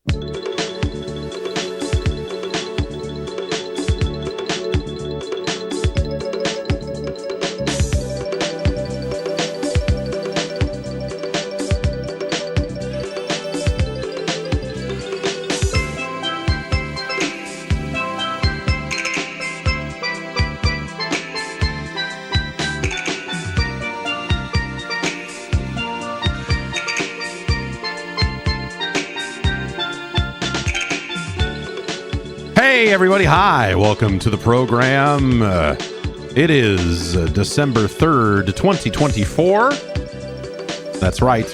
Hey everybody, hi, welcome to the program. It is December 3rd, 2024. That's right,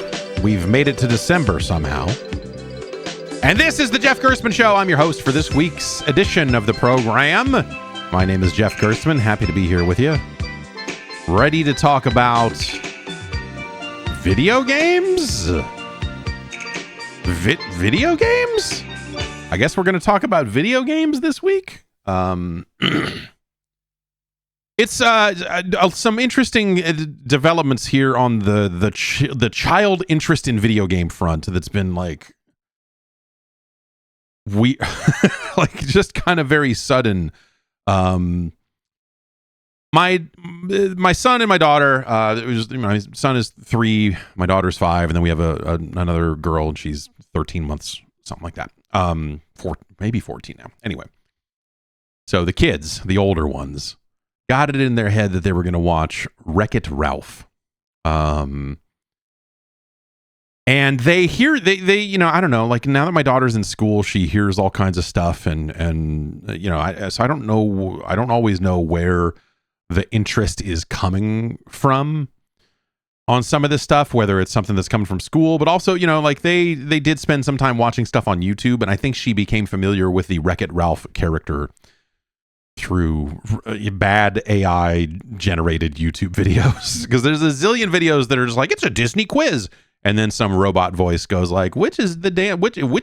we've made it to December somehow. And this is the Jeff Gerstmann Show. I'm your host for this week's edition of the program. My name is Jeff Gerstmann, happy to be here with you. Ready to talk about video games? Video games? I guess we're going to talk about video games this week. It's some interesting developments here on the child interest in video game front that's been like like just kind of very sudden. My son and my daughter. My son is 3, my daughter's 5, and then we have another girl, and she's 13 months, something like that. Maybe 14 now. Anyway, so the kids, the older ones, got it in their head that they were going to watch Wreck-It Ralph. And they I don't know, like now that my daughter's in school, she hears all kinds of stuff, and so I don't always know where the interest is coming from on some of this stuff, whether it's something that's coming from school, but also, like they did spend some time watching stuff on YouTube, and I think she became familiar with the Wreck-It Ralph character through bad AI generated YouTube videos, because there's a zillion videos that are just like, it's a Disney quiz, and then some robot voice goes like, which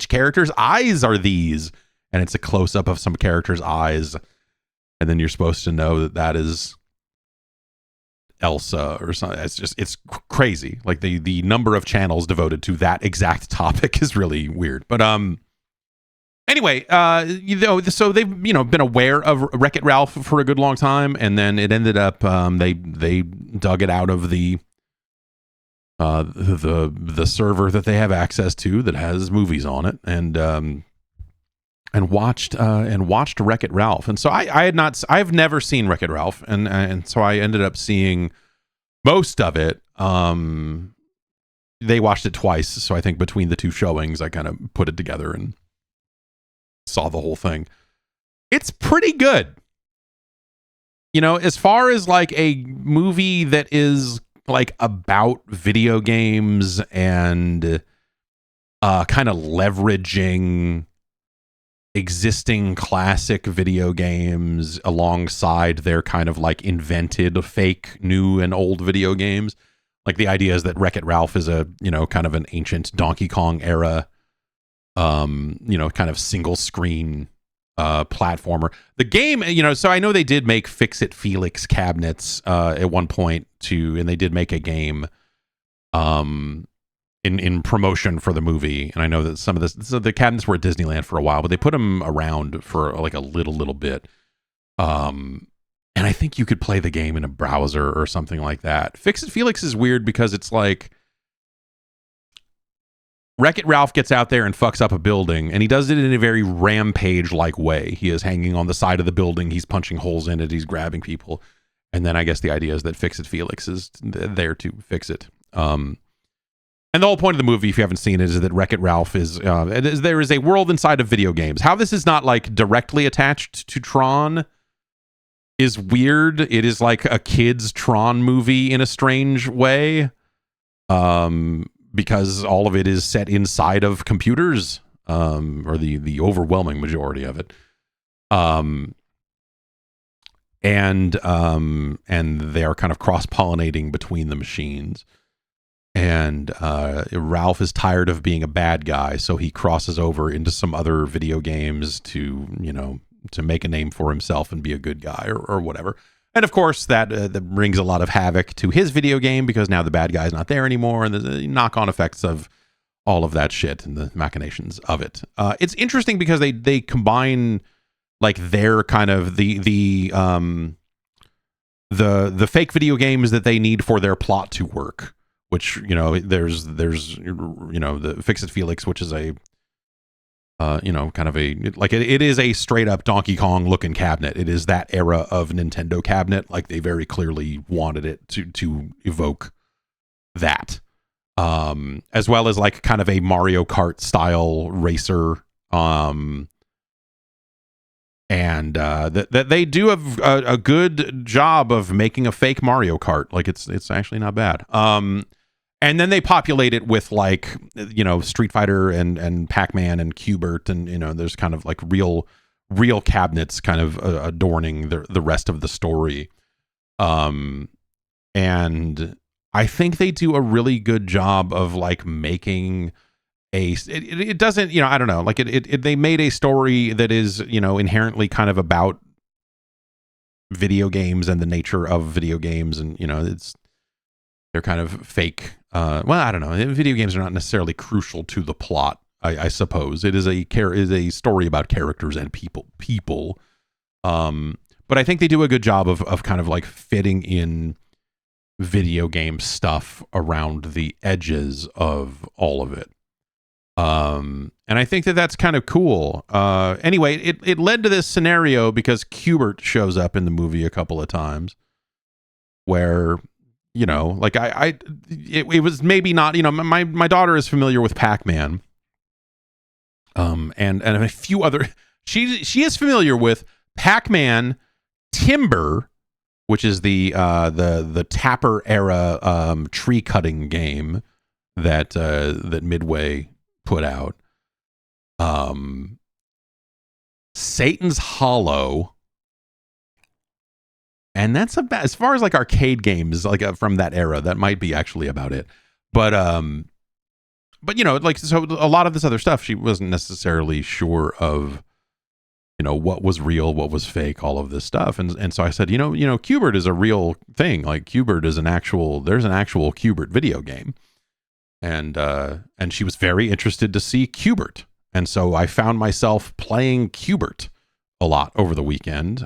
character's eyes are these? And it's a close-up of some character's eyes, and then you're supposed to know that is Elsa or something. It's crazy. Like the number of channels devoted to that exact topic is really weird. But anyway, so they've been aware of Wreck-It Ralph for a good long time, and then it ended up they dug it out of the server that they have access to that has movies on it, and watched Wreck-It Ralph. And so I've never seen Wreck-It Ralph, and so I ended up seeing most of it. They watched it twice, so I think between the two showings I kind of put it together and saw the whole thing. It's pretty good. As far as like a movie that is like about video games and kind of leveraging existing classic video games alongside their kind of like invented fake new and old video games. Like the idea is that Wreck-It Ralph is a, kind of an ancient Donkey Kong era, kind of single screen platformer. The game, so I know they did make Fix-It Felix cabinets at one point too, and they did make a game in promotion for the movie, and I know that some of this, so the cabinets were at Disneyland for a while, but they put them around for like a little bit, and I think you could play the game in a browser or something like that. Fix-It Felix is weird because it's like Wreck-It Ralph gets out there and fucks up a building, and he does it in a very Rampage-like way. He is hanging on the side of the building, he's punching holes in it, he's grabbing people, and then I guess the idea is that Fix-It Felix is there to fix it. And the whole point of the movie, if you haven't seen it, is that Wreck-It Ralph is there is a world inside of video games. How this is not like directly attached to Tron is weird. It is like a kid's Tron movie in a strange way, because all of it is set inside of computers, or the overwhelming majority of it. And they are kind of cross-pollinating between the machines. And Ralph is tired of being a bad guy, so he crosses over into some other video games to make a name for himself and be a good guy or whatever. And of course, that brings a lot of havoc to his video game, because now the bad guy's not there anymore, and the knock-on effects of all of that shit and the machinations of it. It's interesting because they combine like their kind of the fake video games that they need for their plot to work, which, you know, there's you know, the Fix It Felix, which is a you know, kind of a, like, it is a straight up Donkey Kong looking cabinet. It is that era of Nintendo cabinet. Like, they very clearly wanted it to evoke that, as well as like kind of a Mario Kart style racer, and that they do a good job of making a fake Mario Kart. Like, it's actually not bad. And then they populate it with, like, you know, Street Fighter and Pac-Man and Q*bert, and, you know, there's kind of like real cabinets kind of adorning the rest of the story. And I think they do a really good job of like making it doesn't, you know, I don't know, like they made a story that is, you know, inherently kind of about video games and the nature of video games, and, you know, they're kind of fake. Well, I don't know. Video games are not necessarily crucial to the plot, I suppose. It is a story about characters and people. But I think they do a good job of kind of like fitting in video game stuff around the edges of all of it. And I think that's kind of cool. Anyway, it led to this scenario because Q*bert shows up in the movie a couple of times, where, you know, like it was maybe not, you know, my daughter is familiar with Pac-Man, and a few other, she is familiar with Pac-Man, Timber, which is the Tapper era tree cutting game that Midway put out, Satan's Hollow. And that's about, as far as like arcade games, like from that era, that might be actually about it. But you know, like, so a lot of this other stuff, she wasn't necessarily sure of, you know, what was real, what was fake, all of this stuff. And so I said, you know, Q*bert is a real thing. Like, Q*bert is there's an actual Q*bert video game. And she was very interested to see Q*bert. And so I found myself playing Q*bert a lot over the weekend.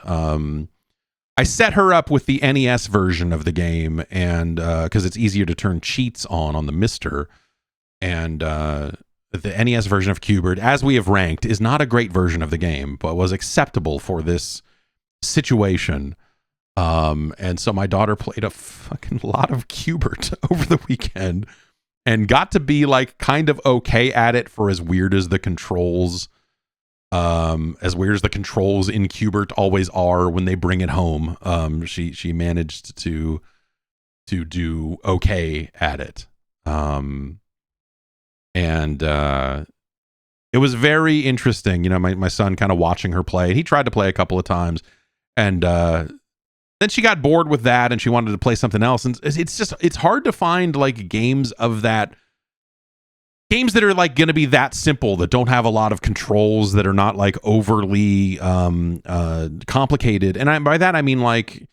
I set her up with the NES version of the game, and because it's easier to turn cheats on the Mister, and the NES version of Q*bert, as we have ranked, is not a great version of the game, but was acceptable for this situation. And so my daughter played a fucking lot of Q*bert over the weekend, and got to be like kind of okay at it for as weird as the controls. As weird as the controls in Q*bert always are when they bring it home, she managed to do okay at it. And it was very interesting, you know, my son kind of watching her play. He tried to play a couple of times, and then she got bored with that and she wanted to play something else. And it's hard to find like games that are like going to be that simple, that don't have a lot of controls, that are not like overly complicated. And by that I mean, like,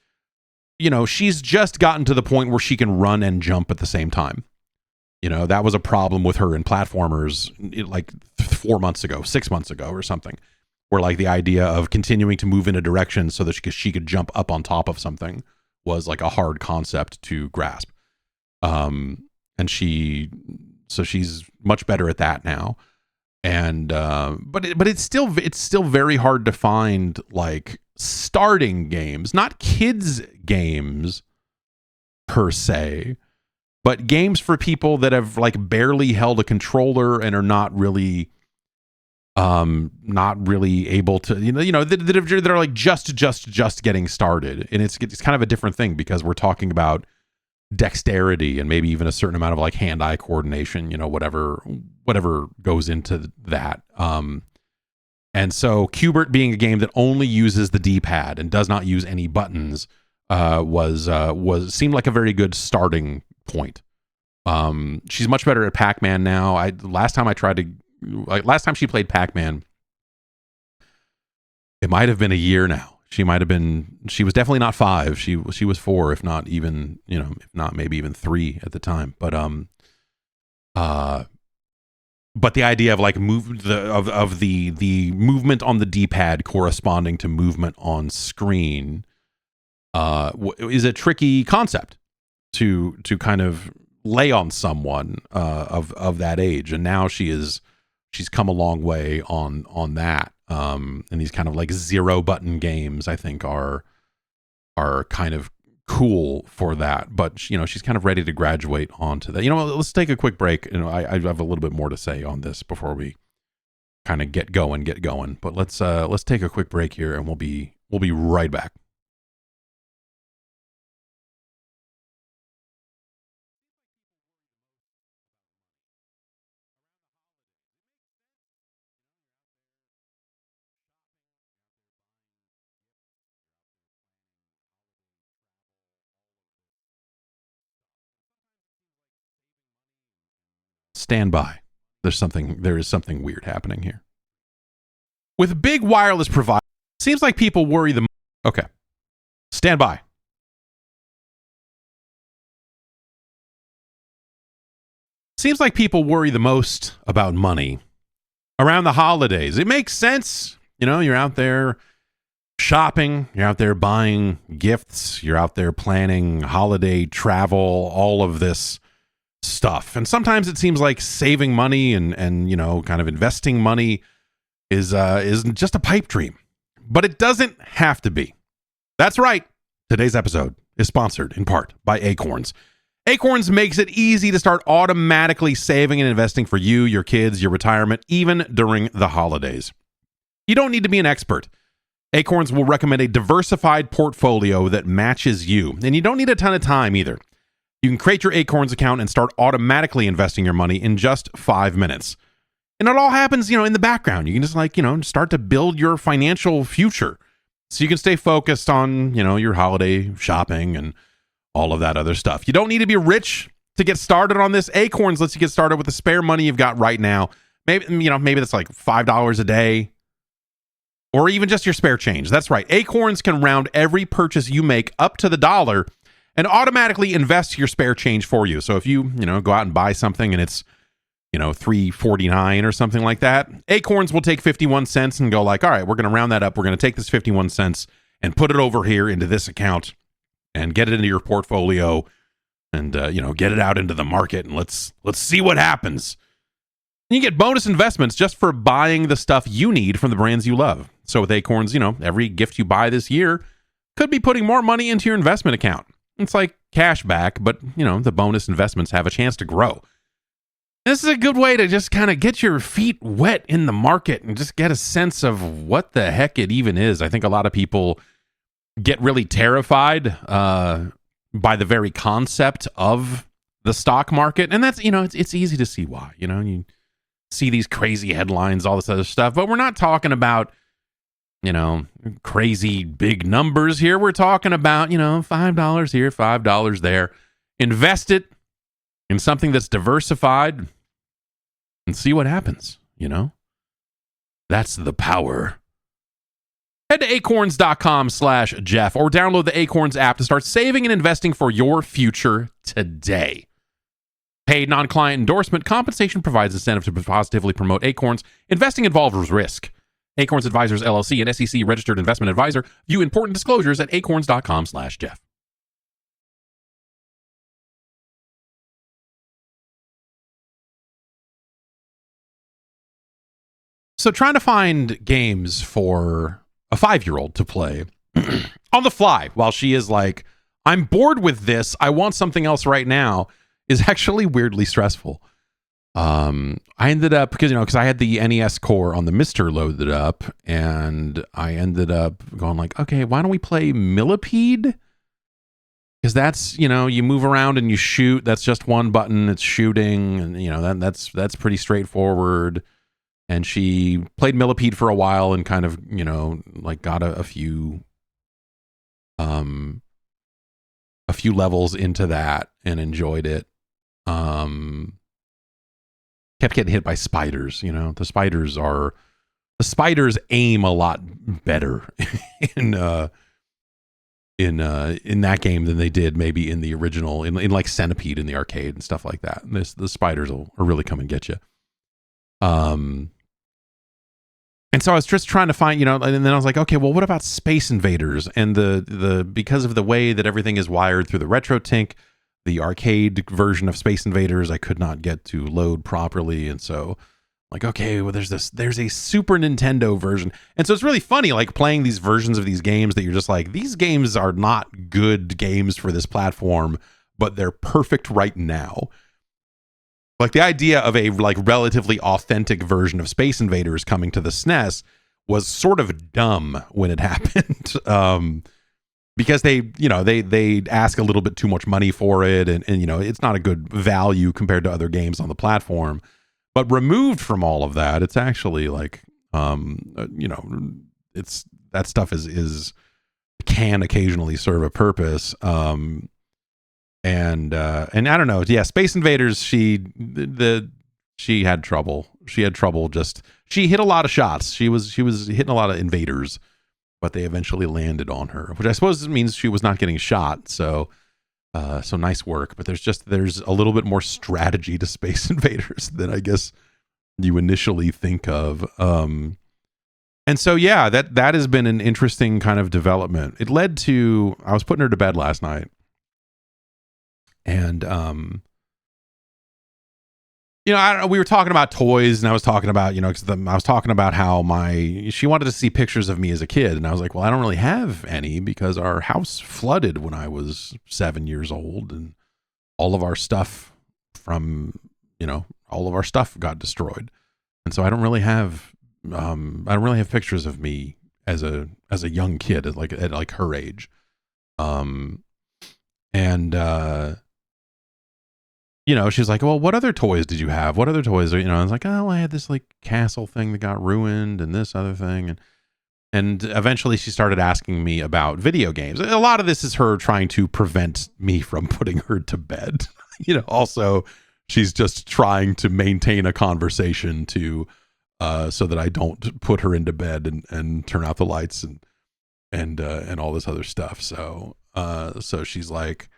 you know, she's just gotten to the point where she can run and jump at the same time. You know, that was a problem with her in platformers like 4 months ago, 6 months ago or something, where like the idea of continuing to move in a direction so that she could jump up on top of something was like a hard concept to grasp. And so she's much better at that now. And but it's still very hard to find like starting games, not kids games per se, but games for people that have like barely held a controller and are not really able to, you know, that are like just getting started. And it's kind of a different thing, because we're talking about dexterity and maybe even a certain amount of like hand-eye coordination, you know, whatever goes into that. And so Q*bert being a game that only uses the D-pad and does not use any buttons seemed like a very good starting point. She's much better at Pac-Man now. Last time she played Pac-Man, it might have been a year now. She was definitely not 5. She was 4, if not even, you know, if not maybe even 3 at the time. But but the idea of like the movement on the D-pad corresponding to movement on screen is a tricky concept to kind of lay on someone of that age. And now she's come a long way on that. And these kind of like 0 button games, I think, are kind of cool for that. But you know, she's kind of ready to graduate onto that. You know, let's take a quick break. You know, I have a little bit more to say on this before we kind of get going. But let's take a quick break here, and we'll be right back. Stand by. There is something weird happening here. With big wireless providers, seems like people worry the... Okay. Stand by. Seems like people worry the most about money around the holidays. It makes sense. You know, you're out there shopping, you're out there buying gifts, you're out there planning holiday travel, all of this stuff. And sometimes it seems like saving money and you know, kind of investing money is just a pipe dream. But it doesn't have to be. That's right. Today's episode is sponsored in part by Acorns. Acorns makes it easy to start automatically saving and investing for you, your kids, your retirement, even during the holidays. You don't need to be an expert. Acorns will recommend a diversified portfolio that matches you. And you don't need a ton of time either. You can create your Acorns account and start automatically investing your money in just 5 minutes. And it all happens, you know, in the background. You can just like, you know, start to build your financial future so you can stay focused on, you know, your holiday shopping and all of that other stuff. You don't need to be rich to get started on this. Acorns lets you get started with the spare money you've got right now. Maybe, you know, maybe that's like $5 a day or even just your spare change. That's right. Acorns can round every purchase you make up to the dollar and automatically invest your spare change for you. So if you know, go out and buy something and it's, you know, $3.49 or something like that, Acorns will take 51 cents and go like, all right, we're going to round that up. We're going to take this 51 cents and put it over here into this account and get it into your portfolio and, you know, get it out into the market and let's see what happens. You get bonus investments just for buying the stuff you need from the brands you love. So with Acorns, you know, every gift you buy this year could be putting more money into your investment account. It's like cash back, but, you know, the bonus investments have a chance to grow. This is a good way to just kind of get your feet wet in the market and just get a sense of what the heck it even is. I think a lot of people get really terrified by the very concept of the stock market. And that's, you know, it's easy to see why. You know, you see these crazy headlines, all this other stuff, but we're not talking about, you know, crazy big numbers here. We're talking about, you know, $5 here, $5 there. Invest it in something that's diversified and see what happens, you know? That's the power. Head to acorns.com/Jeff or download the Acorns app to start saving and investing for your future today. Paid non-client endorsement compensation provides incentive to positively promote Acorns. Investing involves risk. Acorns Advisors LLC, an SEC registered investment advisor. View important disclosures at acorns.com/Jeff. So trying to find games for a 5-year-old to play on the fly while she is like, I'm bored with this, I want something else right now, is actually weirdly stressful. I ended up, because I had the NES core on the Mister loaded up, and I ended up going like, okay, why don't we play Millipede? Because that's, you move around and you shoot. That's just one button. It's shooting, and that's pretty straightforward. And she played Millipede for a while and kind of, like got a few levels into that and enjoyed it. Kept getting hit by spiders. The spiders aim a lot better in that game than they did maybe in the original, in like Centipede in the arcade and stuff like that. The spiders will really come and get you. And so I was just trying to find, and then I was like, okay, well, what about Space Invaders? And the because of the way that everything is wired through the RetroTink, the arcade version of Space Invaders, I could not get to load properly. And so like, okay, well, there's a Super Nintendo version. And so it's really funny, like playing these versions of these games that you're just like, these games are not good games for this platform, but they're perfect right now. Like the idea of a like relatively authentic version of Space Invaders coming to the SNES was sort of dumb when it happened. Because they ask a little bit too much money for it, and it's not a good value compared to other games on the platform. But removed from all of that, it's actually like it's that stuff is can occasionally serve a purpose. And I don't know. Yeah, Space Invaders, she had trouble. She hit a lot of shots. She was hitting a lot of invaders, but they eventually landed on her, which I suppose means she was not getting shot. So nice work. But there's a little bit more strategy to Space Invaders than I guess you initially think of. And so yeah, that has been an interesting kind of development. It led to, I was putting her to bed last night. And, I don't know, we were talking about toys, and I was talking about, I was talking about how she wanted to see pictures of me as a kid. And I was like, well, I don't really have any because our house flooded when I was 7 years old, and all of our stuff got destroyed. And so I don't really have pictures of me as a young kid at like her age. She's like, well, what other toys did you have? What other toys are, I was like, oh, I had this like castle thing that got ruined and this other thing. And eventually she started asking me about video games. A lot of this is her trying to prevent me from putting her to bed. Also she's just trying to maintain a conversation so that I don't put her into bed and turn out the lights and all this other stuff. So she's like,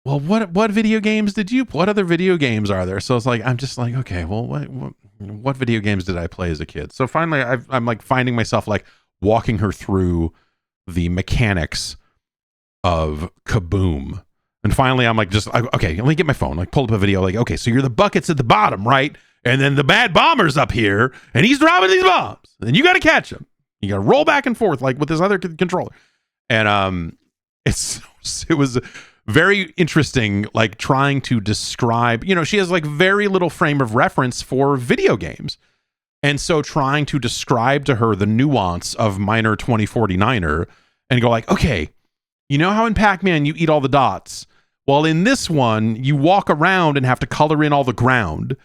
well, what video games what other video games are there? So it's like, I'm just like, okay, well, what video games did I play as a kid? So finally I'm like finding myself like walking her through the mechanics of Kaboom. And finally I'm like, okay, let me get my phone, like pull up a video, like, okay, so you're the buckets at the bottom, right? And then the bad bomber's up here and he's dropping these bombs and you got to catch him. You got to roll back and forth like with this other controller. And it was very interesting, like trying to describe, she has like very little frame of reference for video games. And so trying to describe to her the nuance of Miner 2049er and go like, okay, how in Pac-Man you eat all the dots? Well, in this one, you walk around and have to color in all the ground.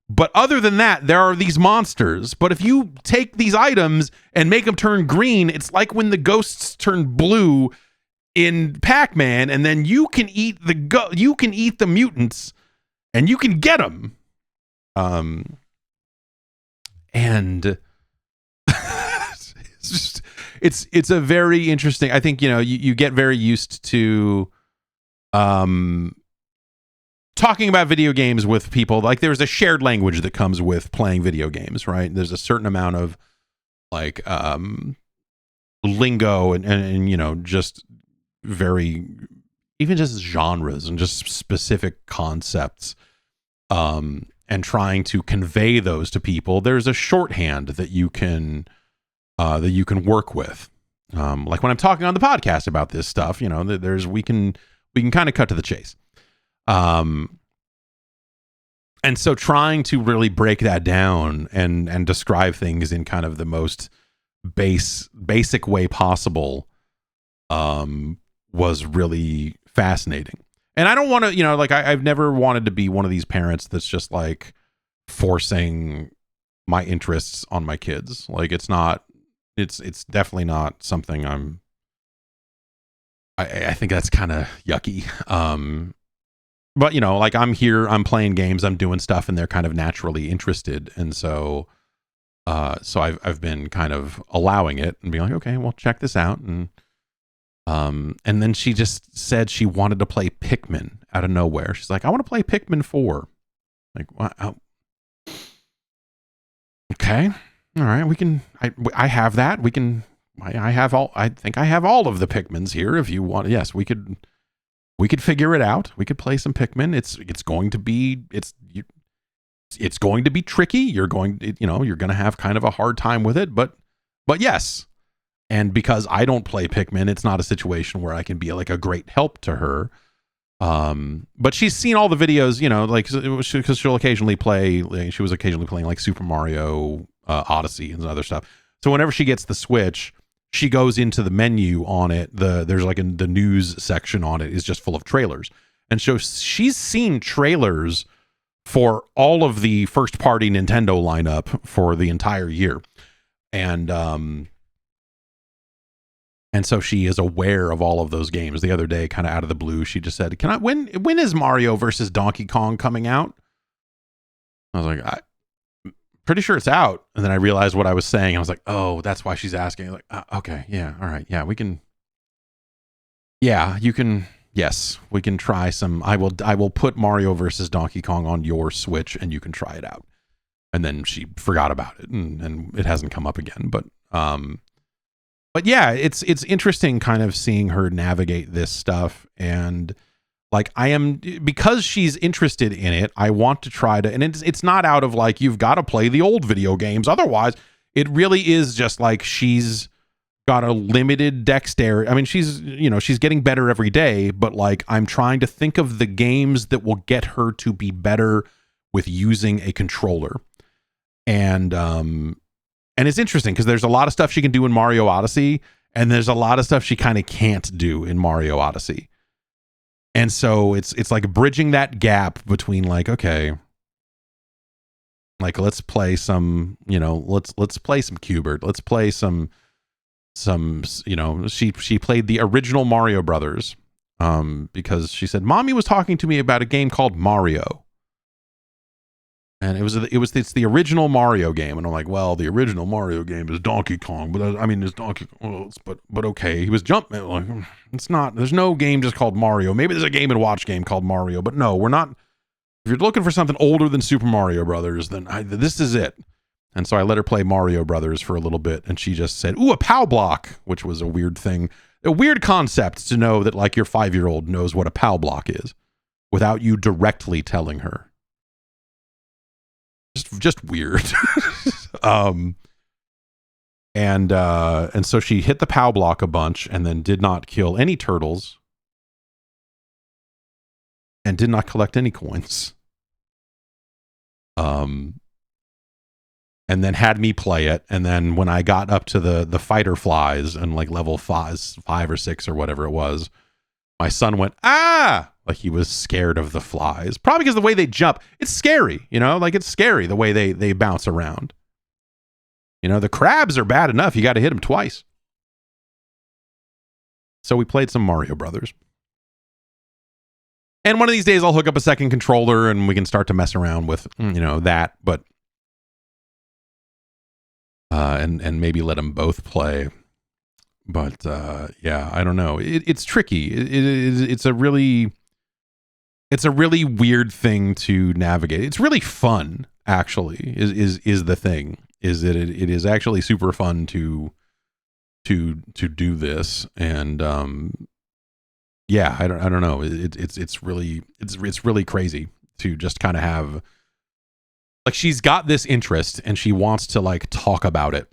But other than that, there are these monsters. But if you take these items and make them turn green, it's like when the ghosts turn blue in Pac-Man, and then you can eat the mutants and you can get them. And it's a very interesting, I think, you get very used to talking about video games with people. Like there's a shared language that comes with playing video games, right? There's a certain amount of like lingo and just very, even just genres and just specific concepts, and trying to convey those to people. There's a shorthand that you can work with. Like when I'm talking on the podcast about this stuff, we can kind of cut to the chase. And so trying to really break that down and describe things in kind of the most basic way possible, was really fascinating. And I don't want to, like I've never wanted to be one of these parents that's just like forcing my interests on my kids. Like it's definitely not something I think that's kind of yucky. But like I'm here, I'm playing games, I'm doing stuff, and they're kind of naturally interested. And so I've been kind of allowing it and being like, okay, well, check this out. And then she just said she wanted to play Pikmin out of nowhere. She's like, I want to play Pikmin 4. Like, wow. okay, all right, we can, I have that. We can, I have all, I think I have all of the Pikmins here. If you want, yes, we could figure it out. We could play some Pikmin. It's going to be, it's going to be tricky. You're going to have kind of a hard time with it, but yes. And because I don't play Pikmin, it's not a situation where I can be like a great help to her. But she's seen all the videos, like, because she'll occasionally play, she was occasionally playing like Super Mario Odyssey and other stuff. So whenever she gets the Switch, she goes into the menu on it. There's like the news section on it is just full of trailers. And so she's seen trailers for all of the first party Nintendo lineup for the entire year. And so she is aware of all of those games. The other day, kind of out of the blue, she just said, when is Mario versus Donkey Kong coming out? I was like, I'm pretty sure it's out. And then I realized what I was saying. I was like, oh, that's why she's asking. Like, okay, yeah, all right. Yeah, we can. Yeah, you can. Yes, we can try some. I will put Mario versus Donkey Kong on your Switch and you can try it out. And then she forgot about it and it hasn't come up again. But yeah, it's interesting kind of seeing her navigate this stuff. And like, because she's interested in it, I want to try to, and it's not out of like, you've got to play the old video games. Otherwise, it really is just like, she's got a limited dexterity. I mean, she's getting better every day, but like, I'm trying to think of the games that will get her to be better with using a controller. And it's interesting because there's a lot of stuff she can do in Mario Odyssey, and there's a lot of stuff she kind of can't do in Mario Odyssey. And so it's like bridging that gap between like, okay, like let's play some, let's play some Q*bert. Let's play some, she played the original Mario Brothers because she said, Mommy was talking to me about a game called Mario. And it's the original Mario game. And I'm like, well, the original Mario game is Donkey Kong, but it's Donkey Kong, but okay. He was jumping. Like, it's not, there's no game just called Mario. Maybe there's a Game & Watch game called Mario, but no, we're not. If you're looking for something older than Super Mario Brothers, then this is it. And so I let her play Mario Brothers for a little bit. And she just said, ooh, a POW block, which was a weird thing, a weird concept to know that like your 5-year-old knows what a POW block is without you directly telling her. Just weird. And so she hit the POW block a bunch and then did not kill any turtles and did not collect any coins. And then had me play it. And then when I got up to the fighter flies and like level 5 or 6 or whatever it was, my son went, like he was scared of the flies. Probably because the way they jump, it's scary, like it's scary the way they bounce around. The crabs are bad enough. You got to hit them twice. So we played some Mario Brothers. And one of these days I'll hook up a second controller and we can start to mess around with, that, but and maybe let them both play. But yeah, I don't know. It's tricky. It's a really weird thing to navigate. It's really fun, actually. Is the thing is that it is actually super fun to do this, and yeah, I don't know. It's really crazy to just kind of have like she's got this interest and she wants to like talk about it,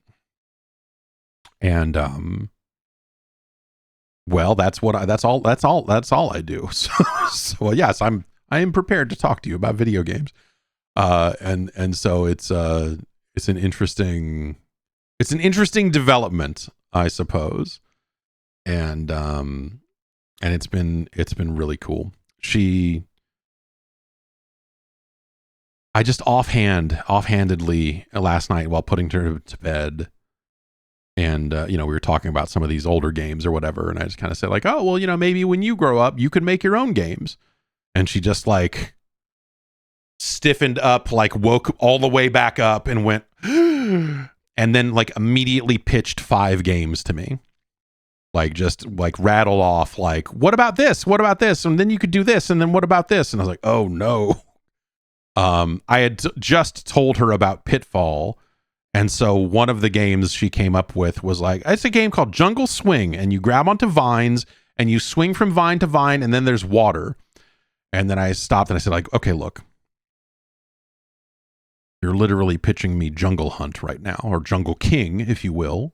and well, that's all I do. So yes, I am prepared to talk to you about video games. And so it's an interesting development, I suppose. And it's been really cool. I just offhandedly last night while putting her to bed, and we were talking about some of these older games or whatever, and I just kind of said like, oh well, maybe when you grow up you could make your own games. And she just like stiffened up, like woke all the way back up and went and then like immediately pitched 5 games to me, like just like rattled off like, what about this, and then you could do this, and then what about this? And I was like, oh no. I had just told her about Pitfall, And so one of the games she came up with was like, it's a game called Jungle Swing, and you grab onto vines and you swing from vine to vine, and then there's water. And then I stopped and I said, like, okay, look, you're literally pitching me Jungle Hunt right now, or Jungle King, if you will.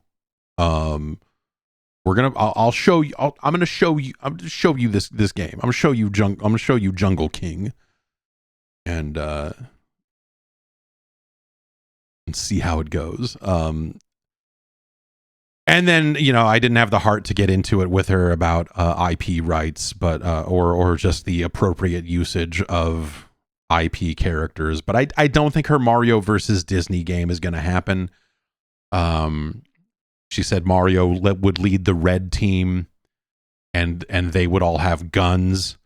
I'll show you. I'm going to show you this game. I'm going to show you Jungle King, and see how it goes. And then, I didn't have the heart to get into it with her about IP rights, but or just the appropriate usage of IP characters. But I don't think her Mario versus Disney game is going to happen. She said Mario would lead the red team, and they would all have guns,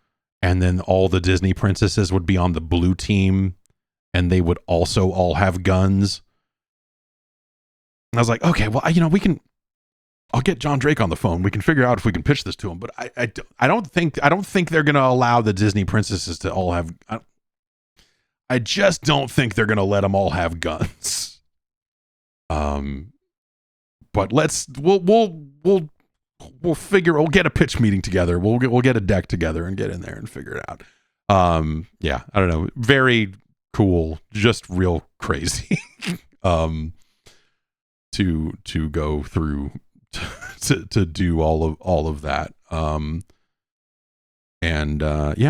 and then all the Disney princesses would be on the blue team, and they would also all have guns. And I was like, okay, well, I'll get John Drake on the phone. We can figure out if we can pitch this to him. But I don't think they're going to allow the Disney princesses to all have. I just don't think they're going to let them all have guns. But we'll figure. We'll get a pitch meeting together. We'll get a deck together and get in there and figure it out. Yeah, I don't know. Very cool. Just real crazy. To go through. To do all of that, yeah,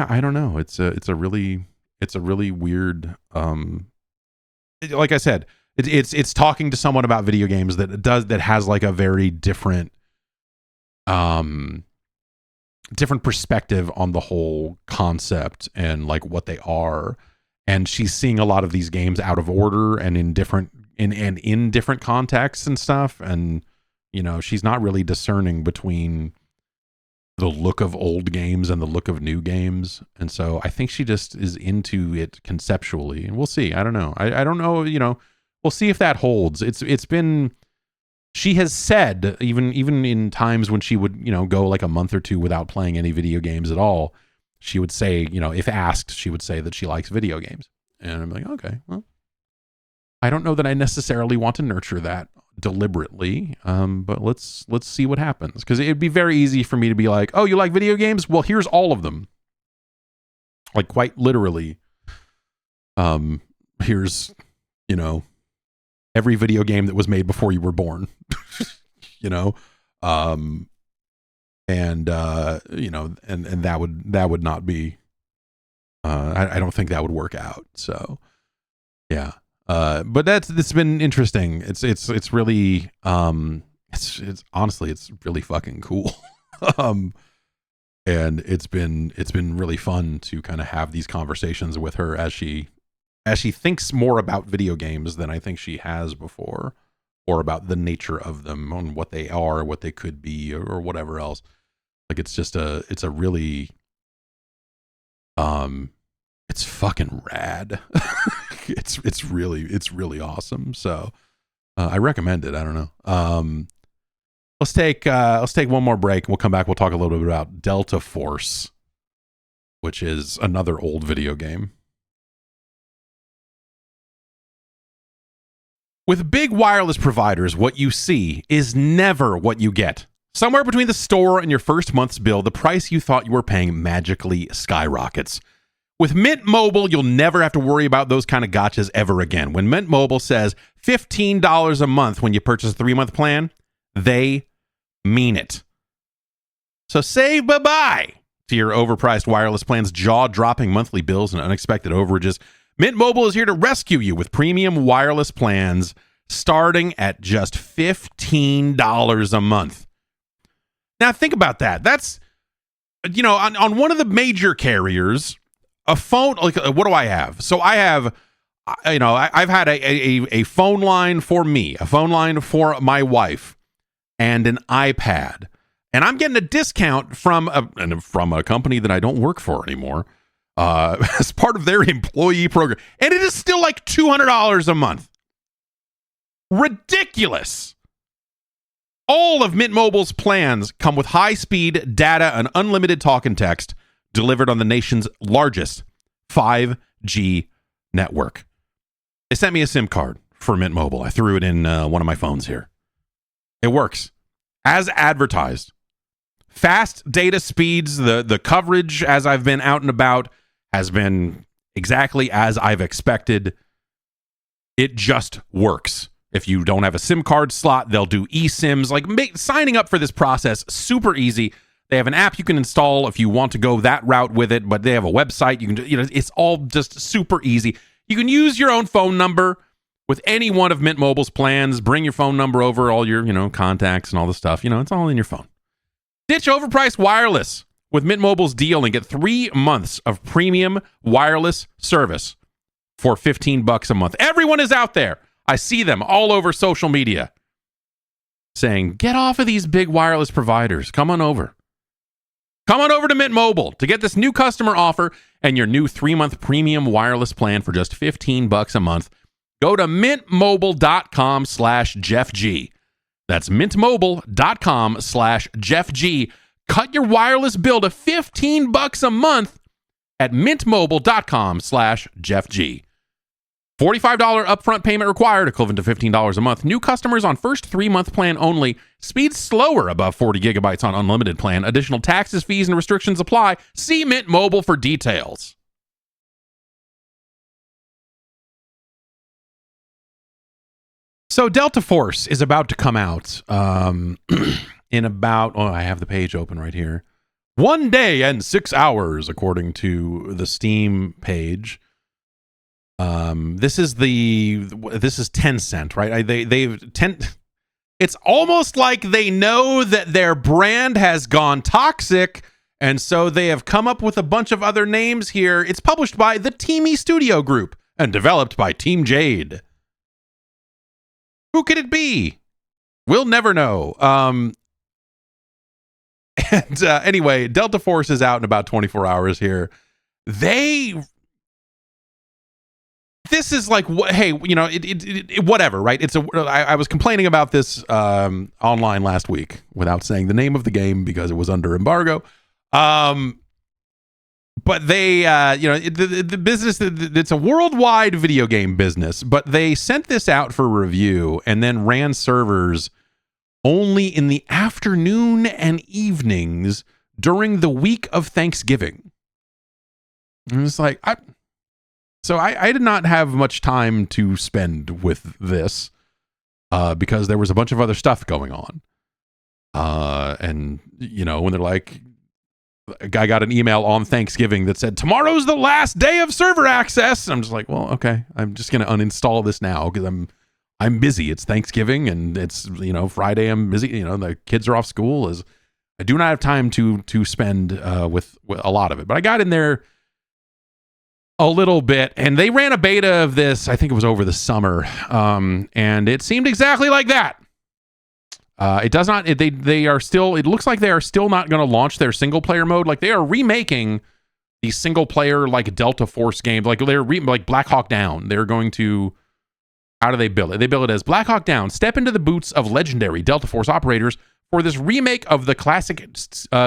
I don't know. It's a really weird. Like I said, it's talking to someone about video games that has like a very different perspective on the whole concept and like what they are, and she's seeing a lot of these games out of order and in different contexts and stuff, and she's not really discerning between the look of old games and the look of new games. And so I think she just is into it conceptually, and we'll see. I don't know. I don't know. We'll see if that holds. It's been, she has said even in times when she would, go like a month or two without playing any video games at all, she would say, if asked, she would say that she likes video games. And I'm like, okay, well, I don't know that I necessarily want to nurture that deliberately, but let's see what happens, because it'd be very easy for me to be like, oh, you like video games? Well, here's all of them, like quite literally. Here's every video game that was made before you were born. And that would not be, I don't think that would work out. So yeah. But it's been interesting. It's really, it's honestly, it's really fucking cool. And it's been really fun to kind of have these conversations with her as she thinks more about video games than I think she has before, or about the nature of them, on what they are, what they could be, or whatever else. Like, it's a really, it's fucking rad. It's really awesome. So I recommend it. I don't know. Let's take one more break. We'll come back. We'll talk a little bit about Delta Force, which is another old video game. With big wireless providers, what you see is never what you get. Somewhere between the store and your first month's bill, the price you thought you were paying magically skyrockets. With Mint Mobile, you'll never have to worry about those kind of gotchas ever again. When Mint Mobile says $15 a month when you purchase a 3-month plan, they mean it. So say bye-bye to your overpriced wireless plans, jaw-dropping monthly bills, and unexpected overages. Mint Mobile is here to rescue you with premium wireless plans starting at just $15 a month. Now think about that. That's, on one of the major carriers, a phone, like, what do I have? So I have, I've had a phone line for me, a phone line for my wife, and an iPad. And I'm getting a discount from a company that I don't work for anymore, as part of their employee program. And it is still like $200 a month. Ridiculous. All of Mint Mobile's plans come with high-speed data and unlimited talk and text delivered on the nation's largest 5G network. They sent me a SIM card for Mint Mobile. I threw it in one of my phones here. It works as advertised. Fast data speeds, the coverage as I've been out and about has been exactly as I've expected. It just works. If you don't have a SIM card slot, they'll do eSIMs. Like signing up for this process, super easy. They have an app you can install if you want to go that route with it, but they have a website. You can, it's all just super easy. You can use your own phone number with any one of Mint Mobile's plans. Bring your phone number over, all your, contacts and all the stuff. It's all in your phone. Ditch overpriced wireless with Mint Mobile's deal and get 3 months of premium wireless service for $15 a month. Everyone is out there. I see them all over social media saying, get off of these big wireless providers. Come on over. Come on over to Mint Mobile to get this new customer offer and your new 3-month premium wireless plan for just $15 a month. Go to mintmobile.com/JeffG. That's mintmobile.com/JeffG. Cut your wireless bill to $15 a month at mintmobile.com/JeffG. $45 upfront payment required, equivalent to $15 a month. New customers on first 3-month plan only. Speed slower above 40 gigabytes on unlimited plan. Additional taxes, fees, and restrictions apply. See Mint Mobile for details. So Delta Force is about to come out in about, I have the page open right here. 1 day and 6 hours, according to the Steam page. This is Tencent, right? It's almost like they know that their brand has gone toxic, and so they have come up with a bunch of other names here. It's published by the Teamy Studio Group and developed by Team Jade. Who could it be? We'll never know. Anyway, Delta Force is out in about 24 hours here. This is like, hey, whatever, right? I was complaining about this online last week without saying the name of the game because it was under embargo. But they, the business, it's a worldwide video game business, but they sent this out for review and then ran servers only in the afternoon and evenings during the week of Thanksgiving. And it's like, I did not have much time to spend with this because there was a bunch of other stuff going on. And, when they're like, I got an email on Thanksgiving that said, tomorrow's the last day of server access. And I'm just like, well, okay, I'm just going to uninstall this now because I'm busy. It's Thanksgiving and it's, Friday. I'm busy. The kids are off school. I do not have time to spend with a lot of it. But I got in there a little bit, and they ran a beta of this. I think it was over the summer, and it seemed exactly like that. It does not. They are still. It looks like they are still not going to launch their single player mode. Like they are remaking the single player like Delta Force game. Like they're like Black Hawk Down. They're going to. How do they build it? They build it as Black Hawk Down. Step into the boots of legendary Delta Force operators for this remake of the classic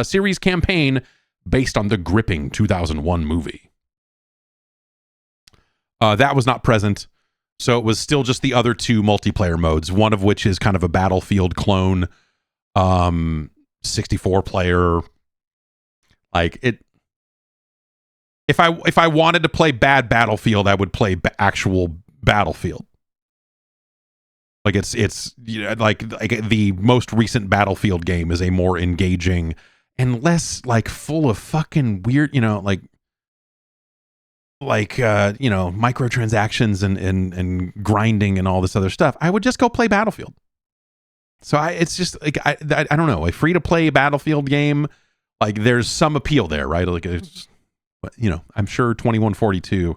series campaign based on the gripping 2001 movie. That was not present, so it was still just the other two multiplayer modes, one of which is kind of a Battlefield clone, 64 player. Like it, if I wanted to play bad Battlefield, I would play actual Battlefield. Like it's like the most recent Battlefield game is a more engaging and less like full of fucking weird, microtransactions and grinding and all this other stuff. I would just go play Battlefield. So it's just like I don't know, a free to play Battlefield game, like there's some appeal there, right? Like I'm sure 2142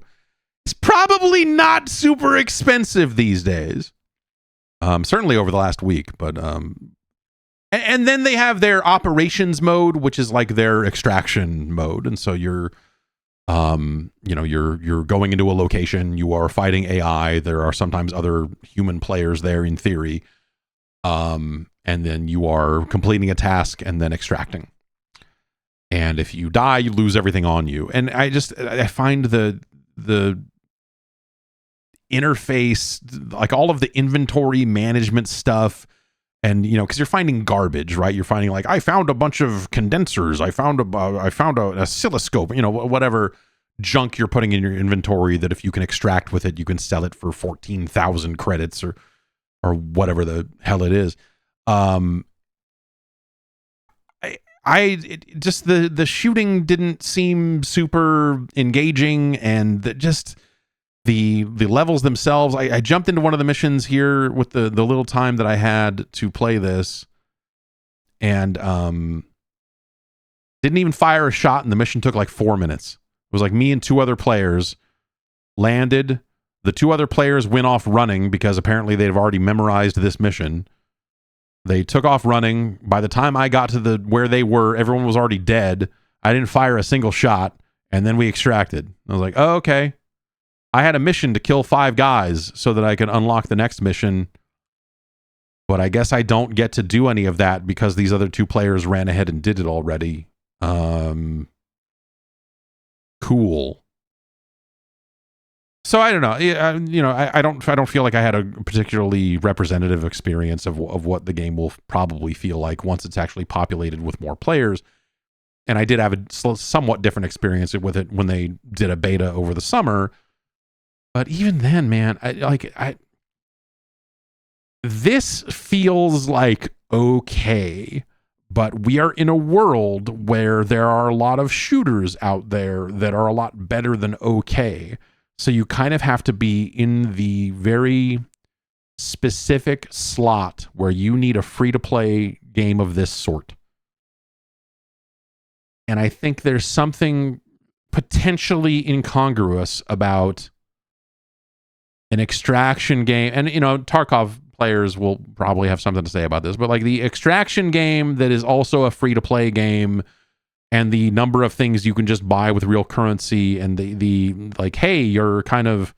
is probably not super expensive these days. Certainly over the last week, but and then they have their operations mode, which is like their extraction mode, and so you're you're going into a location, you are fighting AI, there are sometimes other human players there in theory, and then you are completing a task and then extracting, and if you die you lose everything on you. And I find the interface, like all of the inventory management stuff. And, you know, because you're finding garbage, right? You're finding like, I found a bunch of condensers. I found an oscilloscope, you know, whatever junk you're putting in your inventory that if you can extract with it, you can sell it for 14,000 credits or whatever the hell it is. Just the shooting didn't seem super engaging, and the levels themselves. I jumped into one of the missions here with the little time that I had to play this, and didn't even fire a shot, and the mission took like 4 minutes. It was like me and 2 other players landed. The 2 other players went off running because apparently they've already memorized this mission. They took off running. By the time I got to where they were, everyone was already dead. I didn't fire a single shot, and then we extracted. I was like, oh, okay. I had a mission to kill 5 guys so that I could unlock the next mission, but I guess I don't get to do any of that because these other 2 players ran ahead and did it already. Cool. So I don't know. I don't feel like I had a particularly representative experience of what the game will probably feel like once it's actually populated with more players. And I did have a somewhat different experience with it when they did a beta over the summer. But even then, man, this feels like okay. But we are in a world where there are a lot of shooters out there that are a lot better than okay. So you kind of have to be in the very specific slot where you need a free-to-play game of this sort. And I think there's something potentially incongruous about an extraction game. And, you know, Tarkov players will probably have something to say about this, but like the extraction game that is also a free-to-play game, and the number of things you can just buy with real currency, and the like, hey, you're kind of,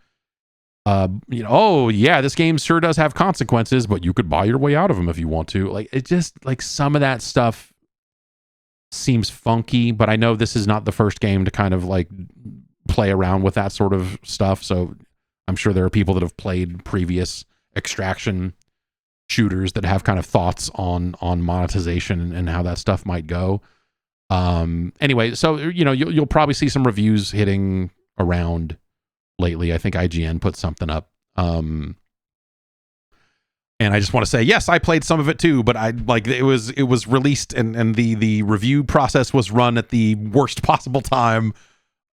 oh yeah, this game sure does have consequences, but you could buy your way out of them if you want to. Like, it just, like, some of that stuff seems funky, but I know this is not the first game to kind of like play around with that sort of stuff. So I'm sure there are people that have played previous extraction shooters that have kind of thoughts on monetization and how that stuff might go. Anyway, so, you know, you'll probably see some reviews hitting around lately. I think IGN put something up. And I just want to say, yes, I played some of it too, but it was released and the review process was run at the worst possible time.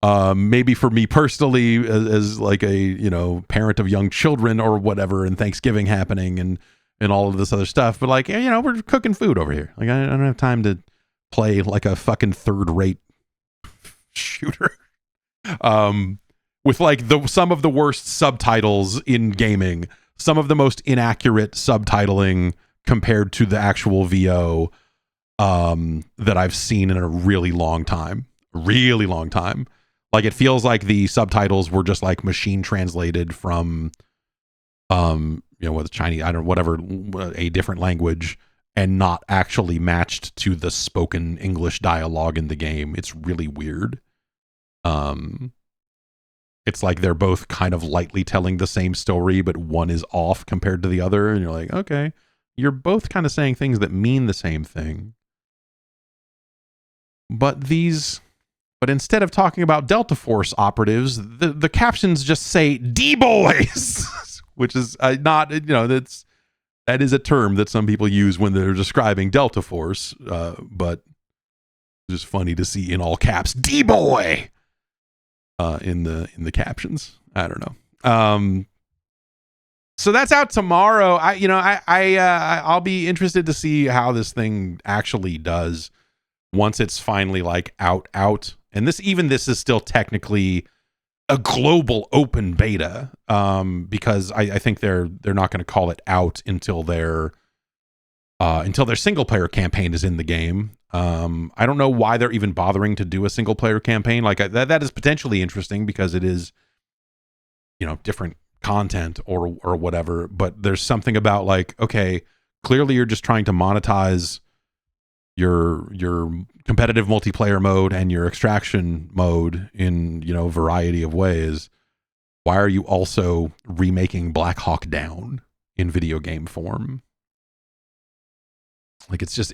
Maybe for me personally, as like a, you know, parent of young children or whatever, and Thanksgiving happening and all of this other stuff. But like, you know, we're cooking food over here. Like, I don't have time to play like a fucking third-rate shooter with like some of the worst subtitles in gaming, some of the most inaccurate subtitling compared to the actual VO that I've seen in a really long time. Like, it feels like the subtitles were just like machine translated from you know, with Chinese, I don't know, whatever, a different language, and not actually matched to the spoken English dialogue in the game. It's really weird. It's like they're both kind of lightly telling the same story, but one is off compared to the other. And you're like, okay, you're both kind of saying things that mean the same thing. But instead of talking about Delta Force operatives, the captions just say D-boys, which is not, you know, that is a term that some people use when they're describing Delta Force, but it's just funny to see in all caps D-boy in the captions. I don't know. So that's out tomorrow. I'll be interested to see how this thing actually does once it's finally like out. And this is still technically a global open beta, because I think they're not going to call it out until their single player campaign is in the game. I don't know why they're even bothering to do a single player campaign. Like, that is potentially interesting because it is, you know, different content or whatever. But there's something about like, okay, clearly you're just trying to monetize your competitive multiplayer mode and your extraction mode in, you know, a variety of ways. why are you also remaking Black Hawk Down in video game form? Like, it's just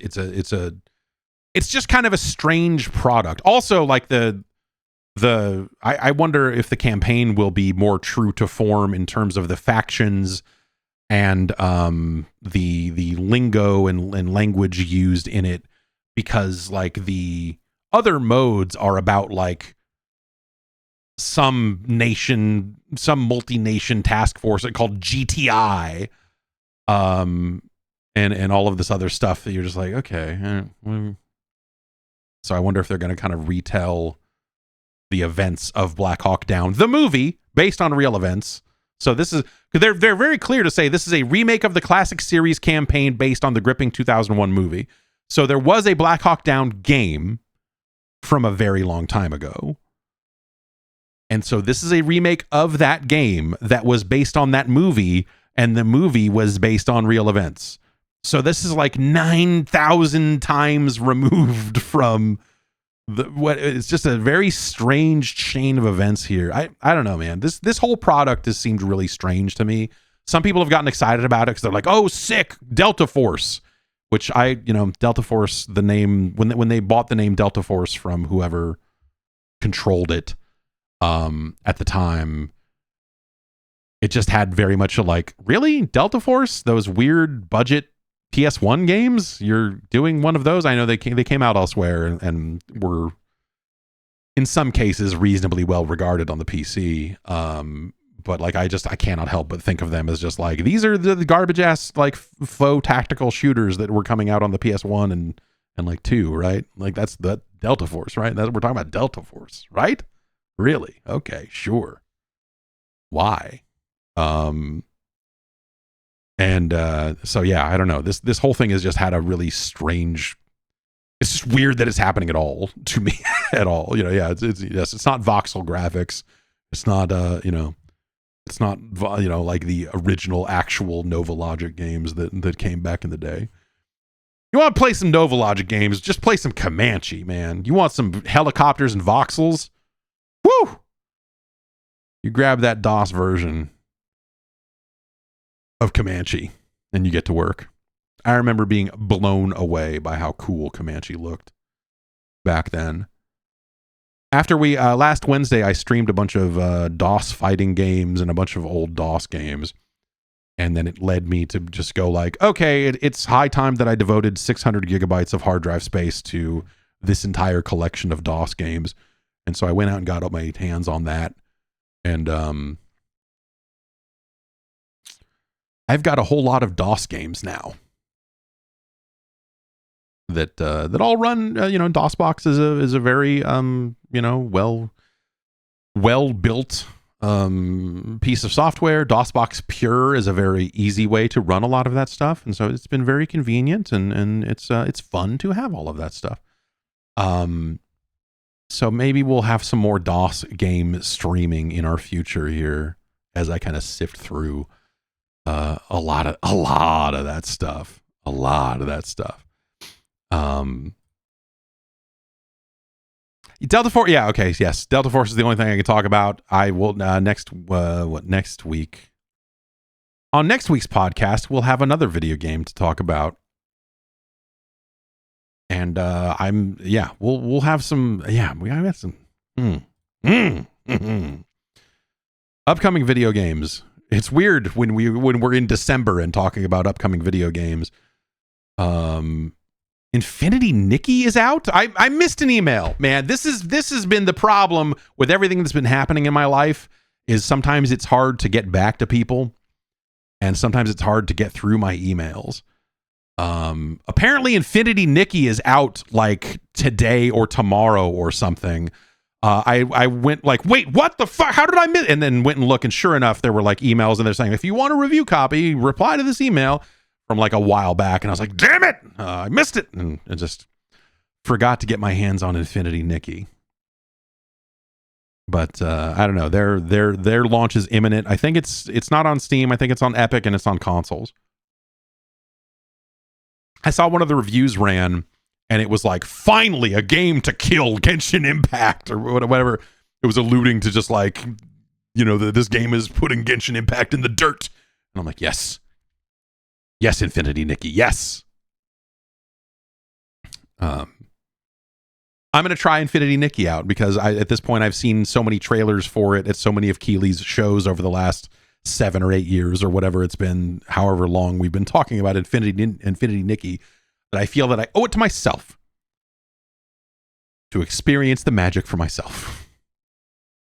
kind of a strange product. Also, like I wonder if the campaign will be more true to form in terms of the factions and the lingo and language used in it, because like the other modes are about like some multi-nation task force called GTI, and all of this other stuff that you're just like, okay. So I wonder if they're going to kind of retell the events of Black Hawk Down, the movie, based on real events. So this is, they're very clear to say this is a remake of the classic series campaign based on the gripping 2001 movie. So there was a Black Hawk Down game from a very long time ago. And so this is a remake of that game that was based on that movie, and the movie was based on real events. So this is like 9,000 times removed from it's just a very strange chain of events here. I don't know, man. This whole product has seemed really strange to me. Some people have gotten excited about it because they're like, oh, sick, Delta Force, which Delta Force, the name, when they bought the name Delta Force from whoever controlled it at the time, it just had very much a like, really? Delta Force? Those weird budget PS1 games? You're doing one of those? I know they came out elsewhere and were in some cases reasonably well regarded on the PC. But like I cannot help but think of them as just like, these are the garbage ass like faux tactical shooters that were coming out on the PS1 and like 2, right? Like that's the Delta Force, right? We're talking about Delta Force, right? Really? Okay, sure. Why? So yeah, I don't know. This whole thing has just had a really strange. It's just weird that it's happening at all to me at all. Yeah, it's not voxel graphics. It's not it's not like the original actual Nova Logic games that came back in the day. You want to play some Nova Logic games? Just play some Comanche, man. You want some helicopters and voxels? Woo! You grab that DOS version of Comanche and you get to work. I remember being blown away by how cool Comanche looked back then. After we last Wednesday, I streamed a bunch of DOS fighting games and a bunch of old DOS games, and then it led me to just go like, okay, it's high time that I devoted 600 gigabytes of hard drive space to this entire collection of DOS games. And so I went out and got my hands on that, and I've got a whole lot of DOS games now that all run. DOSBox is a very well built piece of software. DOSBox Pure is a very easy way to run a lot of that stuff, and so it's been very convenient, and it's fun to have all of that stuff. So maybe we'll have some more DOS game streaming in our future here as I kind of sift through a lot of that stuff. Delta Force, yeah, okay, yes. Delta Force is the only thing I can talk about. I will next week. On next week's podcast, we'll have another video game to talk about. And we'll have some, we got some upcoming video games. It's weird when we're in December and talking about upcoming video games. Infinity Nikki is out. I missed an email, man. This has been the problem with everything that's been happening in my life, is sometimes it's hard to get back to people, and sometimes it's hard to get through my emails. Apparently Infinity Nikki is out like today or tomorrow or something. I went like, wait, what the fuck? How did I miss? And then went and looked, and sure enough, there were like emails, and they're saying, if you want a review copy, reply to this email from like a while back. And I was like, damn it, I missed it, and just forgot to get my hands on Infinity Nikki. But I don't know. Their launch is imminent. I think it's not on Steam. I think it's on Epic, and it's on consoles. I saw one of the reviews ran, and it was like, finally a game to kill Genshin Impact or whatever. It was alluding to just like, this game is putting Genshin Impact in the dirt. And I'm like, yes, Infinity Nikki, yes. I'm going to try Infinity Nikki out because at this point I've seen so many trailers for it at so many of Keely's shows over the last 7 or 8 years or whatever it's been, however long we've been talking about Infinity Nikki, that I feel that I owe it to myself to experience the magic for myself.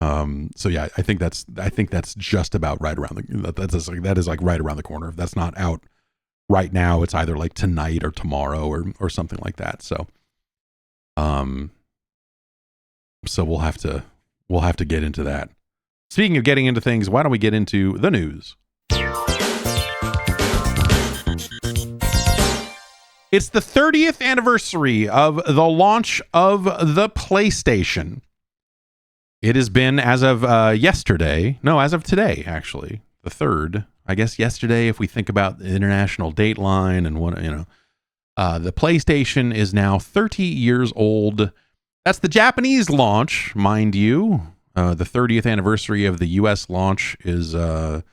So yeah, I think that's just about right around that is like right around the corner. If that's not out right now, it's either like tonight or tomorrow or something like that. So we'll have to get into that. Speaking of getting into things, why don't we get into the news? It's the 30th anniversary of the launch of the PlayStation. It has been as of today, actually, the 3rd. I guess yesterday, if we think about the international dateline and what, the PlayStation is now 30 years old. That's the Japanese launch, mind you. The 30th anniversary of the US launch would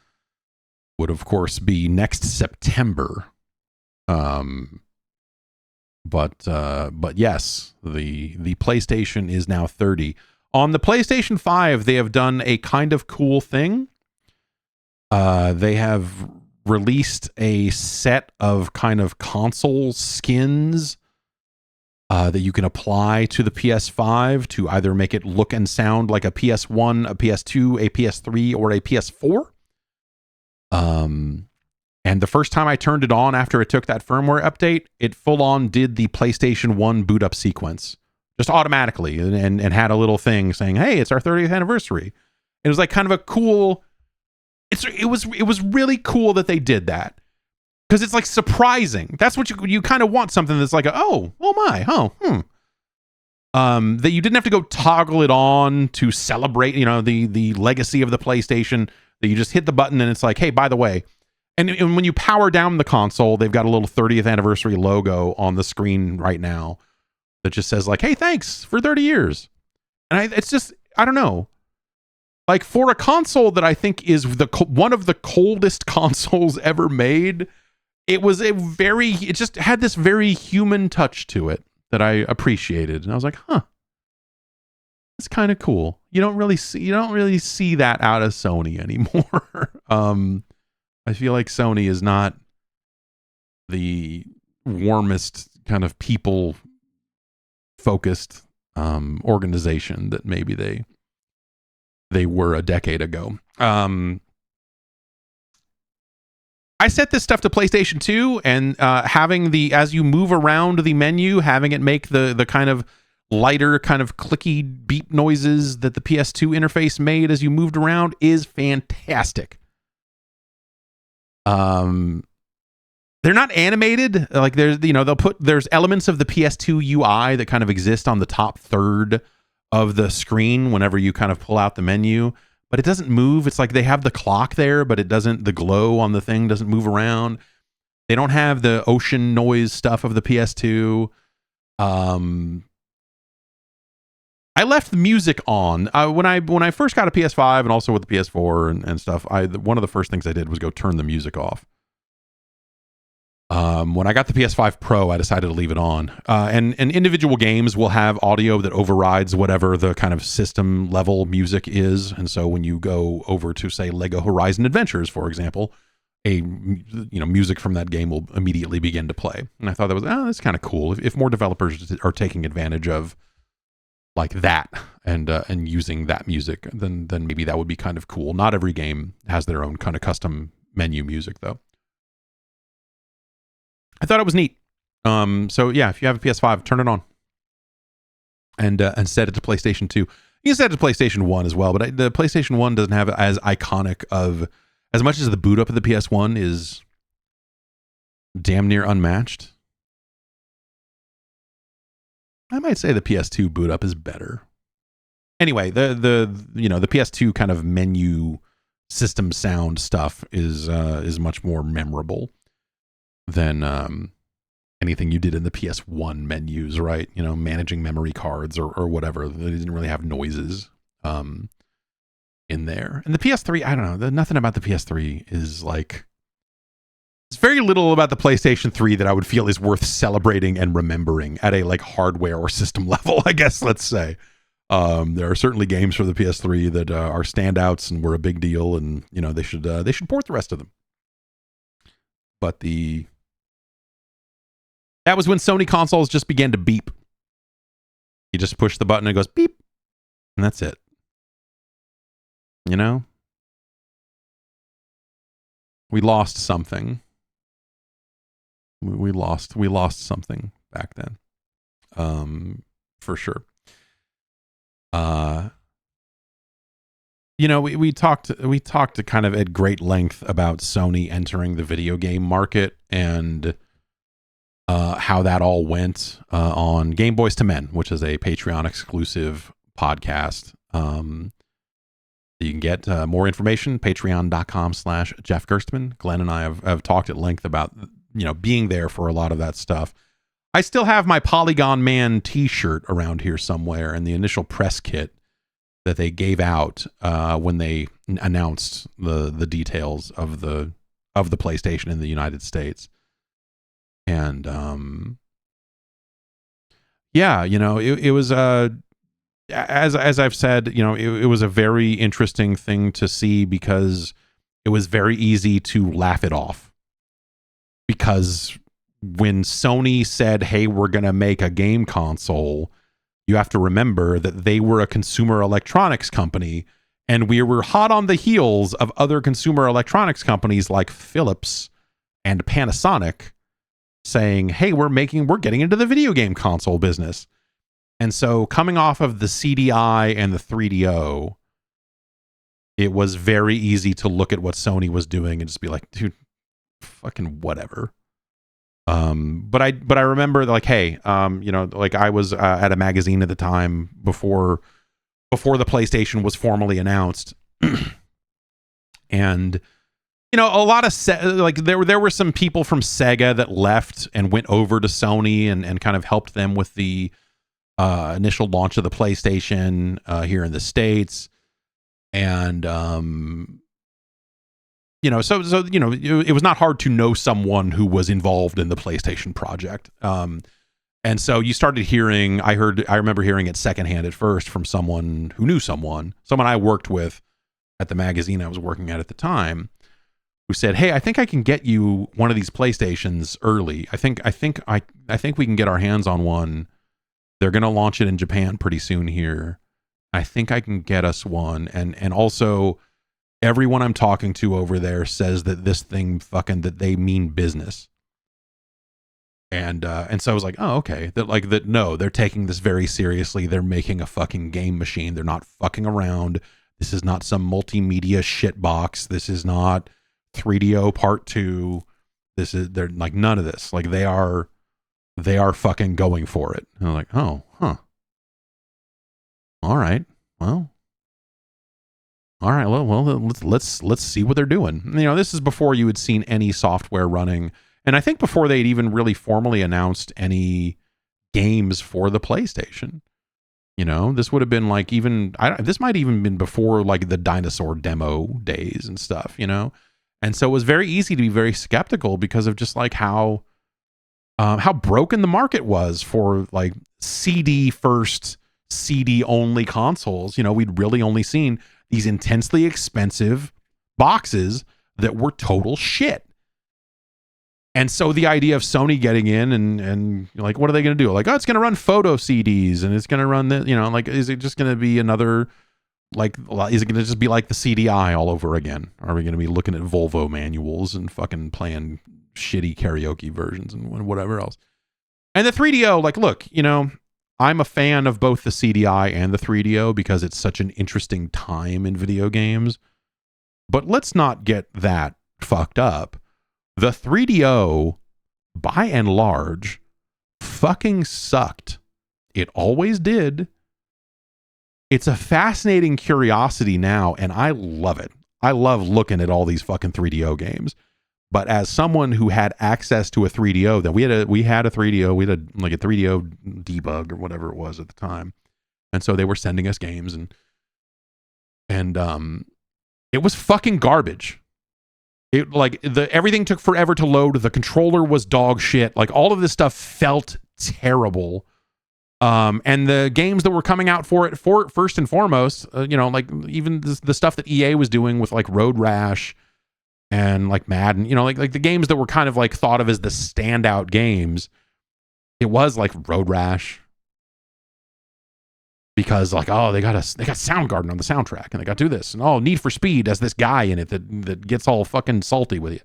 of course be next September. But yes, the PlayStation is now 30. On the PlayStation 5, they have done a kind of cool thing. They have released a set of kind of console skins that you can apply to the PS5 to either make it look and sound like a PS1, a PS2, a PS3, or a PS4. And the first time I turned it on after it took that firmware update, it full on did the PlayStation 1 boot up sequence just automatically and had a little thing saying, hey, it's our 30th anniversary. It was like kind of a cool, it was really cool that they did that. Because it's like surprising. That's what you kind of want, something that's like, that you didn't have to go toggle it on to celebrate, the legacy of the PlayStation, that you just hit the button and it's like, hey, by the way. And when you power down the console, they've got a little 30th anniversary logo on the screen right now that just says like, hey, thanks for 30 years. And it's just, I don't know. Like for a console that I think is one of the coldest consoles ever made, it just had this very human touch to it that I appreciated. And I was like, it's kind of cool. You don't really see that out of Sony anymore. I feel like Sony is not the warmest kind of people focused organization that maybe they were a decade ago. I set this stuff to PlayStation 2 and having as you move around the menu, having it make the kind of lighter kind of clicky beep noises that the PS2 interface made as you moved around is fantastic. They're not animated. Like there's elements of the PS2 UI that kind of exist on the top third of the screen whenever you kind of pull out the menu, but it doesn't move. It's like they have the clock there, but the glow on the thing doesn't move around. They don't have the ocean noise stuff of the PS2. I left the music on when I first got a PS5 and also with the PS4 and stuff. One of the first things I did was go turn the music off. When I got the PS5 Pro, I decided to leave it on. And individual games will have audio that overrides whatever the kind of system level music is. And so when you go over to say Lego Horizon Adventures, for example, music from that game will immediately begin to play. And I thought that's kind of cool. If more developers are taking advantage of like that and using that music, then maybe that would be kind of cool. Not every game has their own kind of custom menu music though. I thought it was neat. So yeah, if you have a PS5, turn it on and set it to PlayStation 2. You can set it to PlayStation 1 as well, but the PlayStation 1 doesn't have as iconic of, as much as the boot up of the PS1 is damn near unmatched. I might say the PS2 boot up is better. Anyway, the PS2 kind of menu system sound stuff is much more memorable than anything you did in the PS1 menus, right? Managing memory cards or whatever. They didn't really have noises. in there. And the PS3, I don't know, nothing about the PS3 is like, it's very little about the PlayStation 3 that I would feel is worth celebrating and remembering at a like hardware or system level, I guess, let's say. There are certainly games for the PS3 that are standouts and were a big deal, and you know they should port the rest of them. But that was when Sony consoles just began to beep. You just push the button and it goes beep, and that's it. You know, we lost something. We lost something back then, for sure. You know, we talked kind of at great length about Sony entering the video game market and how that all went on Game Boys to Men, which is a Patreon exclusive podcast. You can get more information, patreon.com/Jeff Gerstmann. Glenn and I have talked at length about, you know, being there for a lot of that stuff. I still have my Polygon Man t-shirt around here somewhere, and the initial press kit that they gave out when they announced the details of the PlayStation in the United States. And yeah, you know, it was as I've said, you know, it was a very interesting thing to see because it was very easy to laugh it off. Because when Sony said, hey, we're going to make a game console, you have to remember that they were a consumer electronics company, and we were hot on the heels of other consumer electronics companies like Philips and Panasonic saying, hey, we're getting into the video game console business. And so coming off of the CDI and the 3DO, it was very easy to look at what Sony was doing and just be like, dude, fucking whatever. But I remember like, hey, you know, like I was at a magazine at the time before the PlayStation was formally announced. And, you know, a lot of there were some people from Sega that left and went over to Sony and kind of helped them with the initial launch of the PlayStation here in the States. And you know, so you know, it was not hard to know someone who was involved in the PlayStation project. And so you started hearing, I remember hearing it secondhand at first from someone who knew someone I worked with at the magazine I was working at the time, who said, hey, I think I can get you one of these PlayStations early. I think we can get our hands on one. They're going to launch it in Japan pretty soon here. I think I can get us one. And also, everyone I'm talking to over there says that this thing that they mean business. And so I was like, oh, okay. No, they're taking this very seriously. They're making a fucking game machine. They're not fucking around. This is not some multimedia shitbox. This is not 3DO Part 2. They're like none of this. Like they are fucking going for it. And I'm like, oh, huh. All right. Well, let's see what they're doing. You know, this is before you had seen any software running, and I think before they'd even really formally announced any games for the PlayStation. You know, this would have been like this might even been before like the dinosaur demo days and stuff. You know, and so it was very easy to be very skeptical because of just like how broken the market was for like CD first, CD only consoles. You know, we'd really only seen these intensely expensive boxes that were total shit. And so the idea of Sony getting in and like, what are they going to do? Like, oh, it's going to run photo CDs and it's going to run the, you know, like, is it just going to be another, like, is it going to just be like the CDI all over again? Are we going to be looking at Volvo manuals and fucking playing shitty karaoke versions and whatever else? And the 3DO, like, look, you know, I'm a fan of both the CDI and the 3DO because it's such an interesting time in video games. But let's not get that fucked up. The 3DO, by and large, fucking sucked. It always did. It's a fascinating curiosity now, and I love it. I love looking at all these fucking 3DO games. But as someone who had access to a 3DO, then we had a 3DO, we had like a 3DO debug or whatever it was at the time. And so they were sending us games, and And it was fucking garbage. It like everything took forever to load. The controller was dog shit. Like all of this stuff felt terrible. And the games that were coming out for it, first and foremost, like even the stuff that EA was doing with like Road Rash and like Madden, like the games that were kind of like thought of as the standout games, it was like Road Rash. Because like, oh, they got Soundgarden on the soundtrack, and they got to do this, and oh, Need for Speed has this guy in it that gets all fucking salty with you.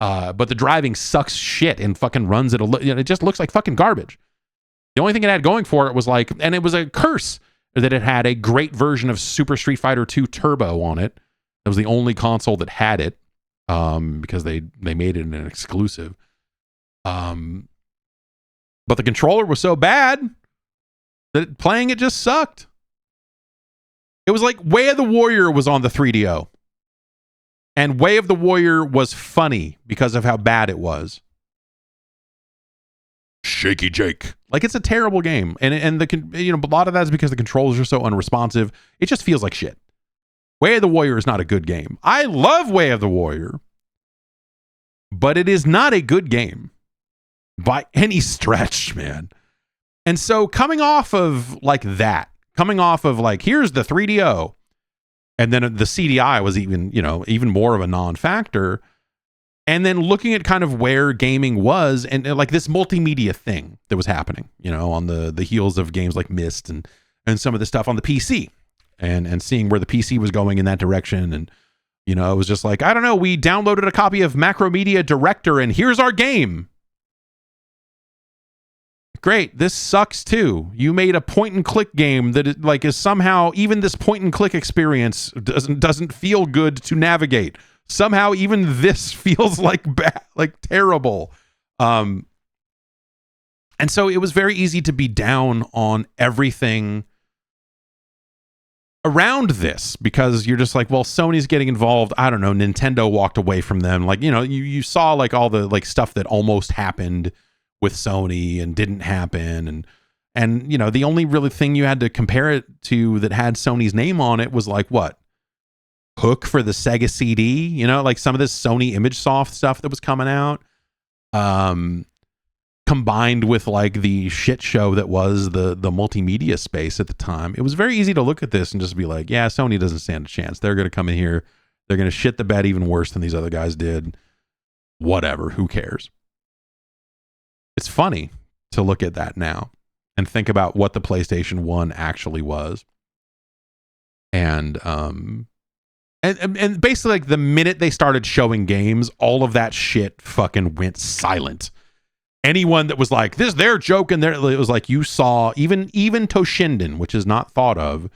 But the driving sucks shit and fucking runs it. It just looks like fucking garbage. The only thing it had going for it was like, and it was a curse that it had a great version of Super Street Fighter 2 Turbo on it. That was the only console that had it, because they made it an exclusive. But the controller was so bad that playing it just sucked. It was like Way of the Warrior was on the 3DO. And Way of the Warrior was funny because of how bad it was. Shaky Jake. Like, it's a terrible game. And a lot of that is because the controls are so unresponsive. It just feels like shit. Way of the Warrior is not a good game. I love Way of the Warrior. But it is not a good game. By any stretch, man. And so coming off of like that, here's the 3DO, and then the CDI was even more of a non-factor, and then looking at kind of where gaming was and like this multimedia thing that was happening, on the heels of games like Myst and some of the stuff on the PC, and seeing where the PC was going in that direction. And, it was just like, I don't know, we downloaded a copy of Macromedia Director and here's our game. Great, this sucks too. You made a point and click game that is somehow, even this point and click experience doesn't feel good to navigate. Somehow even this feels like bad, like terrible. And so it was very easy to be down on everything around this, because you're just like, well, Sony's getting involved. I don't know, Nintendo walked away from them. Like, you saw like all the like stuff that almost happened with Sony and didn't happen, and the only really thing you had to compare it to that had Sony's name on it was like what, Hook for the Sega CD, like some of this Sony ImageSoft stuff that was coming out, combined with like the shit show that was the multimedia space at the time. It was very easy to look at this and just be like, yeah, Sony doesn't stand a chance. They're going to come in here, they're going to shit the bed even worse than these other guys did. Whatever, who cares? It's funny to look at that now and think about what the PlayStation 1 actually was. And basically like the minute they started showing games, all of that shit fucking went silent. Anyone that was like, this their joke, and it was like, you saw even Toshinden, which is not thought of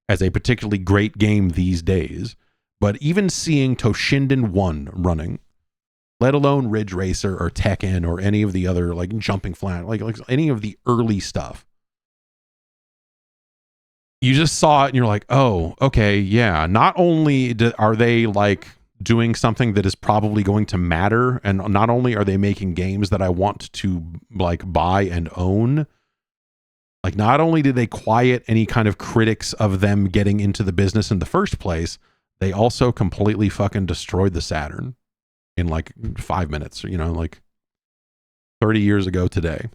as a particularly great game these days, but even seeing Toshinden 1 running, let alone Ridge Racer or Tekken or any of the other like jumping flat, like any of the early stuff. You just saw it and you're like, oh, okay, yeah. Not only are they like doing something that is probably going to matter, and not only are they making games that I want to like buy and own, like not only did they quiet any kind of critics of them getting into the business in the first place, they also completely fucking destroyed the Saturn in like 5 minutes, like 30 years ago today.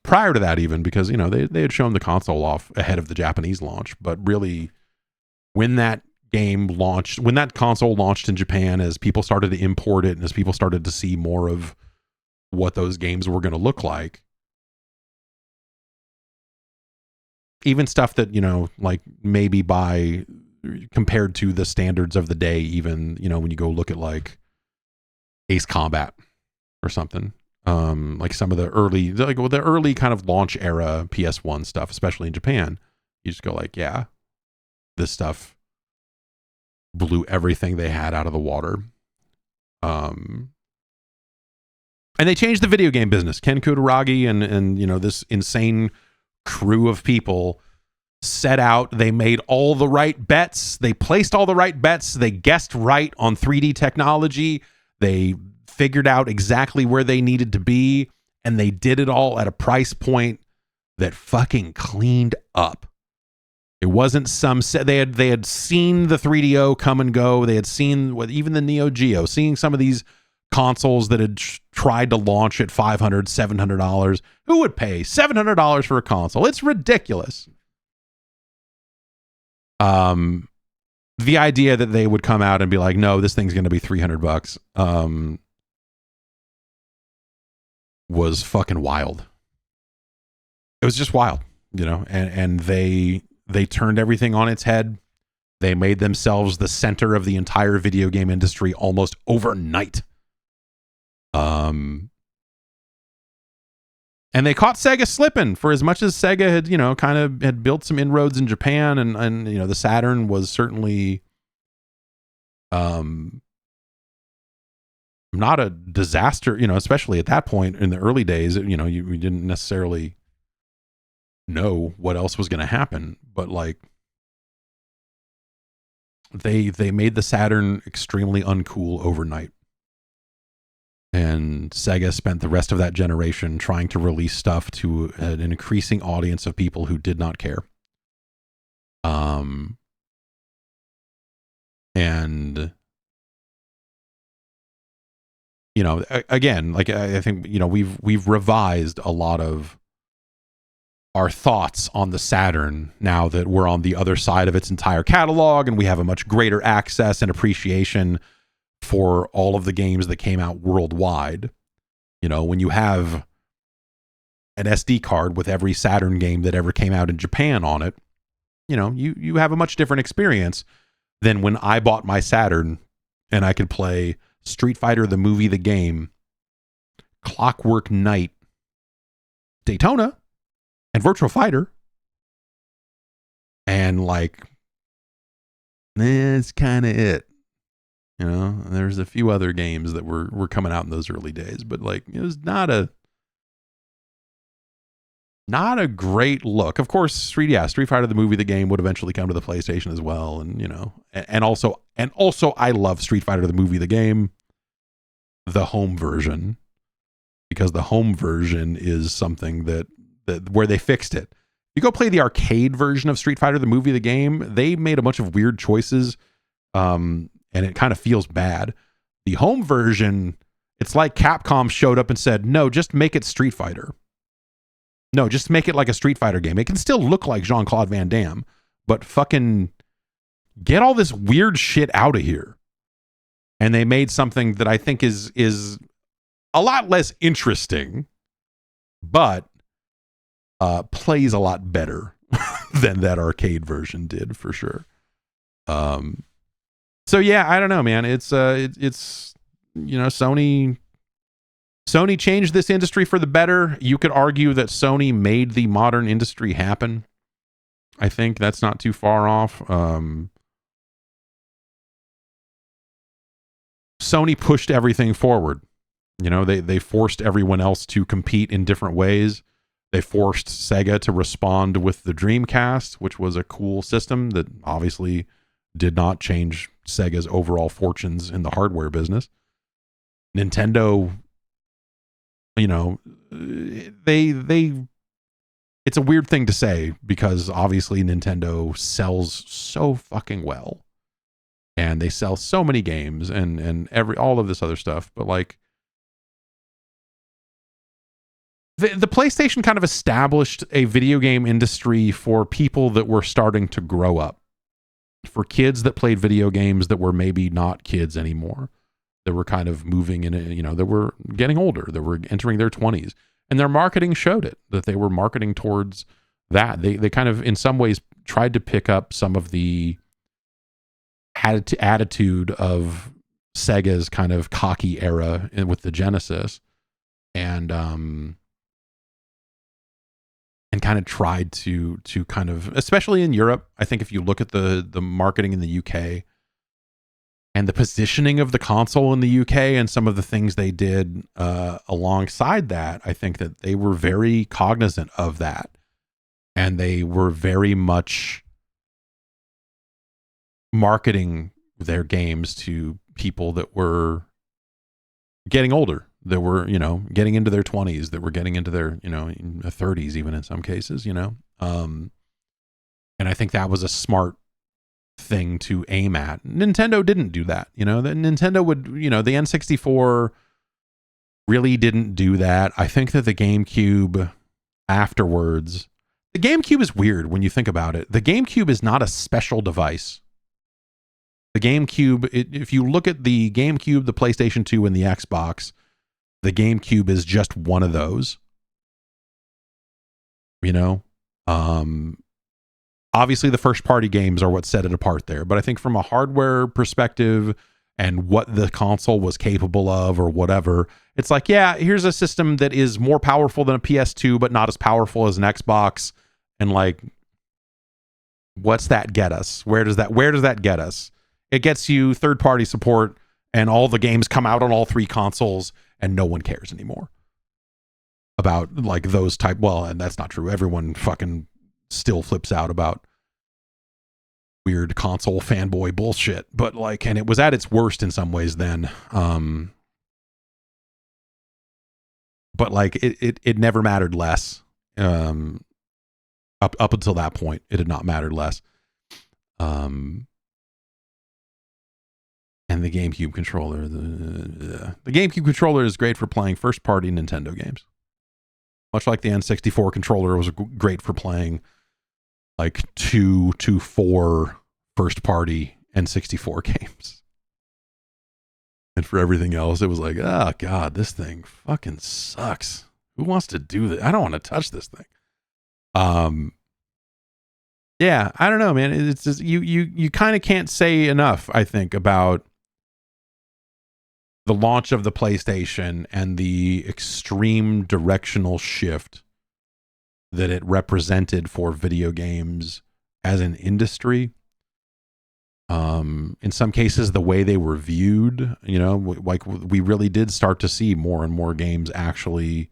Prior to that even, because, they had shown the console off ahead of the Japanese launch, but really when that console launched in Japan, as people started to import it and as people started to see more of what those games were going to look like, even stuff that, like maybe compared to the standards of the day, even, when you go look at like Ace Combat or something, like some of the early kind of launch era PS1 stuff, especially in Japan, you just go like, yeah, this stuff blew everything they had out of the water. And they changed the video game business. Ken Kutaragi and this insane crew of people set out. They made all the right bets. They placed all the right bets. They guessed right on 3D technology. They figured out exactly where they needed to be, and they did it all at a price point that fucking cleaned up. It wasn't some they had seen the 3DO come and go. They had seen even the Neo Geo, seeing some of these consoles that had tried to launch at $500, $700. Who would pay $700 for a console? It's ridiculous. The idea that they would come out and be like, no, this thing's going to be $300, was fucking wild. It was just wild, you know, and they turned everything on its head. They made themselves the center of the entire video game industry almost overnight. And they caught Sega slipping. For as much as Sega had, you know, kind of had built some inroads in Japan, and you know, the Saturn was certainly not a disaster, you know, especially at that point in the early days. You know, we didn't necessarily know what else was going to happen, but like they made the Saturn extremely uncool overnight. And Sega spent the rest of that generation trying to release stuff to an increasing audience of people who did not care. And, you know, again, like I think, you know, we've revised a lot of our thoughts on the Saturn now that we're on the other side of its entire catalog, and we have a much greater access and appreciation for all of the games that came out worldwide. You know, when you have an SD card with every Saturn game that ever came out in Japan on it, you know, you have a much different experience than when I bought my Saturn and I could play Street Fighter, the movie, the game, Clockwork Knight, Daytona, and Virtua Fighter. And like, that's kind of it. You know, there's a few other games that were coming out in those early days, but like, it was not a great look. Of course, Street Fighter the movie, the game would eventually come to the PlayStation as well, and you know, and also I love Street Fighter the movie, the game, the home version, because the home version is something that where they fixed it. You go play the arcade version of Street Fighter the movie, the game, they made a bunch of weird choices. And it kind of feels bad. The home version, it's like Capcom showed up and said, no, just make it Street Fighter. No, just make it like a Street Fighter game. It can still look like Jean-Claude Van Damme, but fucking get all this weird shit out of here. And they made something that I think is a lot less interesting, but plays a lot better than that arcade version did, for sure. So yeah, I don't know, man. It's you know, Sony changed this industry for the better. You could argue that Sony made the modern industry happen. I think that's not too far off. Sony pushed everything forward. You know, they forced everyone else to compete in different ways. They forced Sega to respond with the Dreamcast, which was a cool system that obviously did not change Sega's overall fortunes in the hardware business. Nintendo, you know, it's a weird thing to say because obviously Nintendo sells so fucking well and they sell so many games and all of this other stuff, but like the PlayStation kind of established a video game industry for people that were starting to grow up. For kids that played video games that were maybe not kids anymore, that were kind of moving in, you know, that were getting older, that were entering their 20s, and their marketing showed it, that they were marketing towards that. They kind of, in some ways, tried to pick up some of the attitude of Sega's kind of cocky era with the Genesis, and kind of tried to kind of, especially in Europe, I think if you look at the marketing in the UK and the positioning of the console in the UK and some of the things they did alongside that, I think that they were very cognizant of that. And they were very much marketing their games to people that were getting older, that were, you know, getting into their 20s, that were getting into their, you know, 30s even in some cases, you know. And I think that was a smart thing to aim at. Nintendo didn't do that. The Nintendo would, the N64 really didn't do that. I think that the GameCube afterwards, the GameCube is weird when you think about it. The GameCube is not a special device. The GameCube, if you look at the GameCube, the PlayStation 2, and the Xbox, the GameCube is just one of those. Obviously the first party games are what set it apart there. But I think from a hardware perspective and what the console was capable of or whatever, it's like, yeah, here's a system that is more powerful than a PS2, but not as powerful as an Xbox. And like, what's that get us? Where does that get us? It gets you third party support and all the games come out on all three consoles and no one cares anymore about like those type. Well, and that's not true. Everyone fucking still flips out about weird console fanboy bullshit, but like, and it was at its worst in some ways then. But like it never mattered less. Up until that point, it had not mattered less. And the GameCube controller, the GameCube controller is great for playing first party Nintendo games. Much like the N64 controller was great for playing like 2 to 4 first party N64 games. And for everything else, it was like, oh God, this thing fucking sucks. Who wants to do that? I don't want to touch this thing. Yeah, I don't know, man. It's just, you kind of can't say enough, I think, about the launch of the PlayStation and the extreme directional shift that it represented for video games as an industry. In some cases, the way they were viewed, like we really did start to see more and more games actually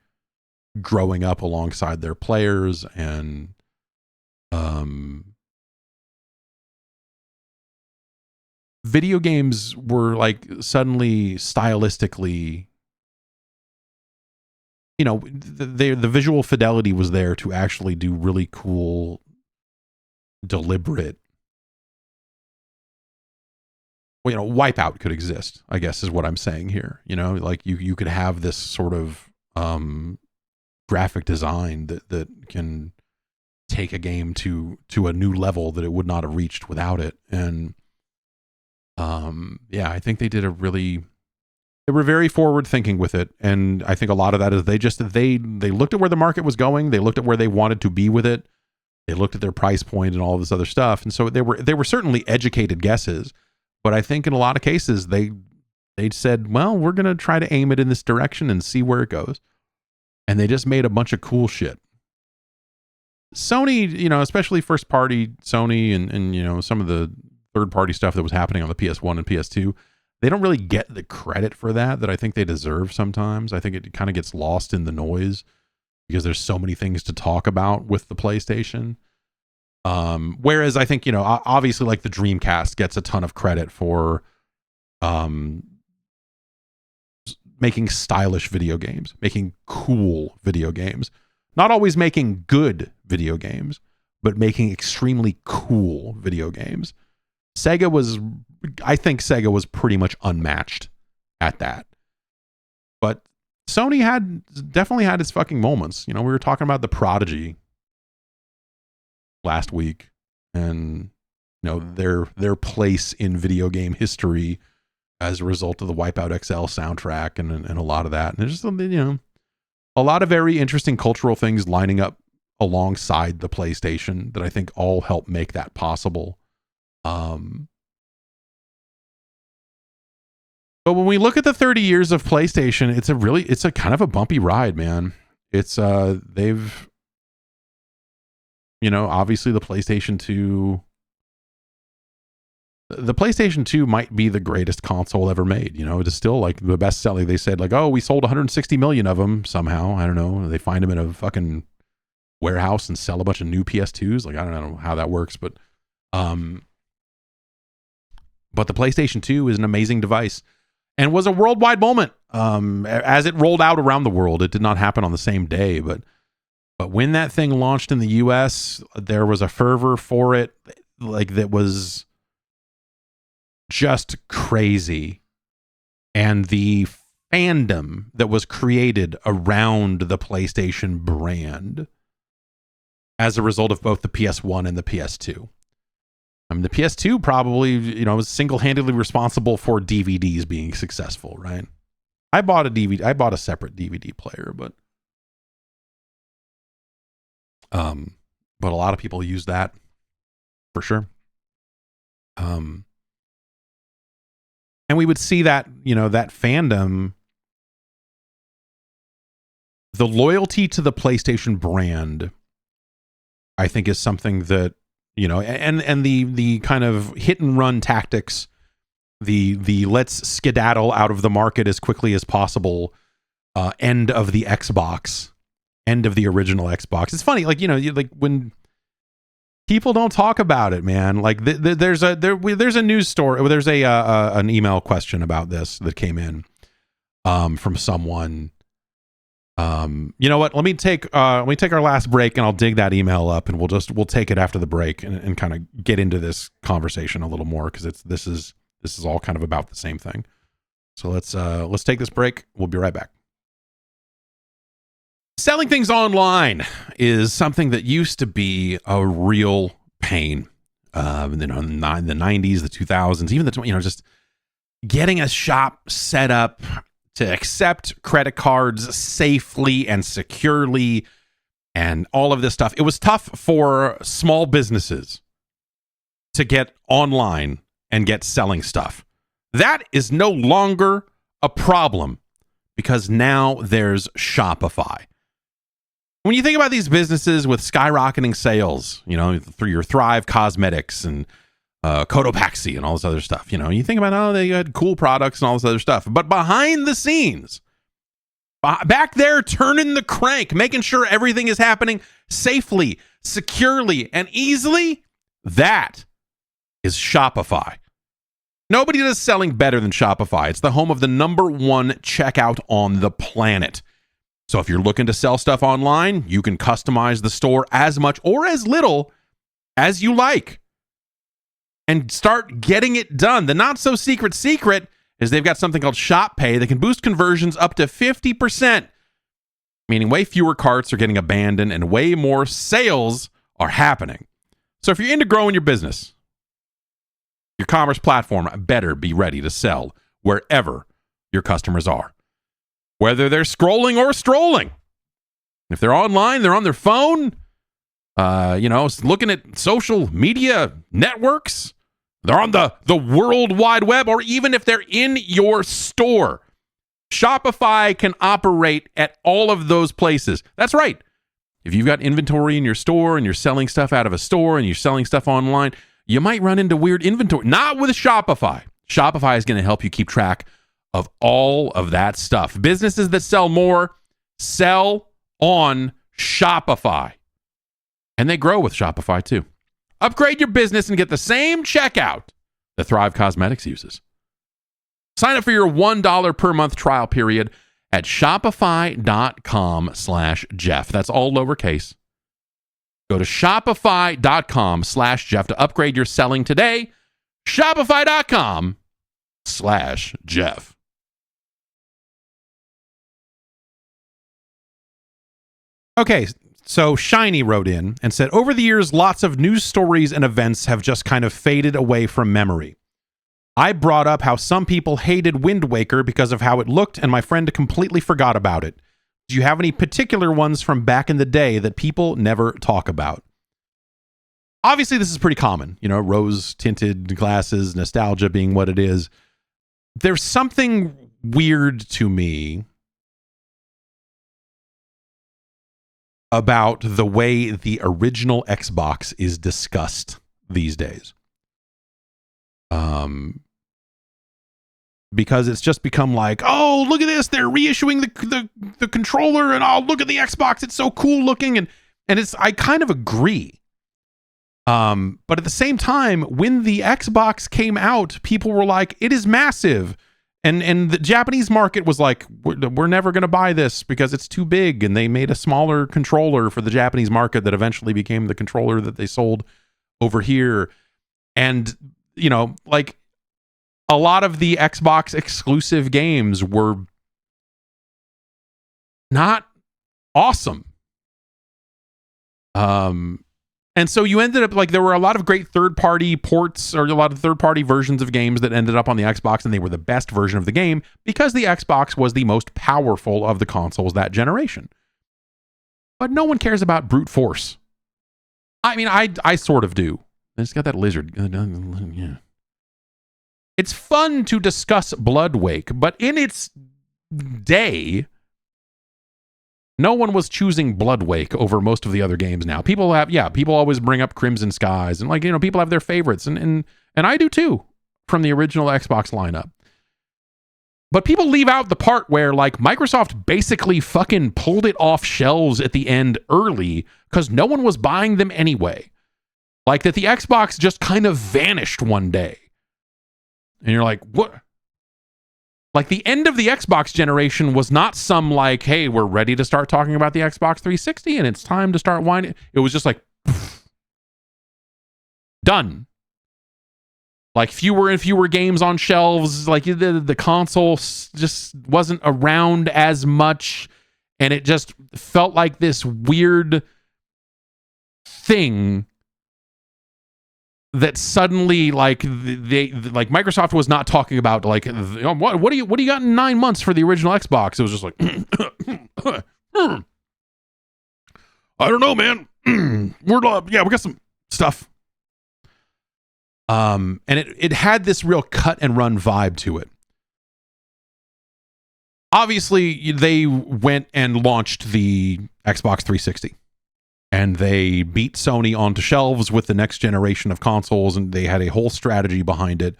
growing up alongside their players, and video games were like suddenly stylistically, the visual fidelity was there to actually do really cool, deliberate. Well, Wipeout could exist, I guess is what I'm saying here. Like you could have this sort of graphic design that can take a game to a new level that it would not have reached without it. And I think they were very forward thinking with it. And I think a lot of that is they looked at where the market was going. They looked at where they wanted to be with it. They looked at their price point and all this other stuff. And so they were certainly educated guesses, but I think in a lot of cases they said, well, we're going to try to aim it in this direction and see where it goes. And they just made a bunch of cool shit. Sony, especially first party Sony and some of the third party stuff that was happening on the PS1 and PS2, they don't really get the credit for that I think they deserve sometimes. I think it kind of gets lost in the noise because there's so many things to talk about with the PlayStation. Whereas I think, obviously like the Dreamcast gets a ton of credit for making stylish video games, making cool video games, not always making good video games, but making extremely cool video games. I think Sega was pretty much unmatched at that. But Sony definitely had its fucking moments. We were talking about the Prodigy last week, and their place in video game history as a result of the Wipeout XL soundtrack and a lot of that. And there's just a lot of very interesting cultural things lining up alongside the PlayStation that I think all help make that possible. But when we look at the 30 years of PlayStation, it's a kind of a bumpy ride, man. It's they've obviously the PlayStation 2 might be the greatest console ever made. It is still like the best selling. They said like, oh, we sold 160 million of them somehow. I don't know. They find them in a fucking warehouse and sell a bunch of new PS2s. Like, I don't know how that works, but the PlayStation 2 is an amazing device and was a worldwide moment. As it rolled out around the world, it did not happen on the same day, but But when that thing launched in the US, there was a fervor for it, like, that was just crazy. And the fandom that was created around the PlayStation brand as a result of both the PS1 and the PS2. I mean, the PS2 probably, was single-handedly responsible for DVDs being successful, right? I bought a separate DVD player, but a lot of people use that for sure. And we would see that, that fandom, the loyalty to the PlayStation brand, I think, is something that, and the kind of hit and run tactics, the let's skedaddle out of the market as quickly as possible, end of the Xbox, end of the original Xbox. It's funny, like, like when people don't talk about it, man. Like there's a news story, there's an email question about this that came in from someone. You know what? Let me take our last break, and I'll dig that email up, and we'll take it after the break and kind of get into this conversation a little more, because this is all kind of about the same thing. So let's take this break. We'll be right back. Selling things online is something that used to be a real pain. In the 90s, the 2000s, even just getting a shop set up to accept credit cards safely and securely and all of this stuff. It was tough for small businesses to get online and get selling stuff. That is no longer a problem, because now there's Shopify. When you think about these businesses with skyrocketing sales, through your Thrive Cosmetics and Cotopaxi and all this other stuff, you think about, they had cool products and all this other stuff. But behind the scenes, back there turning the crank, making sure everything is happening safely, securely, and easily, that is Shopify. Nobody does selling better than Shopify. It's the home of the #1 checkout on the planet. So if you're looking to sell stuff online, you can customize the store as much or as little as you like and start getting it done. The not so secret is they've got something called Shop Pay that can boost conversions up to 50%, meaning way fewer carts are getting abandoned and way more sales are happening. So if you're into growing your business, your commerce platform better be ready to sell wherever your customers are, whether they're scrolling or strolling. If they're online, they're on their phone, looking at social media networks, they're on the World Wide Web, or even if they're in your store. Shopify can operate at all of those places. That's right. If you've got inventory in your store and you're selling stuff out of a store and you're selling stuff online, you might run into weird inventory. Not with Shopify. Shopify is going to help you keep track of all of that stuff. Businesses that sell more sell on Shopify. And they grow with Shopify too. Upgrade your business and get the same checkout that Thrive Cosmetics uses. Sign up for your $1 per month trial period at shopify.com/Jeff. That's all lowercase. Go to shopify.com/Jeff to upgrade your selling today. Shopify.com/Jeff. Okay, so Shiny wrote in and said, over the years, lots of news stories and events have just kind of faded away from memory. I brought up how some people hated Wind Waker because of how it looked, and my friend completely forgot about it. Do you have any particular ones from back in the day that people never talk about? Obviously, this is pretty common, rose-tinted glasses, nostalgia being what it is. There's something weird to me about the way the original Xbox is discussed these days. Because it's just become like, oh, look at this, they're reissuing the controller, and oh, look at the Xbox, it's so cool looking, and I kind of agree. But at the same time, when the Xbox came out, people were like, it is massive. And the Japanese market was like, we're never going to buy this because it's too big. And they made a smaller controller for the Japanese market that eventually became the controller that they sold over here. And, you know, like a lot of the Xbox exclusive games were not awesome. And so you ended up like there were a lot of great third-party ports or a lot of third-party versions of games that ended up on the Xbox, and they were the best version of the game because the Xbox was the most powerful of the consoles that generation. But no one cares about brute force. I mean, I sort of do. It's got that lizard. Yeah. It's fun to discuss Bloodwake, but in its day, no one was choosing Bloodwake over most of the other games now. People always bring up Crimson Skies, and like, you know, people have their favorites, and I do too, from the original Xbox lineup. But people leave out the part where like Microsoft basically fucking pulled it off shelves at the end early because no one was buying them anyway. Like that the Xbox just kind of vanished one day. And you're like, what? Like the end of the Xbox generation was not some like, hey, we're ready to start talking about the Xbox 360 and it's time to start winding. It was just like, poof, done. Like fewer and fewer games on shelves. Like the console just wasn't around as much. And it just felt like this weird thing that suddenly like like Microsoft was not talking about like what do you got in 9 months for the original Xbox. It was just like I don't know, man. we got some stuff. And it had this real cut and run vibe to it. Obviously, they went and launched the Xbox 360. And they beat Sony onto shelves with the next generation of consoles, and they had a whole strategy behind it.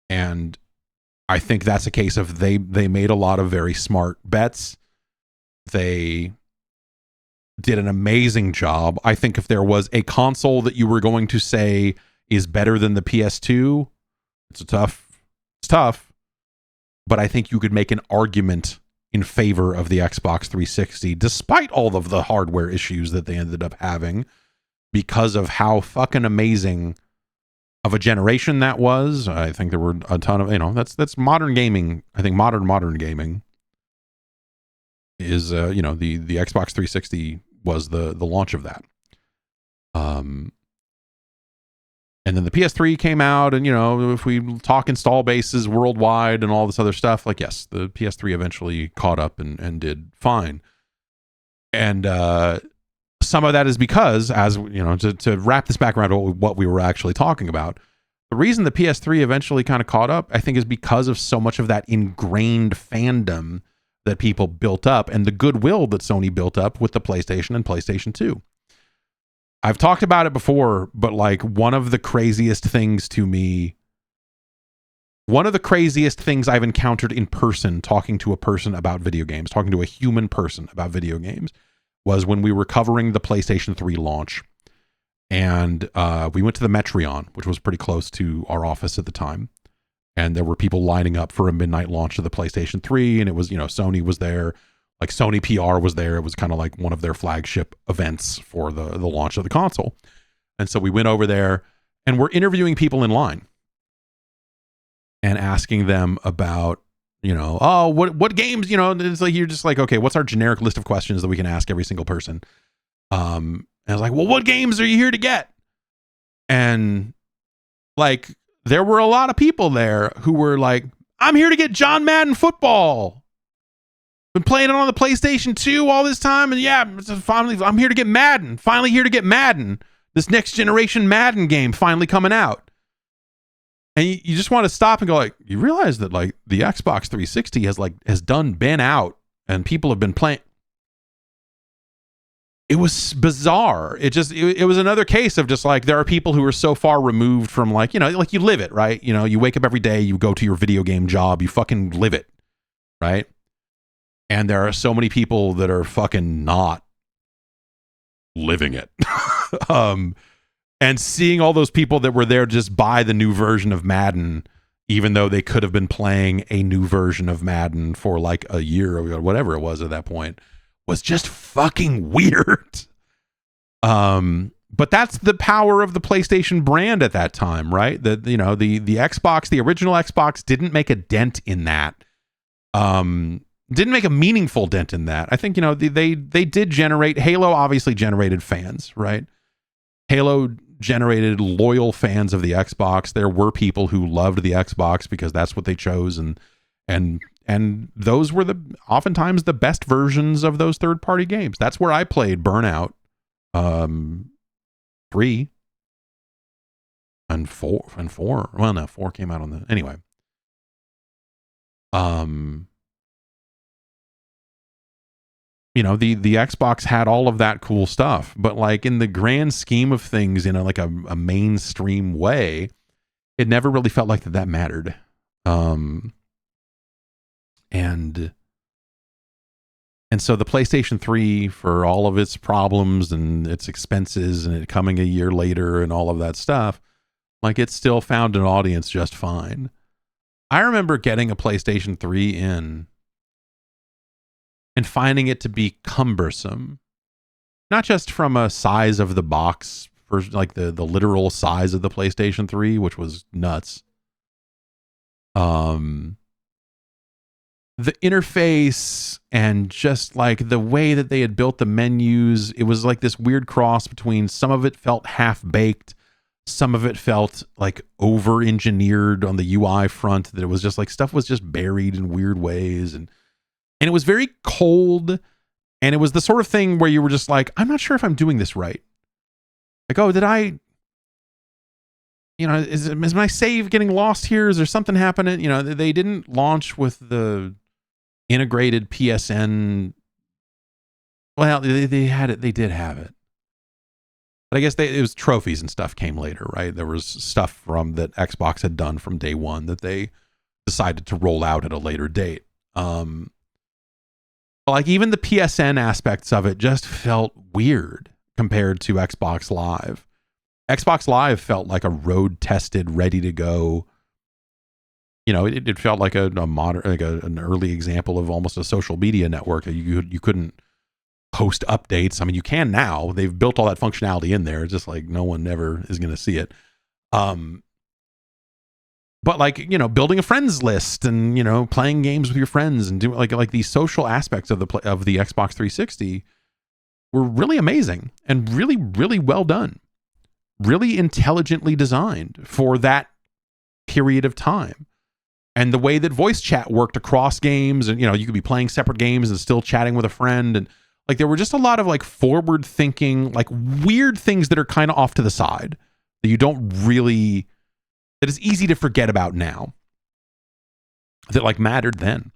And I think that's a case of they made a lot of very smart bets. They did an amazing job. I think if there was a console that you were going to say is better than the PS2, it's tough. But I think you could make an argument in favor of the Xbox 360, despite all of the hardware issues that they ended up having, because of how fucking amazing of a generation that was. I think there were a ton of, you know, that's modern gaming. I think modern gaming is, you know, the Xbox 360 was the launch of that. And then the PS3 came out, and, you know, if we talk install bases worldwide and all this other stuff, like, yes, the PS3 eventually caught up and did fine. And some of that is because, as, you know, to wrap this back around to what we were actually talking about, the reason the PS3 eventually kind of caught up, I think, is because of so much of that ingrained fandom that people built up and the goodwill that Sony built up with the PlayStation and PlayStation 2. I've talked about it before, but like one of the craziest things I've encountered in person, talking to a person about video games, talking to a human person about video games, was when we were covering the PlayStation 3 launch. And we went to the Metreon, which was pretty close to our office at the time. And there were people lining up for a midnight launch of the PlayStation 3. And it was, you know, Sony was there. Like Sony PR was there. It was kind of like one of their flagship events for the launch of the console. And so we went over there and we're interviewing people in line and asking them about, you know, oh, what games, you know, it's like, you're just like, okay, what's our generic list of questions that we can ask every single person? And I was like, well, what games are you here to get? And like, there were a lot of people there who were like, I'm here to get John Madden football. Been playing it on the PlayStation 2 all this time, and yeah, finally, I'm here to get Madden. Finally here to get Madden. This next generation Madden game finally coming out. And you just want to stop and go like, you realize that like the Xbox 360 has been out, and people have been playing. It was bizarre. It was another case of just like, there are people who are so far removed from like, you know, like you live it, right? You know, you wake up every day, you go to your video game job, you fucking live it, right? And there are so many people that are fucking not living it. And seeing all those people that were there just buy the new version of Madden, even though they could have been playing a new version of Madden for like a year or whatever it was at that point, was just fucking weird. But that's the power of the PlayStation brand at that time, right? The Xbox, the original Xbox didn't make a dent in that. Didn't make a meaningful dent in that. I think, they did generate, Halo obviously generated fans, right? Halo generated loyal fans of the Xbox. There were people who loved the Xbox because that's what they chose, and those were oftentimes the best versions of those third-party games. That's where I played Burnout 3 and 4. Well, no, 4 came out on the anyway. The Xbox had all of that cool stuff, but like in the grand scheme of things, like a mainstream way, it never really felt like that mattered. And so the PlayStation 3, for all of its problems and its expenses and it coming a year later and all of that stuff, like it still found an audience just fine. I remember getting a PlayStation 3 in and finding it to be cumbersome, not just from a size of the box, for like the literal size of the PlayStation 3, which was nuts. The interface and just like the way that they had built the menus, it was like this weird cross between, some of it felt half-baked, some of it felt like over-engineered on the UI front, that it was just like stuff was just buried in weird ways, and it was very cold, and it was the sort of thing where you were just like, I'm not sure if I'm doing this right. Like, oh, did I, is my save getting lost here? Is there something happening? They didn't launch with the integrated PSN. Well, they had it. They did have it. But I guess it was trophies and stuff came later, right? There was stuff from that Xbox had done from day one that they decided to roll out at a later date. Like even the PSN aspects of it just felt weird compared to Xbox Live. Xbox Live felt like a road tested, ready to go. It felt like a modern, like an early example of almost a social media network. You couldn't post updates. I mean, you can now. They've built all that functionality in there. It's just like no one ever is going to see it. But like, building a friends list and, playing games with your friends and doing like these social aspects of the Xbox 360 were really amazing and really, really well done. Really intelligently designed for that period of time. And the way that voice chat worked across games, and, you could be playing separate games and still chatting with a friend. And like, there were just a lot of like forward thinking, like weird things that are kind of off to the side that you don't really, that is easy to forget about now, that like mattered then.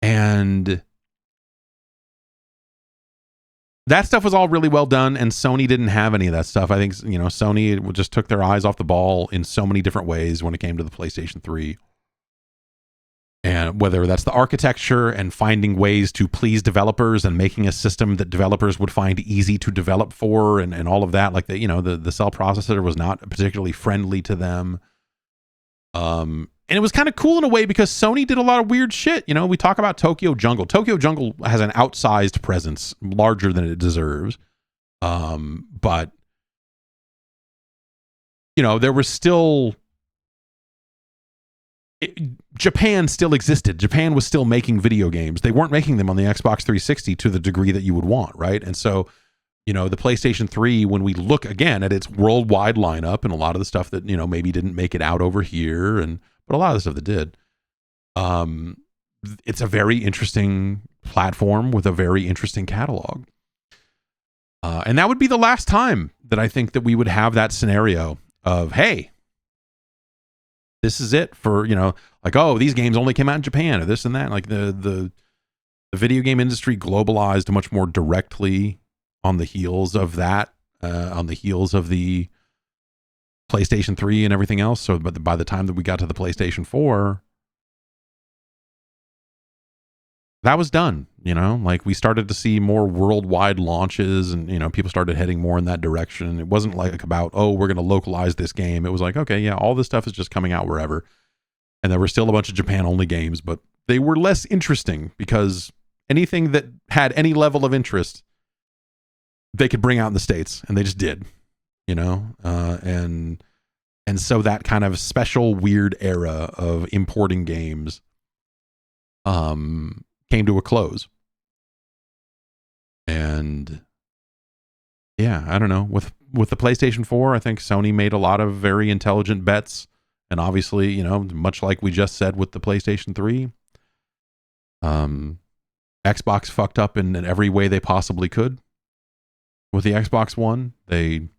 And that stuff was all really well done, and Sony didn't have any of that stuff. I think, Sony just took their eyes off the ball in so many different ways when it came to the PlayStation 3. And whether that's the architecture and finding ways to please developers and making a system that developers would find easy to develop for, and all of that, like the cell processor was not particularly friendly to them. And it was kind of cool in a way because Sony did a lot of weird shit. We talk about Tokyo Jungle. Tokyo Jungle has an outsized presence, larger than it deserves. But there was still, Japan still existed. Japan was still making video games. They weren't making them on the Xbox 360 to the degree that you would want, right? And so, the PlayStation 3, when we look again at its worldwide lineup and a lot of the stuff that, maybe didn't make it out over here, but a lot of the stuff that did, it's a very interesting platform with a very interesting catalog. And that would be the last time that I think that we would have that scenario of, hey, this is it for, like, oh, these games only came out in Japan or this and that. Like the video game industry globalized much more directly on the heels of that, on the heels of the PlayStation 3 and everything else. So but by the time that we got to the PlayStation 4, that was done. Like we started to see more worldwide launches, and people started heading more in that direction. It wasn't like about, oh, we're going to localize this game. It was like, okay, yeah, all this stuff is just coming out wherever. And there were still a bunch of Japan-only games, but they were less interesting because anything that had any level of interest, they could bring out in the States, and they just did, you know? And so that kind of special weird era of importing games came to a close. And yeah, I don't know. With the PlayStation 4, I think Sony made a lot of very intelligent bets. And obviously, you know, much like we just said with the PlayStation 3, Xbox fucked up in every way they possibly could. With the Xbox One, they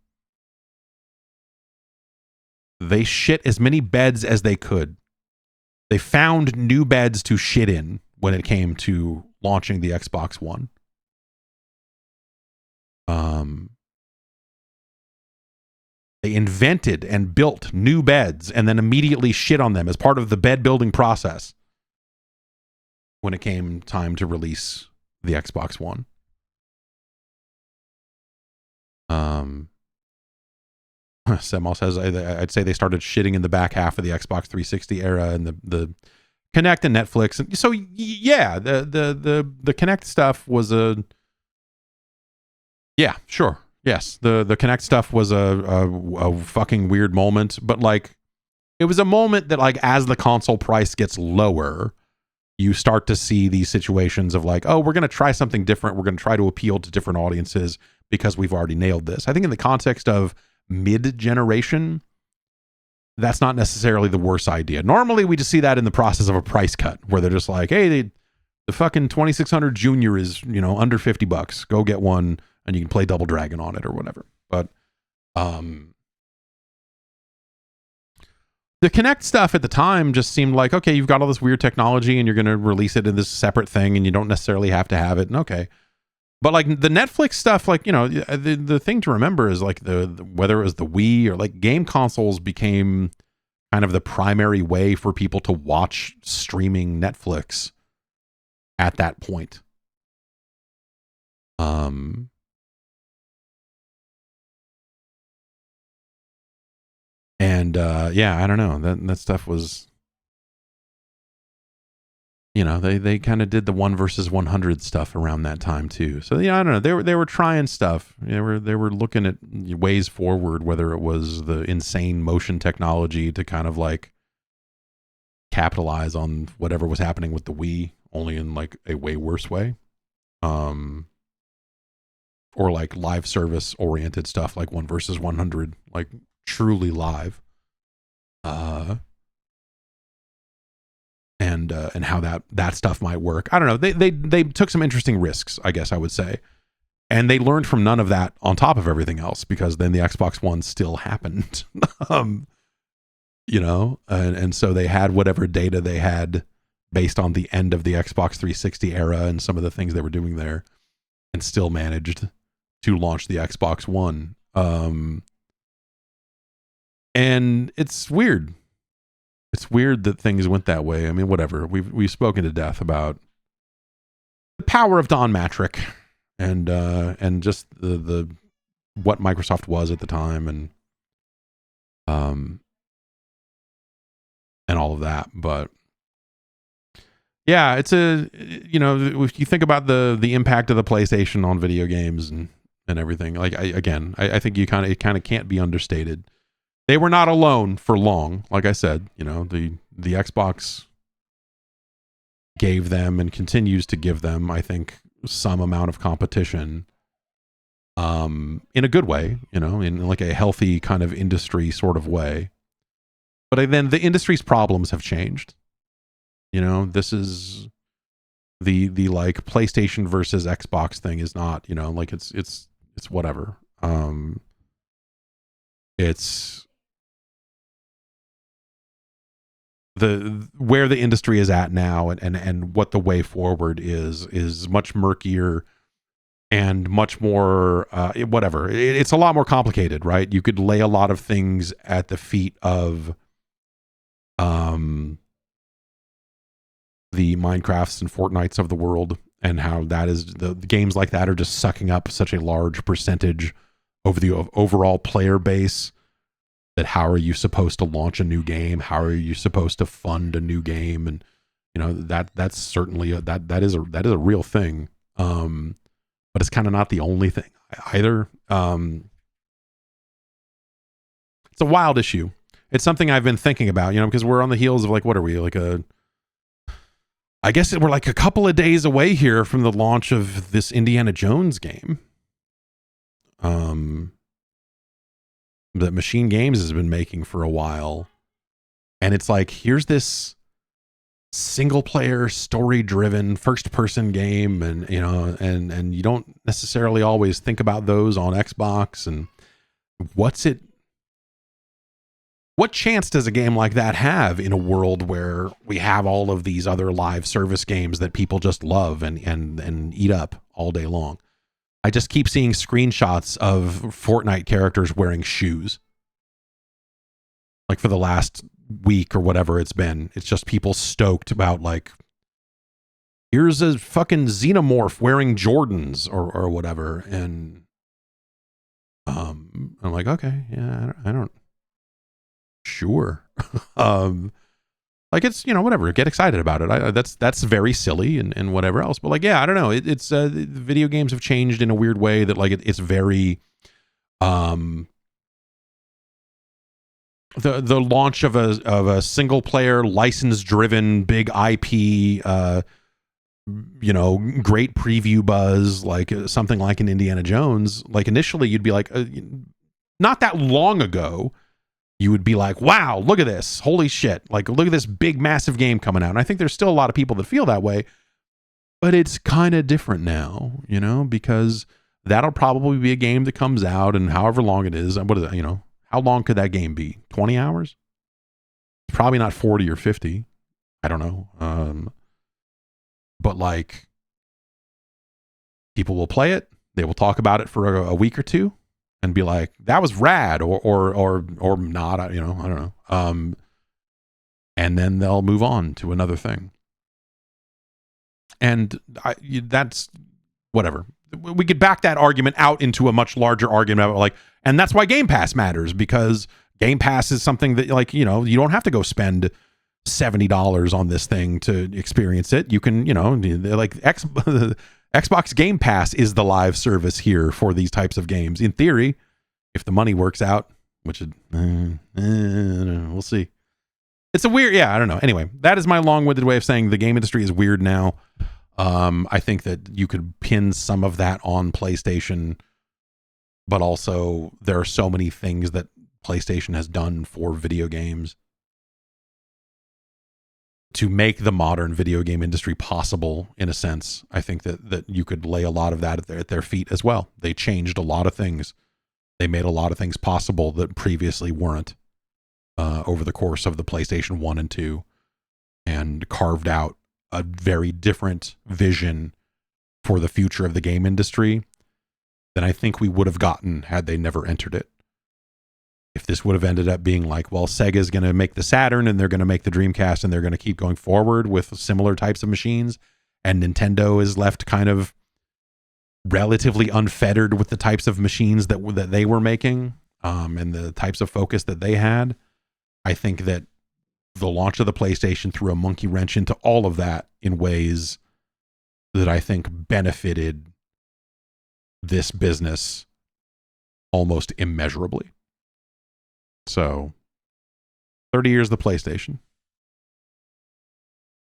shit as many beds as they could. They found new beds to shit in when it came to launching the Xbox One. They invented and built new beds and then immediately shit on them as part of the bed building process when it came time to release the Xbox One. Semal says, I'd say they started shitting in the back half of the Xbox 360 era and the Kinect and Netflix. And so yeah, the Kinect stuff was yeah, sure. Yes, the Kinect stuff was a fucking weird moment, but like it was a moment that, like, as the console price gets lower, you start to see these situations of like, oh, we're going to try something different. We're going to try to appeal to different audiences because we've already nailed this. I think in the context of mid-generation, that's not necessarily the worst idea. Normally, we just see that in the process of a price cut where they're just like, hey, the fucking 2600 Junior is, you know, under $50. Go get one. And you can play Double Dragon on it or whatever. But the Kinect stuff at the time just seemed like, okay, you've got all this weird technology and you're going to release it in this separate thing and you don't necessarily have to have it. And okay. But like the Netflix stuff, like, you know, the thing to remember is like the whether it was the Wii or like game consoles became kind of the primary way for people to watch streaming Netflix at that point. And yeah, I don't know. That stuff was, you know, they kind of did the 1 versus 100 stuff around that time too. So yeah, I don't know. They were trying stuff. They were looking at ways forward, whether it was the insane motion technology to kind of like capitalize on whatever was happening with the Wii, only in like a way worse way. Or like live service oriented stuff like 1 versus 100, like truly live, and how that stuff might work. I don't know. They took some interesting risks, I guess I would say, and they learned from none of that on top of everything else, because then the Xbox One still happened. You know, and so they had whatever data they had based on the end of the Xbox 360 era and some of the things they were doing there, and still managed to launch the Xbox One. And it's weird. It's weird that things went that way. I mean, whatever. We've spoken to death about the power of Don Matrick and just the what Microsoft was at the time, and all of that. But yeah, it's you know, if you think about the impact of the PlayStation on video games and everything, like I think it kind of can't be understated. They were not alone for long. Like I said, you know, the Xbox gave them and continues to give them, I think, some amount of competition, in a good way, you know, in like a healthy kind of industry sort of way. But then the industry's problems have changed. You know, this is the like PlayStation versus Xbox thing is not, you know, like it's whatever. It's where the industry is at now, and what the way forward is much murkier and much more whatever. It's a lot more complicated, right? You could lay a lot of things at the feet of the Minecrafts and Fortnites of the world, and how that is the games like that are just sucking up such a large percentage over the overall player base that how are you supposed to launch a new game? How are you supposed to fund a new game? And that's certainly that is a real thing. But it's kind of not the only thing either. It's a wild issue. It's something I've been thinking about, because we're on the heels of what are we, I guess we're a couple of days away here from the launch of this Indiana Jones game. That Machine Games has been making for a while. And it's here's this single player, story driven, first person game. And, and you don't necessarily always think about those on Xbox. And what chance does a game like that have in a world where we have all of these other live service games that people just love and eat up all day long? I just keep seeing screenshots of Fortnite characters wearing shoes. For the last week or whatever it's been. It's just people stoked about here's a fucking xenomorph wearing Jordans or whatever. And I'm okay, yeah, I don't sure. It's, whatever, get excited about it. That's very silly and whatever else. But I don't know. It's video games have changed in a weird way that it's very, the launch of a single player license driven big IP, great preview buzz, something like an Indiana Jones. Initially you'd be not that long ago, you would be wow, look at this. Holy shit. Look at this big, massive game coming out. And I think there's still a lot of people that feel that way, but it's kind of different now, because that'll probably be a game that comes out and however long it is. What is it? How long could that game be? 20 hours? It's probably not 40 or 50. I don't know. But people will play it. They will talk about it for a week or two. And be that was rad, or not, I don't know. And then they'll move on to another thing. And that's whatever. We could back that argument out into a much larger argument about and that's why Game Pass matters, because Game Pass is something that you don't have to go spend $70 on this thing to experience it. You can, Xbox Game Pass is the live service here for these types of games. In theory, if the money works out, which we'll see. It's a weird, I don't know. Anyway, that is my long-winded way of saying the game industry is weird now. I think that you could pin some of that on PlayStation, but also there are so many things that PlayStation has done for video games to make the modern video game industry possible, in a sense. I think that you could lay a lot of that at their feet as well. They changed a lot of things. They made a lot of things possible that previously weren't over the course of the PlayStation 1 and 2, and carved out a very different vision for the future of the game industry than I think we would have gotten had they never entered it. If this would have ended up being Sega's going to make the Saturn and they're going to make the Dreamcast and they're going to keep going forward with similar types of machines, and Nintendo is left kind of relatively unfettered with the types of machines that they were making, and the types of focus that they had, I think that the launch of the PlayStation threw a monkey wrench into all of that in ways that I think benefited this business almost immeasurably. So 30 years of the PlayStation.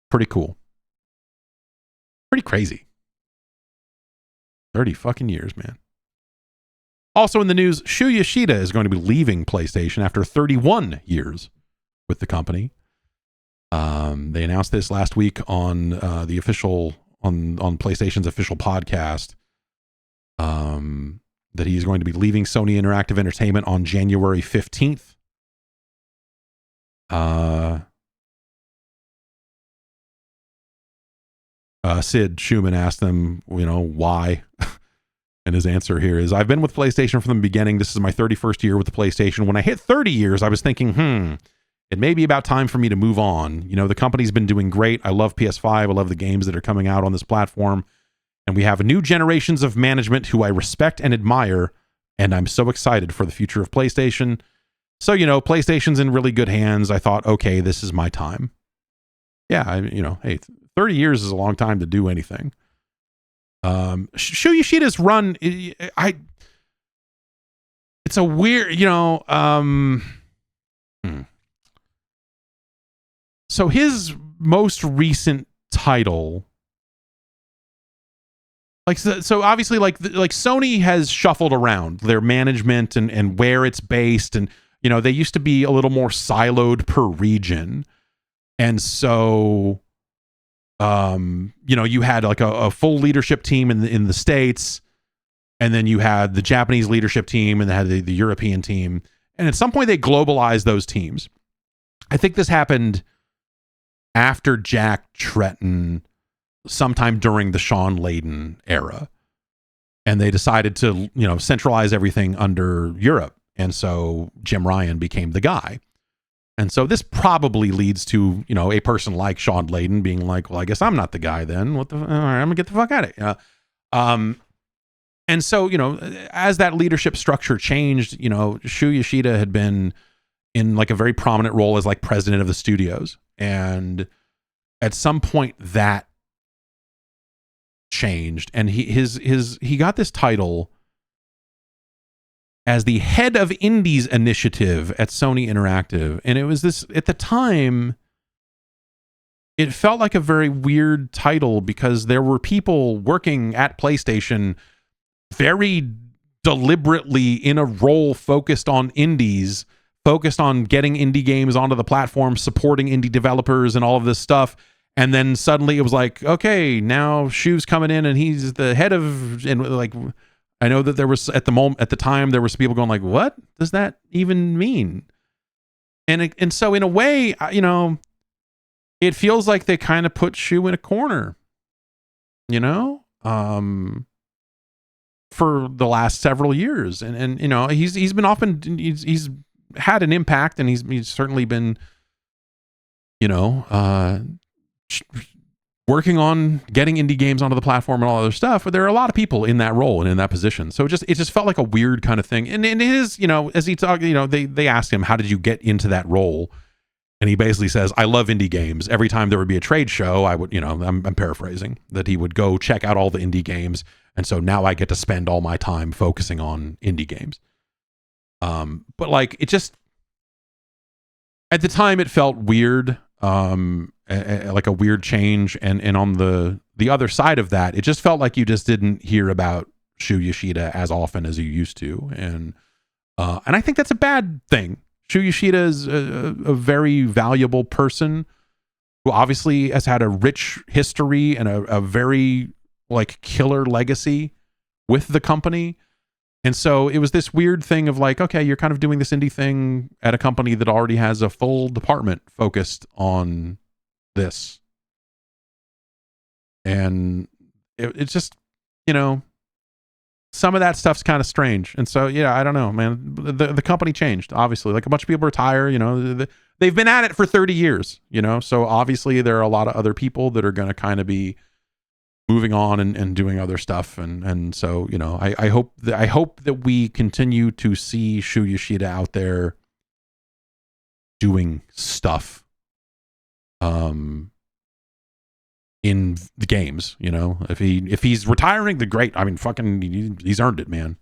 Pretty cool. Pretty crazy. 30 fucking years, man. Also in the news, Shuhei Yoshida is going to be leaving PlayStation after 31 years with the company. They announced this last week on the official on PlayStation's official podcast, that he's going to be leaving Sony Interactive Entertainment on January 15th. Sid Schumann asked them, why? And his answer here is, I've been with PlayStation from the beginning. This is my 31st year with the PlayStation. When I hit 30 years, I was thinking, it may be about time for me to move on. The company's been doing great. I love PS5. I love the games that are coming out on this platform. And we have new generations of management who I respect and admire. And I'm so excited for the future of PlayStation. So, PlayStation's in really good hands. I thought, okay, this is my time. Yeah, hey, 30 years is a long time to do anything. Shuhei Yoshida's run, it's a weird, So his most recent title, so obviously like Sony has shuffled around their management and where it's based, and they used to be a little more siloed per region, and so you had like a full leadership team in the States, and then you had the Japanese leadership team, and they had the European team, and at some point they globalized those teams. I think this happened after Jack Tretton, sometime during the Sean Layden era, and they decided to centralize everything under Europe, and so Jim Ryan became the guy. And so this probably leads to a person like Sean Layden being like, well, I guess I'm not the guy then. All right, I'm gonna get the fuck out of it. And so as that leadership structure changed, Shuhei Yoshida had been in like a very prominent role as like president of the studios, and at some point that changed, and he got this title as the head of Indies initiative at Sony Interactive. And it was this, at the time, it felt like a very weird title because there were people working at PlayStation very deliberately in a role focused on indies, focused on getting indie games onto the platform, supporting indie developers and all of this stuff. And then suddenly it was like, okay, now Shu's coming in and he's the head of, and like, I know that there was at the time there was people going like, what does that even mean? And so in a way, it feels like they kind of put Shu in a corner, for the last several years, and he's been often he's had an impact, and he's certainly been working on getting indie games onto the platform and all other stuff, but there are a lot of people in that role and in that position. So it just felt like a weird kind of thing. And it is, as he talked, they asked him, how did you get into that role? And he basically says, I love indie games. Every time there would be a trade show, I would, I'm paraphrasing, that he would go check out all the indie games. And so now I get to spend all my time focusing on indie games. But like, it just, at the time it felt weird. Like a weird change, and on the other side of that, it just felt like you just didn't hear about Shuhei Yoshida as often as you used to, and I think that's a bad thing. Shuhei Yoshida is a very valuable person who obviously has had a rich history and a very like killer legacy with the company. And so it was this weird thing of like, okay, you're kind of doing this indie thing at a company that already has a full department focused on this. And it's just, some of that stuff's kind of strange. And so, yeah, I don't know, man. The company changed, obviously. Like a bunch of people retire, they've been at it for 30 years, so obviously there are a lot of other people that are going to kind of be moving on and doing other stuff, and so I hope that we continue to see Shuhei Yoshida out there doing stuff in the games. If he's retiring, then great. I mean, fucking he's earned it, man.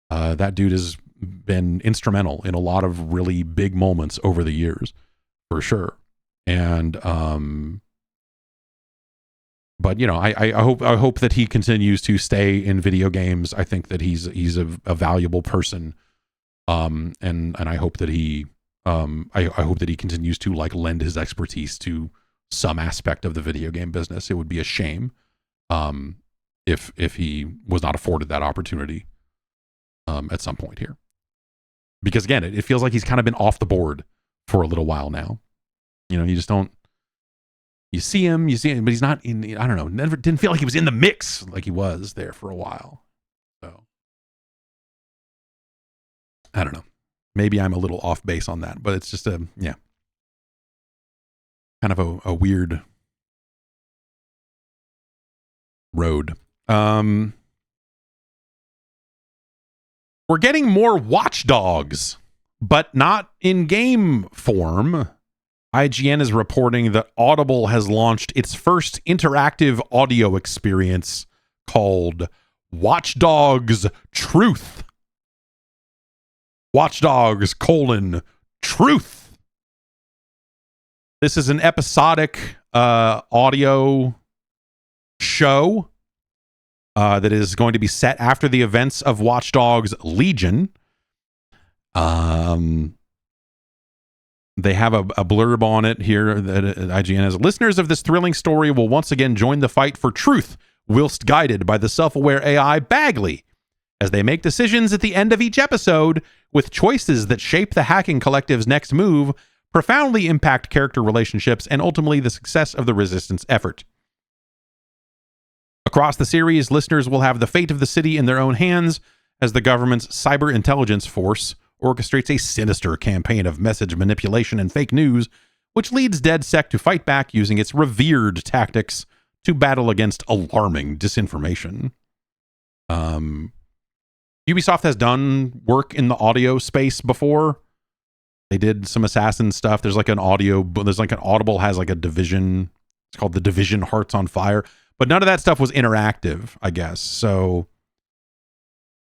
That dude has been instrumental in a lot of really big moments over the years, for sure. And but I hope that he continues to stay in video games. I think that he's a valuable person, and I hope that he I hope that he continues to like lend his expertise to some aspect of the video game business. It would be a shame if he was not afforded that opportunity at some point here, because again, it feels like he's kind of been off the board for a little while now. You just don't. You see him, but he's not in. I don't know. Didn't feel like he was in the mix like he was there for a while. So I don't know. Maybe I'm a little off base on that, but it's just kind of a weird road. We're getting more Watch Dogs. but not in game form. IGN is reporting that Audible has launched its first interactive audio experience called Watch Dogs Truth. Watch Dogs, Truth. This is an episodic audio show that is going to be set after the events of Watch Dogs Legion. They have a blurb on it here that IGN has. Listeners of this thrilling story will once again join the fight for truth, whilst guided by the self-aware AI Bagley, as they make decisions at the end of each episode, with choices that shape the hacking collective's next move, profoundly impact character relationships, and ultimately the success of the resistance effort. Across the series, listeners will have the fate of the city in their own hands as the government's cyber intelligence force orchestrates a sinister campaign of message manipulation and fake news, which leads DedSec to fight back using its revered tactics to battle against alarming disinformation. Ubisoft has done work in the audio space before. They did some Assassin stuff. There's like an Audible has like a division. It's called The Division Hearts on Fire. But none of that stuff was interactive, I guess. So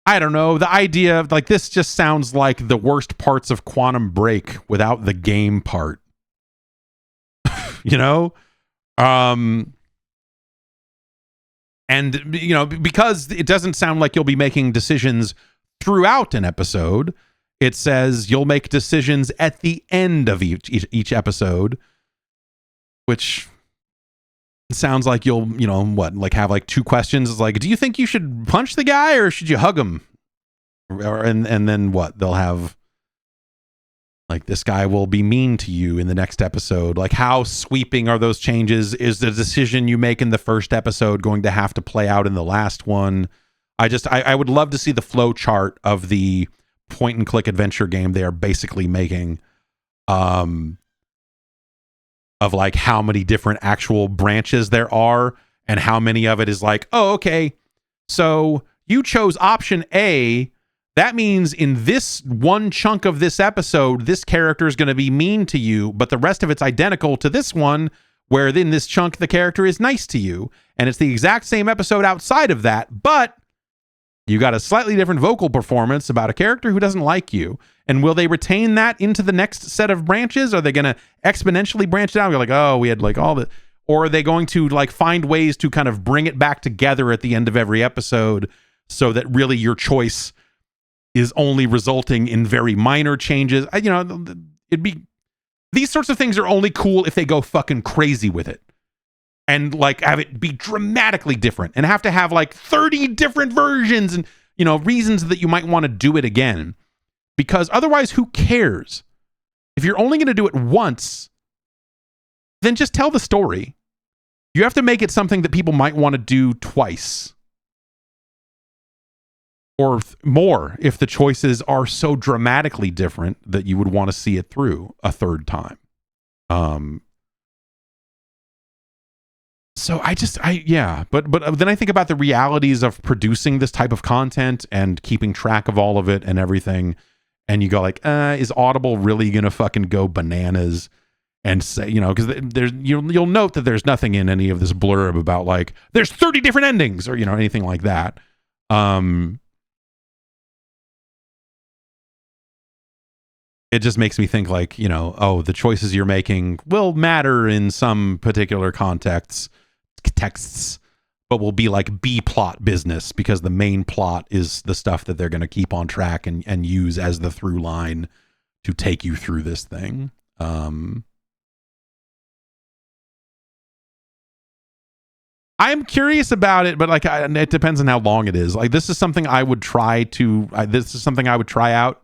I don't know. The idea of like this just sounds like the worst parts of Quantum Break without the game part. You know? And, you know, because it doesn't sound like you'll be making decisions throughout an episode, it says you'll make decisions at the end of each episode, which sounds like you'll, you know, have like two questions. It's like, do you think you should punch the guy or should you hug him? And then what? They'll have like, this guy will be mean to you in the next episode. Like, how sweeping are those changes? Is the decision you make in the first episode going to have to play out in the last one? I would love to see the flow chart of the point and click adventure game they are basically making, of like how many different actual branches there are and how many of it is like, oh, okay, so you chose option A. That means in this one chunk of this episode, this character is going to be mean to you, but the rest of it's identical to this one, where in this chunk, the character is nice to you. And it's the exact same episode outside of that, but you got a slightly different vocal performance about a character who doesn't like you. And will they retain that into the next set of branches? Are they going to exponentially branch it out? You're like, oh, we had like all the... Or are they going to like find ways to kind of bring it back together at the end of every episode so that really your choice is only resulting in very minor changes? These sorts of things are only cool if they go fucking crazy with it and like have it be dramatically different and have to have like 30 different versions and, you know, reasons that you might want to do it again, because otherwise who cares? If you're only going to do it once, then just tell the story. You have to make it something that people might want to do twice. Or more if the choices are so dramatically different that you would want to see it through a third time. So but then I think about the realities of producing this type of content and keeping track of all of it and everything. And you go like, is Audible really going to fucking go bananas and say, you know, because you'll note that there's nothing in any of this blurb about like, there's 30 different endings or, you know, anything like that. It just makes me think like, you know, oh, the choices you're making will matter in some particular texts, but will be like B plot business because the main plot is the stuff that they're going to keep on track and use as the through line to take you through this thing. I'm curious about it, but like, it depends on how long it is. Like, this is something I would try out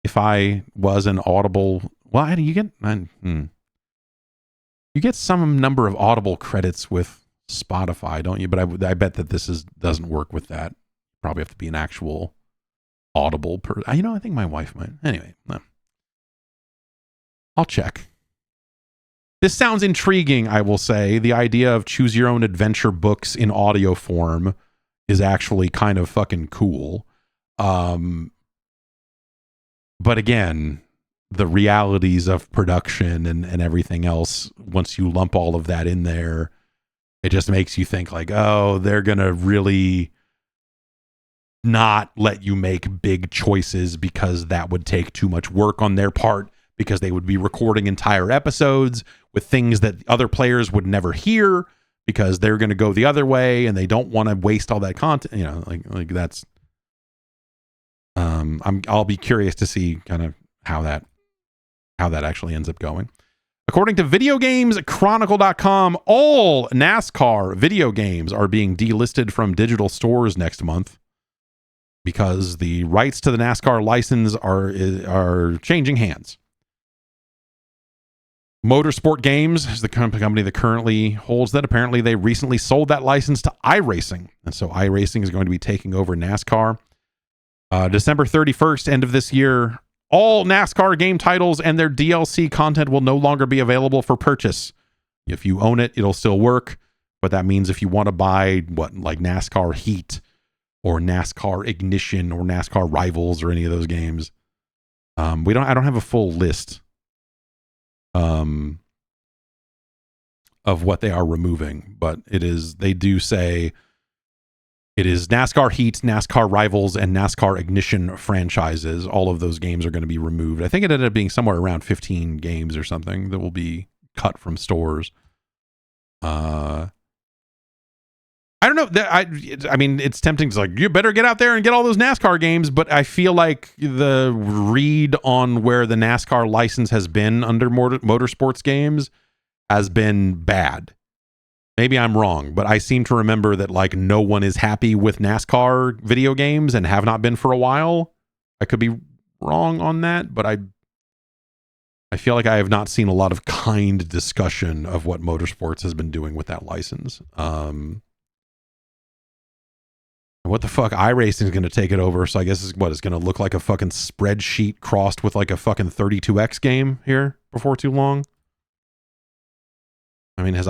if I was an Audible. Well, you get some number of Audible credits with Spotify, don't you? But I bet that this doesn't work with that. Probably have to be an actual Audible I think my wife might. Anyway, no. I'll check. This sounds intriguing, I will say. The idea of choose your own adventure books in audio form is actually kind of fucking cool. But again, the realities of production and everything else, once you lump all of that in there, it just makes you think like, oh, they're going to really not let you make big choices because that would take too much work on their part, because they would be recording entire episodes with things that other players would never hear because they're going to go the other way and they don't want to waste all that content. You know, like that's, I'll be curious to see kind of how that actually ends up going. According to videogameschronicle.com, all NASCAR video games are being delisted from digital stores next month because the rights to the NASCAR license are changing hands. Motorsport Games is the company that currently holds that. Apparently, they recently sold that license to iRacing, and so iRacing is going to be taking over NASCAR. December 31st, end of this year, all NASCAR game titles and their DLC content will no longer be available for purchase. If you own it, it'll still work, but that means if you want to buy like NASCAR Heat or NASCAR Ignition or NASCAR Rivals or any of those games, I don't have a full list of what they are removing, but they do say it is NASCAR Heat, NASCAR Rivals, and NASCAR Ignition franchises. All of those games are going to be removed. I think it ended up being somewhere around 15 games or something that will be cut from stores. I don't know. I mean, it's tempting to like, you better get out there and get all those NASCAR games, but I feel like the read on where the NASCAR license has been under motorsports games has been bad. Maybe I'm wrong, but I seem to remember that like no one is happy with NASCAR video games and have not been for a while. I could be wrong on that, but I feel like I have not seen a lot of kind discussion of what motorsports has been doing with that license. What the fuck? iRacing is going to take it over, so I guess it's going to look like a fucking spreadsheet crossed with like a fucking 32X game here before too long. I mean, have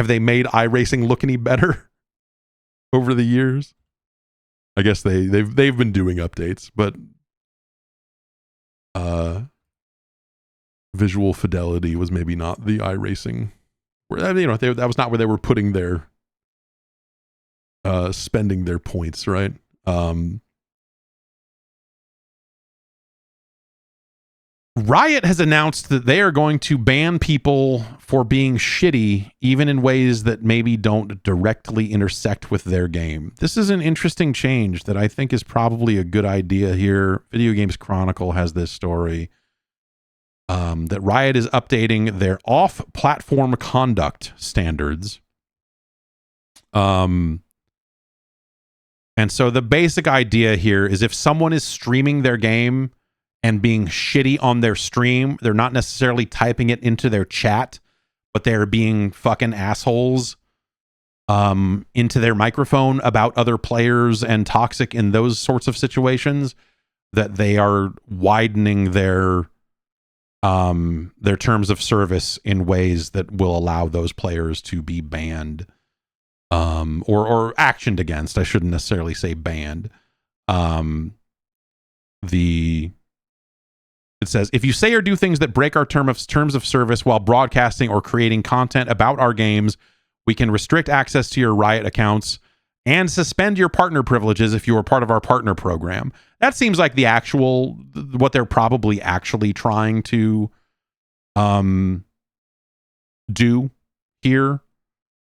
they made iRacing look any better over the years? I guess they've been doing updates, but visual fidelity was maybe not the iRacing. That was not where they were putting their spending their points, right? Riot has announced that they are going to ban people for being shitty, even in ways that maybe don't directly intersect with their game. This is an interesting change that I think is probably a good idea here. Video Games Chronicle has this story that Riot is updating their off-platform conduct standards. And so the basic idea here is if someone is streaming their game and being shitty on their stream, they're not necessarily typing it into their chat, but they're being fucking assholes into their microphone about other players and toxic in those sorts of situations, that they are widening their terms of service in ways that will allow those players to be banned. Or actioned against. I shouldn't necessarily say banned. It says, if you say or do things that break our terms of service while broadcasting or creating content about our games, we can restrict access to your Riot accounts and suspend your partner privileges if you are part of our partner program. That seems like what they're probably actually trying to do here.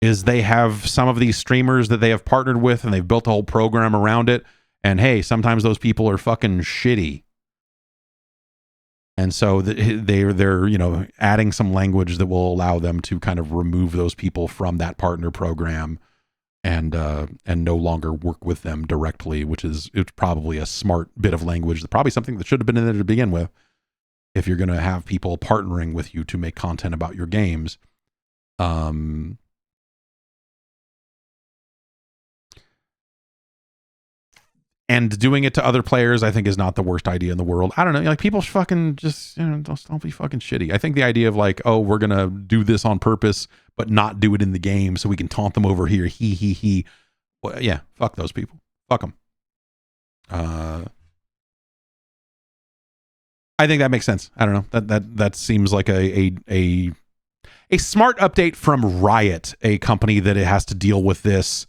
Is they have some of these streamers that they have partnered with and they've built a whole program around it. And hey, sometimes those people are fucking shitty. And so they're adding some language that will allow them to kind of remove those people from that partner program and no longer work with them directly, it's probably a smart bit of language. Probably something that should have been in there to begin with. If you're going to have people partnering with you to make content about your games. And doing it to other players, I think, is not the worst idea in the world. I don't know. Like, people fucking just, don't be fucking shitty. I think the idea of like, oh, we're going to do this on purpose, but not do it in the game so we can taunt them over here. He. Well, yeah, fuck those people. Fuck them. I think that makes sense. I don't know. That seems like a smart update from Riot, a company that it has to deal with this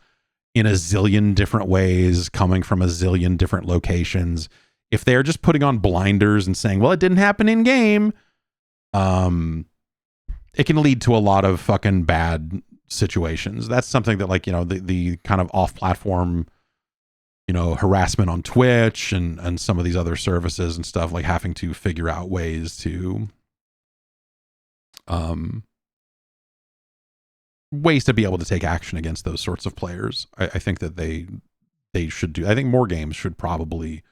in a zillion different ways, coming from a zillion different locations. If they're just putting on blinders and saying, well, it didn't happen in game, it can lead to a lot of fucking bad situations. That's something that, like, you know, the kind of off-platform, you know, harassment on Twitch and some of these other services and stuff, like having to figure out ways to be able to take action against those sorts of players. I think that they should do. I think more games should probably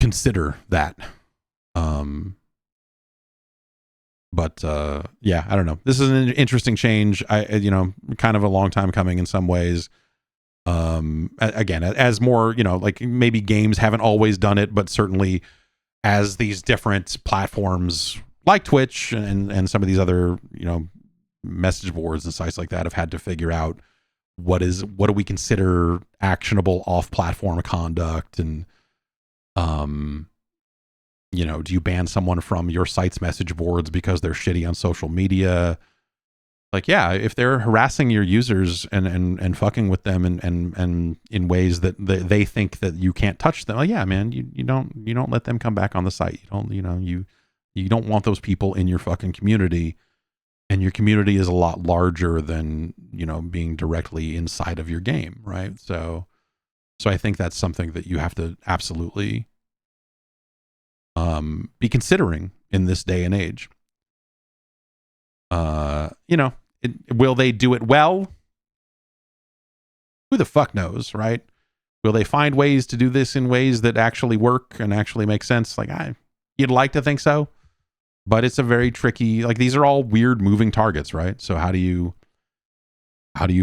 consider that. But yeah, I don't know. This is an interesting change. You know, kind of a long time coming in some ways. Again, as more, you know, like maybe games haven't always done it, but certainly as these different platforms like Twitch and some of these other, you know, message boards and sites like that have had to figure out what do we consider actionable off-platform conduct, and you know, do you ban someone from your site's message boards because they're shitty on social media? Like, yeah, if they're harassing your users and fucking with them and in ways that they think that you can't touch them, well, yeah, man, you don't let them come back on the site. You don't want those people in your fucking community, and your community is a lot larger than, you know, being directly inside of your game, right? So I think that's something that you have to absolutely be considering in this day and age. You know, will they do it well? Who the fuck knows, right? Will they find ways to do this in ways that actually work and actually make sense? Like, you'd like to think so, but it's a very tricky, like, these are all weird moving targets, right? So how do you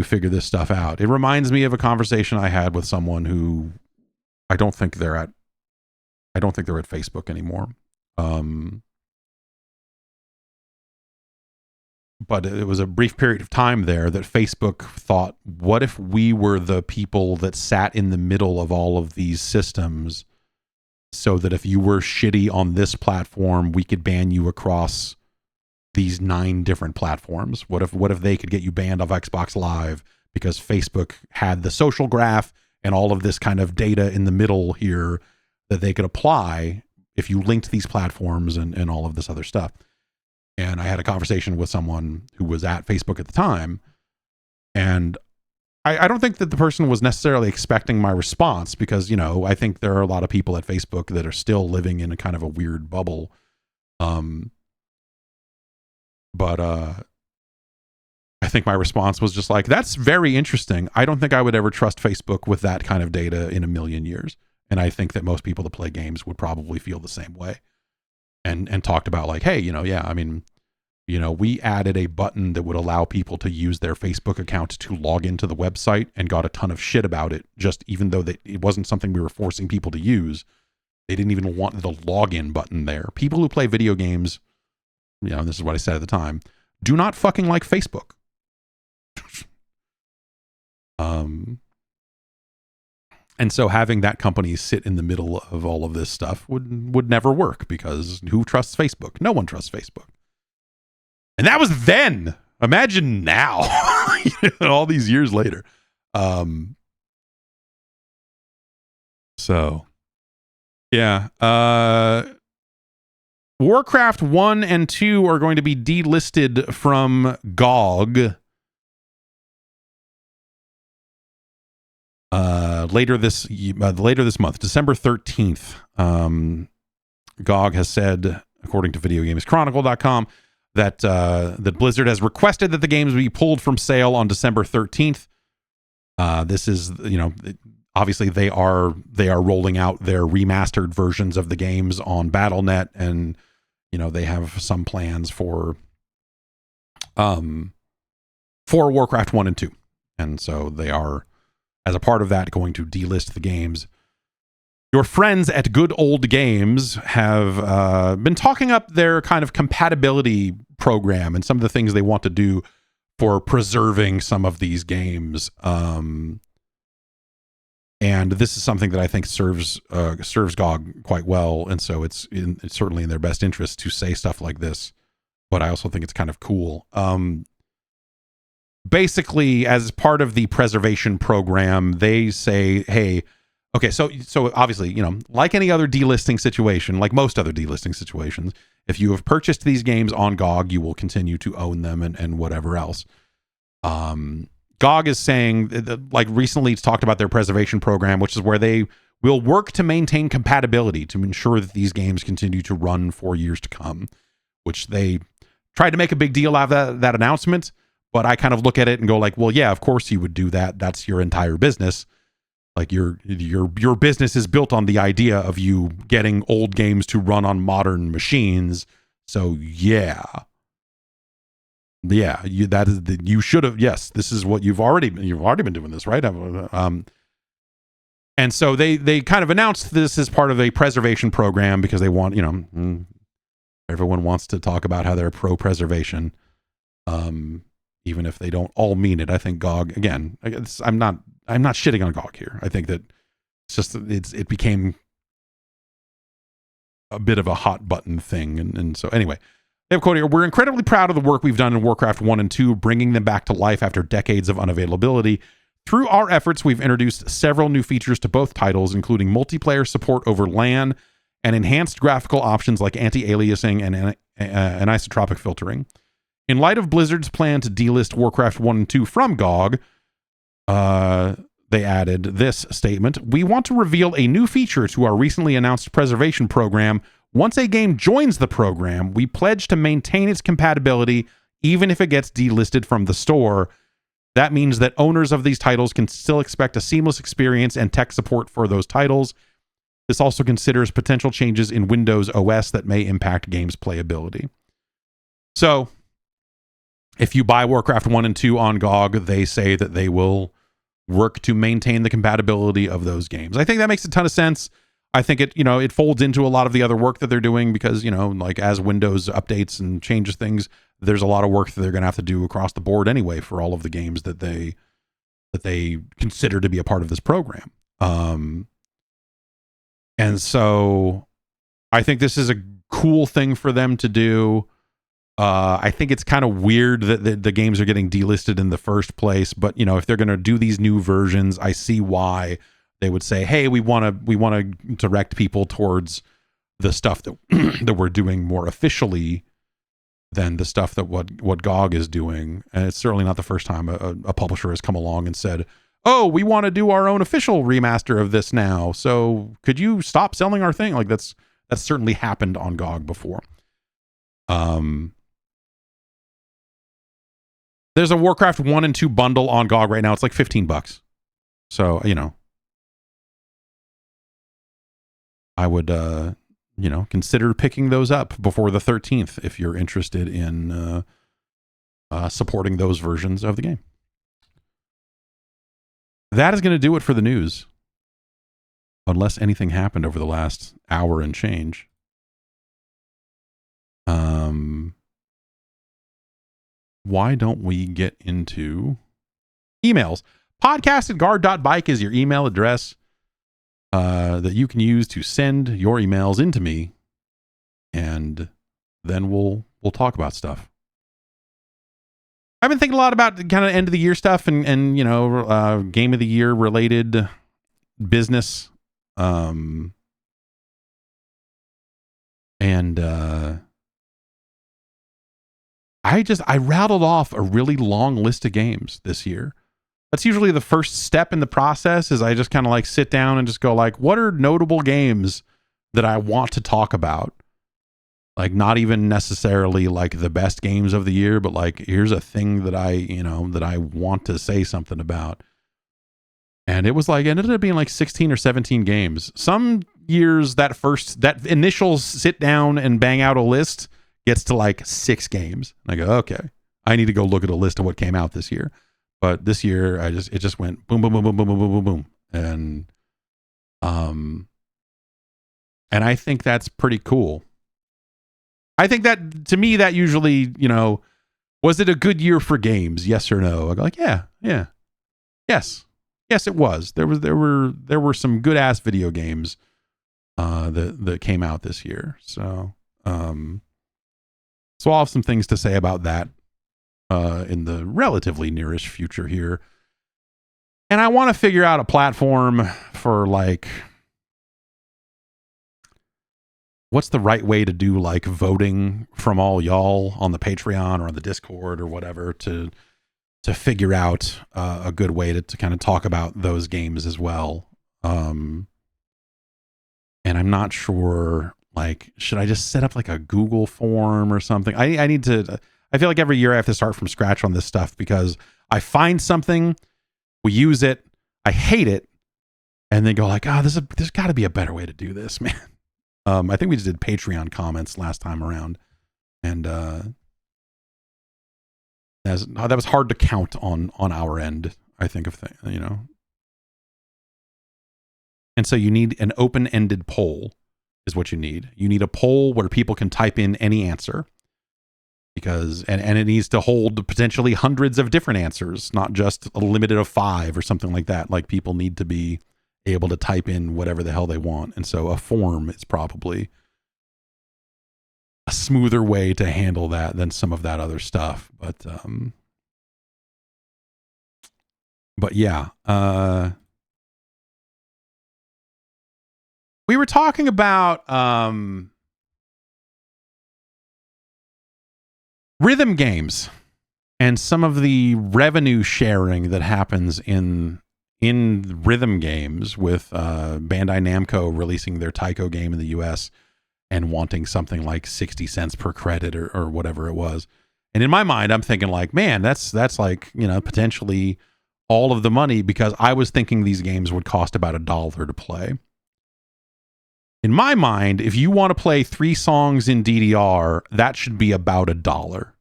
figure this stuff out? It reminds me of a conversation I had with someone who I don't think they're at Facebook anymore. But it was a brief period of time there that Facebook thought, what if we were the people that sat in the middle of all of these systems, so that if you were shitty on this platform, we could ban you across these 9 different platforms? What if they could get you banned off Xbox Live because Facebook had the social graph and all of this kind of data in the middle here that they could apply if you linked these platforms and all of this other stuff? And I had a conversation with someone who was at Facebook at the time, and I don't think that the person was necessarily expecting my response, because, you know, I think there are a lot of people at Facebook that are still living in a kind of a weird bubble. But I think my response was just like, that's very interesting. I don't think I would ever trust Facebook with that kind of data in a million years. And I think that most people that play games would probably feel the same way. And talked about, like, hey, you know, yeah, I mean, you know, we added a button that would allow people to use their Facebook account to log into the website, and got a ton of shit about it, just even though it wasn't something we were forcing people to use. They didn't even want the login button there. People who play video games, you know, and this is what I said at the time, do not fucking like Facebook. And so having that company sit in the middle of all of this stuff would never work, because who trusts Facebook? No one trusts Facebook. And that was then. Imagine now, all these years later. So, yeah. Warcraft 1 and 2 are going to be delisted from GOG later this month, December 13th. GOG has said, according to VideoGamesChronicle.com, that Blizzard has requested that the games be pulled from sale on December 13th. This is, you know, obviously they are rolling out their remastered versions of the games on Battle.net, and, you know, they have some plans for Warcraft 1 and 2. And so they are, as a part of that, going to delist the games. Your friends at Good Old Games have been talking up their kind of compatibility program and some of the things they want to do for preserving some of these games. And this is something that I think serves GOG quite well, and so it's certainly in their best interest to say stuff like this. But I also think it's kind of cool. Basically, as part of the preservation program, they say, hey, okay, so obviously, like any other delisting situation, like most other delisting situations, if you have purchased these games on GOG, you will continue to own them and whatever else. GOG is saying, like recently it's talked about their preservation program, which is where they will work to maintain compatibility to ensure that these games continue to run for years to come, which they tried to make a big deal out of that announcement. But I kind of look at it and go like, well, yeah, of course you would do that. That's your entire business. Like your business is built on the idea of you getting old games to run on modern machines. So yeah, you should have. Yes, this is what you've already been doing this, right? And so they kind of announced this as part of a preservation program because they want, everyone wants to talk about how they're pro preservation. Even if they don't all mean it. I think GOG, again, I'm not shitting on GOG here. I think that it became a bit of a hot button thing. And so anyway, they have a quote here. We're incredibly proud of the work we've done in Warcraft 1 and 2, bringing them back to life after decades of unavailability. Through our efforts, we've introduced several new features to both titles, including multiplayer support over LAN and enhanced graphical options like anti-aliasing and anisotropic filtering. In light of Blizzard's plan to delist Warcraft 1 and 2 from GOG, they added this statement. We want to reveal a new feature to our recently announced preservation program. Once a game joins the program, we pledge to maintain its compatibility even if it gets delisted from the store. That means that owners of these titles can still expect a seamless experience and tech support for those titles. This also considers potential changes in Windows OS that may impact games' playability. So, if you buy Warcraft 1 and 2 on GOG, they say that they will work to maintain the compatibility of those games. I think that makes a ton of sense. I think it folds into a lot of the other work that they're doing because, like as Windows updates and changes things, there's a lot of work that they're going to have to do across the board anyway for all of the games that they consider to be a part of this program. And so I think this is a cool thing for them to do. I think it's kind of weird that the games are getting delisted in the first place, but if they're going to do these new versions, I see why they would say, "Hey, we want to direct people towards the stuff that that we're doing more officially than the stuff that what GOG is doing." And it's certainly not the first time a publisher has come along and said, "Oh, we want to do our own official remaster of this now. So could you stop selling our thing?" Like that's certainly happened on GOG before. There's a Warcraft 1 and 2 bundle on GOG right now. It's like $15. So, I would, consider picking those up before the 13th if you're interested in supporting those versions of the game. That is going to do it for the news. Unless anything happened over the last hour and change. Why don't we get into emails? Podcast@guard.bike is your email address that you can use to send your emails into me, and then we'll talk about stuff. I've been thinking a lot about kind of end of the year stuff and game of the year related business, and I rattled off a really long list of games this year. That's usually the first step in the process, is I just kind of like sit down and just go like, what are notable games that I want to talk about? Like not even necessarily like the best games of the year, but like here's a thing that I want to say something about. And it ended up being like 16 or 17 games. Some years that initial sit down and bang out a list gets to like 6 games. And I go, okay, I need to go look at a list of what came out this year. But this year it just went boom, boom, boom, boom, boom, boom, boom, boom, boom. And I think that's pretty cool. I think that to me, that usually, was it a good year for games? Yes or no? I go like, yeah. Yes. Yes, it was. There were some good ass video games that came out this year. So I'll have some things to say about that in the relatively nearish future here. And I want to figure out a platform for like, what's the right way to do like voting from all y'all on the Patreon or on the Discord or whatever to figure out a good way to kind of talk about those games as well. And I'm not sure, like, should I just set up like a Google form or something? I need to, I feel like every year I have to start from scratch on this stuff because I find something, we use it, I hate it, and then go like, there's got to be a better way to do this, man. I think we just did Patreon comments last time around, and that was hard to count on our end, I think, of things, you know. And so you need an open-ended poll is what you need. You need a poll where people can type in any answer, because and it needs to hold potentially hundreds of different answers, not just a limited of 5 or something like that. Like, people need to be able to type in whatever the hell they want. And so a form is probably a smoother way to handle that than some of that other stuff. But yeah, we were talking about rhythm games and some of the revenue sharing that happens in rhythm games with Bandai Namco releasing their Taiko game in the US and wanting something like 60 cents per credit or whatever it was. And in my mind, I'm thinking like, man, that's like, you know, potentially all of the money, because I was thinking these games would cost about $1 to play. In my mind, if you want to play 3 songs in DDR, that should be about $1.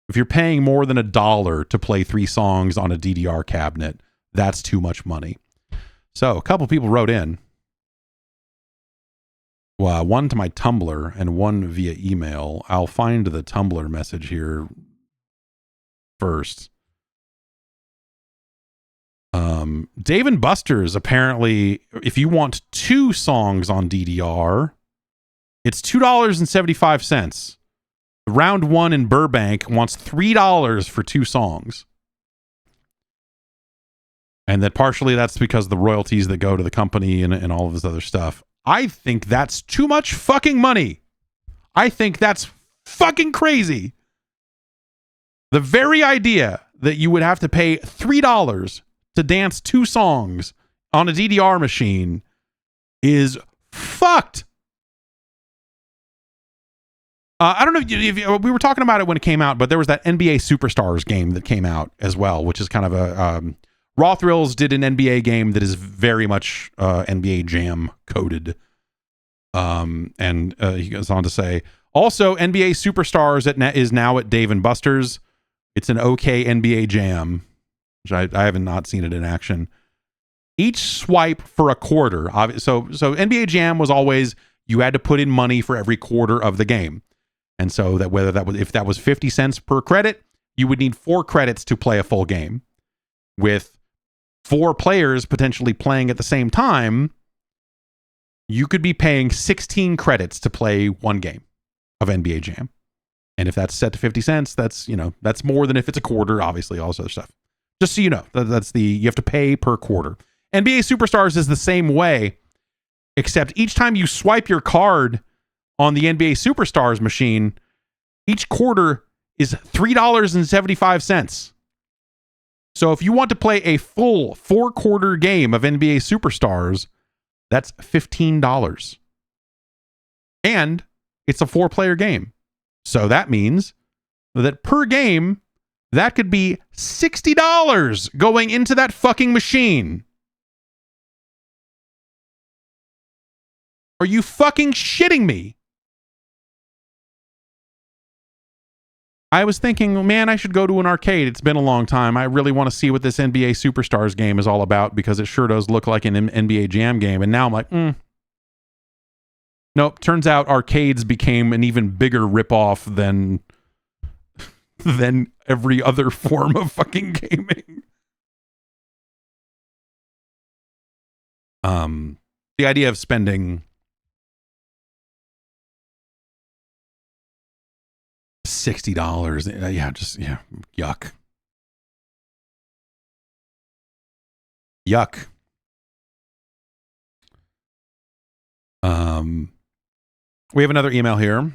If you're paying more than $1 to play 3 songs on a DDR cabinet, that's too much money. So a couple people wrote in. Well, one to my Tumblr and one via email. I'll find the Tumblr message here first. Dave & Buster's, apparently, if you want 2 songs on DDR, it's $2.75. Round 1 in Burbank wants $3 for 2 songs. And that partially that's because the royalties that go to the company and all of this other stuff. I think that's too much fucking money. I think that's fucking crazy. The very idea that you would have to pay $3 to dance 2 songs on a DDR machine is fucked. I don't know if we were talking about it when it came out, but there was that NBA Superstars game that came out as well, which is kind of a Raw Thrills did an NBA game that is very much NBA Jam coded. And he goes on to say, also NBA Superstars is now at Dave & Buster's. It's an okay NBA Jam, which I haven't not seen it in action. Each swipe for a quarter. So NBA Jam was always, you had to put in money for every quarter of the game. And so that if that was 50 cents per credit, you would need 4 credits to play a full game. With 4 players potentially playing at the same time, you could be paying 16 credits to play 1 game of NBA Jam. And if that's set to 50 cents, that's, you know, that's more than if it's a quarter, obviously, all this other stuff. Just so you know, you have to pay per quarter. NBA Superstars is the same way, except each time you swipe your card on the NBA Superstars machine, each quarter is $3.75. So if you want to play a full 4-quarter game of NBA Superstars, that's $15. And it's a 4-player game. So that means that per game, that could be $60 going into that fucking machine. Are you fucking shitting me? I was thinking, man, I should go to an arcade. It's been a long time. I really want to see what this NBA Superstars game is all about, because it sure does look like an NBA Jam game. And now I'm like, nope. Turns out arcades became an even bigger ripoff than every other form of fucking gaming. The idea of spending $60, yuck. Yuck. We have another email here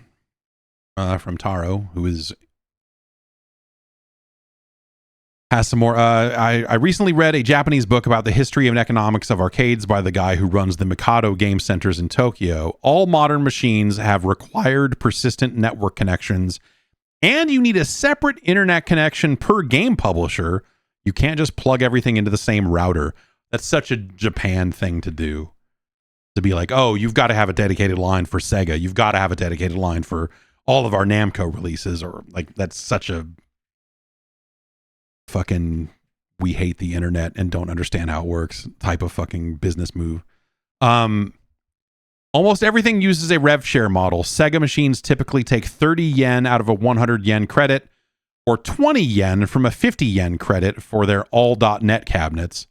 from Taro, who has some more. I recently read a Japanese book about the history and economics of arcades by the guy who runs the Mikado game centers in Tokyo. All modern machines have required persistent network connections, and you need a separate internet connection per game publisher. You can't just plug everything into the same router. That's such a Japan thing to do. To be like, oh, you've got to have a dedicated line for Sega. You've got to have a dedicated line for all of our Namco releases. Or like, that's such a fucking we hate the internet and don't understand how it works type of fucking business move. Almost everything uses a rev share model. Sega machines typically take 30 yen out of a 100 yen credit or 20 yen from a 50 yen credit for their all.net cabinets.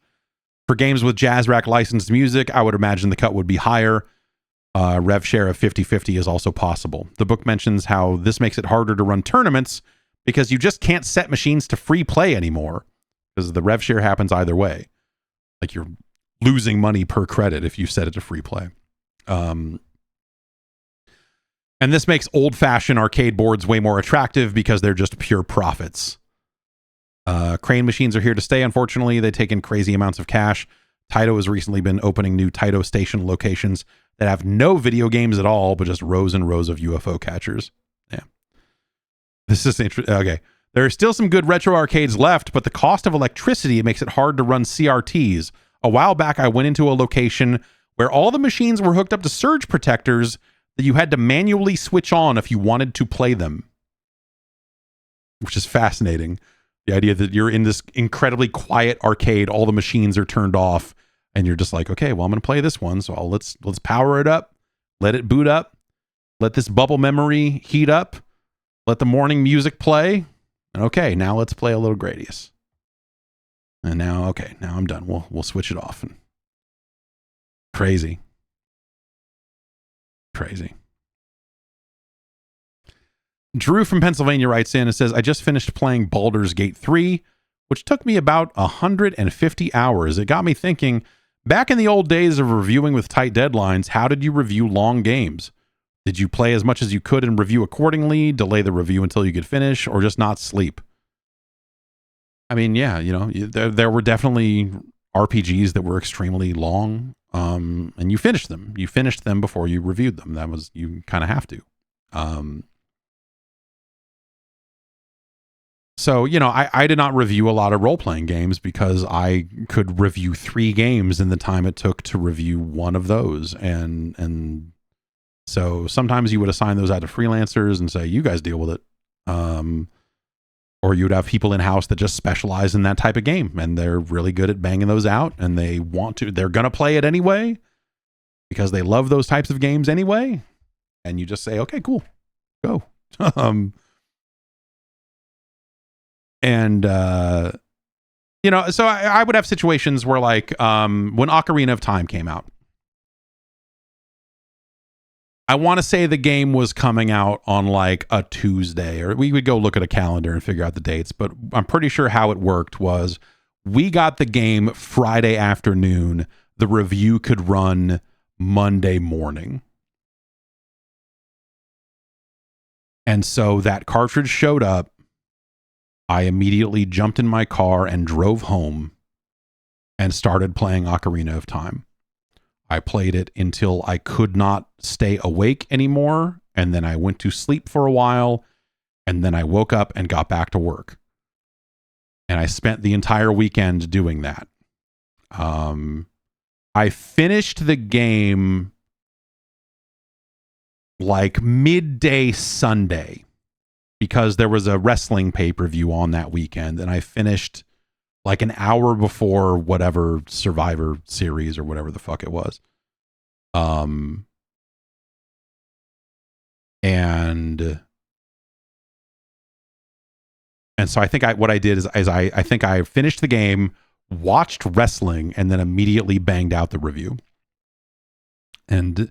For games with Jazzrack licensed music, I would imagine the cut would be higher. Rev share of 50-50 is also possible. The book mentions how this makes it harder to run tournaments because you just can't set machines to free play anymore because the rev share happens either way. Like you're losing money per credit if you set it to free play. And this makes old-fashioned arcade boards way more attractive because they're just pure profits. Crane machines are here to stay, unfortunately. They take in crazy amounts of cash. Taito has recently been opening new Taito station locations that have no video games at all, but just rows and rows of UFO catchers. Yeah. This is interesting. Okay. There are still some good retro arcades left, but the cost of electricity makes it hard to run CRTs. A while back, I went into a location where all the machines were hooked up to surge protectors that you had to manually switch on if you wanted to play them. Which is fascinating. The idea that you're in this incredibly quiet arcade, all the machines are turned off, and you're just like, okay, well, I'm going to play this one, so let's power it up, let it boot up, let this bubble memory heat up, let the morning music play, and okay, now let's play a little Gradius. And now, okay, now I'm done. We'll switch it off. And crazy. Drew from Pennsylvania writes in and says, I just finished playing Baldur's Gate 3, which took me about 150 hours. It got me thinking, back in the old days of reviewing with tight deadlines, how did you review long games? Did you play as much as you could and review accordingly, delay the review until you could finish, or just not sleep? I mean, yeah, you know, there were definitely RPGs that were extremely long, and you finished them. You finished them before you reviewed them. That was, you kind of have to. So, you know, I did not review a lot of role-playing games because I could review 3 games in the time it took to review one of those. And so sometimes you would assign those out to freelancers and say, you guys deal with it. Or you'd have people in-house that just specialize in that type of game, and they're really good at banging those out, and they're going to play it anyway because they love those types of games anyway. And you just say, okay, cool, go. And, you know, so I would have situations where, like, when Ocarina of Time came out, I want to say the game was coming out on like a Tuesday, or we would go look at a calendar and figure out the dates, but I'm pretty sure how it worked was we got the game Friday afternoon. The review could run Monday morning. And so that cartridge showed up. I immediately jumped in my car and drove home and started playing Ocarina of Time. I played it until I could not stay awake anymore, and then I went to sleep for a while, and then I woke up and got back to work. And I spent the entire weekend doing that. I finished the game like midday Sunday because there was a wrestling pay-per-view on that weekend, and I finished like an hour before whatever Survivor Series or whatever the fuck it was. And so I think what I did is I think I finished the game, watched wrestling, and then immediately banged out the review. and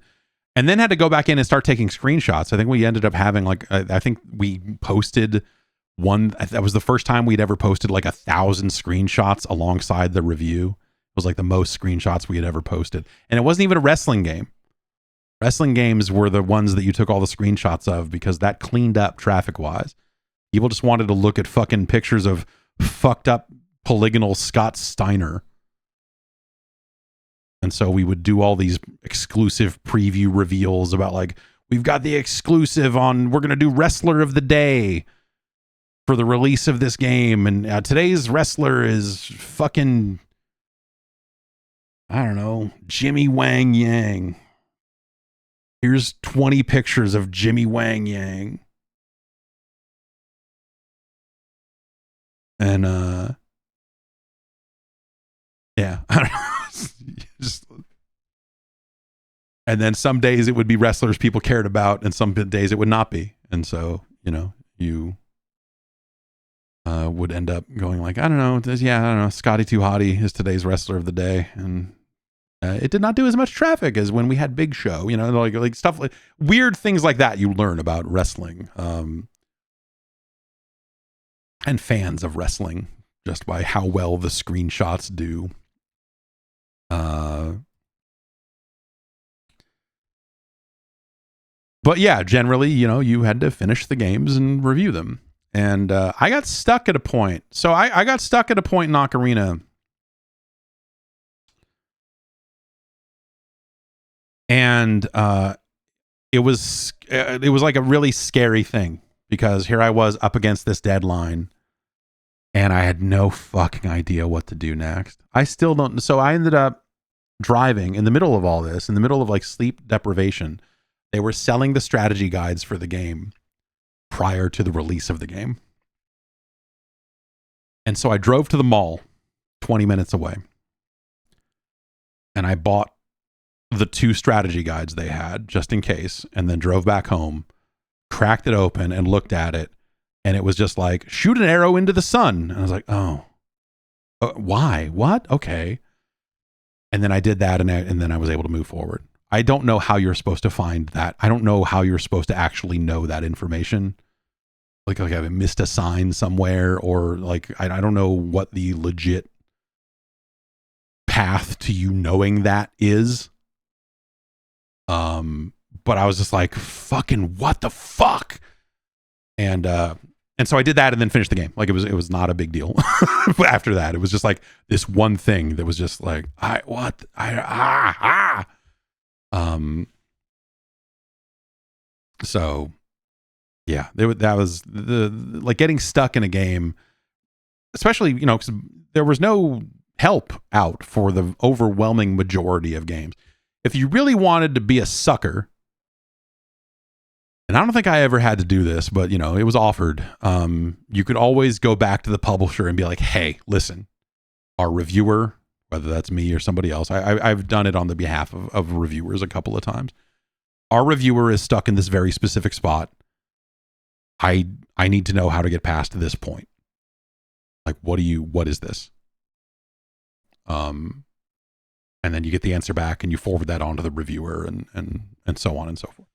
then had to go back in and start taking screenshots. I think we ended up having like, I think we posted one, that was the first time we'd ever posted like 1,000 screenshots alongside the review. It was like the most screenshots we had ever posted. And it wasn't even a wrestling game. Wrestling games were the ones that you took all the screenshots of because that cleaned up traffic wise. People just wanted to look at fucking pictures of fucked up polygonal Scott Steiner. And so we would do all these exclusive preview reveals about like, we've got the exclusive on, we're going to do wrestler of the day for the release of this game. And today's wrestler is fucking, I don't know, Jimmy Wang Yang. Here's 20 pictures of Jimmy Wang Yang. And, yeah, I don't know. Just, and then some days it would be wrestlers people cared about, and some days it would not be. And so, you know, you would end up going like, I don't know, Scotty Too Hottie is today's wrestler of the day. And it did not do as much traffic as when we had Big Show, you know, like stuff like weird things like that you learn about wrestling. And fans of wrestling just by how well the screenshots do. But yeah, generally, you know, you had to finish the games and review them. And I got stuck at a point. So I got stuck at a point in Ocarina. And it was like a really scary thing because here I was up against this deadline and I had no fucking idea what to do next. I still don't. So I ended up driving in the middle of all this, in the middle of like sleep deprivation. They were selling the strategy guides for the game prior to the release of the game. And so I drove to the mall 20 minutes away and I bought the 2 strategy guides they had just in case, and then drove back home, cracked it open and looked at it. And it was just like, shoot an arrow into the sun. And I was like, oh, why? What? Okay. And then I did that and then I was able to move forward. I don't know how you're supposed to find that. I don't know how you're supposed to actually know that information. Like I missed a sign somewhere, or like, I don't know what the legit path to you knowing that is. But I was just like, fucking what the fuck? And so I did that and then finished the game. Like it was not a big deal. But after that, it was just like this one thing that was just like, so yeah, that was the like getting stuck in a game, especially, you know, 'cause there was no help out for the overwhelming majority of games. If you really wanted to be a sucker, and I don't think I ever had to do this, but you know, it was offered. You could always go back to the publisher and be like, hey, listen, our reviewer, whether that's me or somebody else, I've done it on the behalf of reviewers a couple of times. Our reviewer is stuck in this very specific spot. I need to know how to get past this point. Like, what is this? And then you get the answer back and you forward that on to the reviewer and so on and so forth.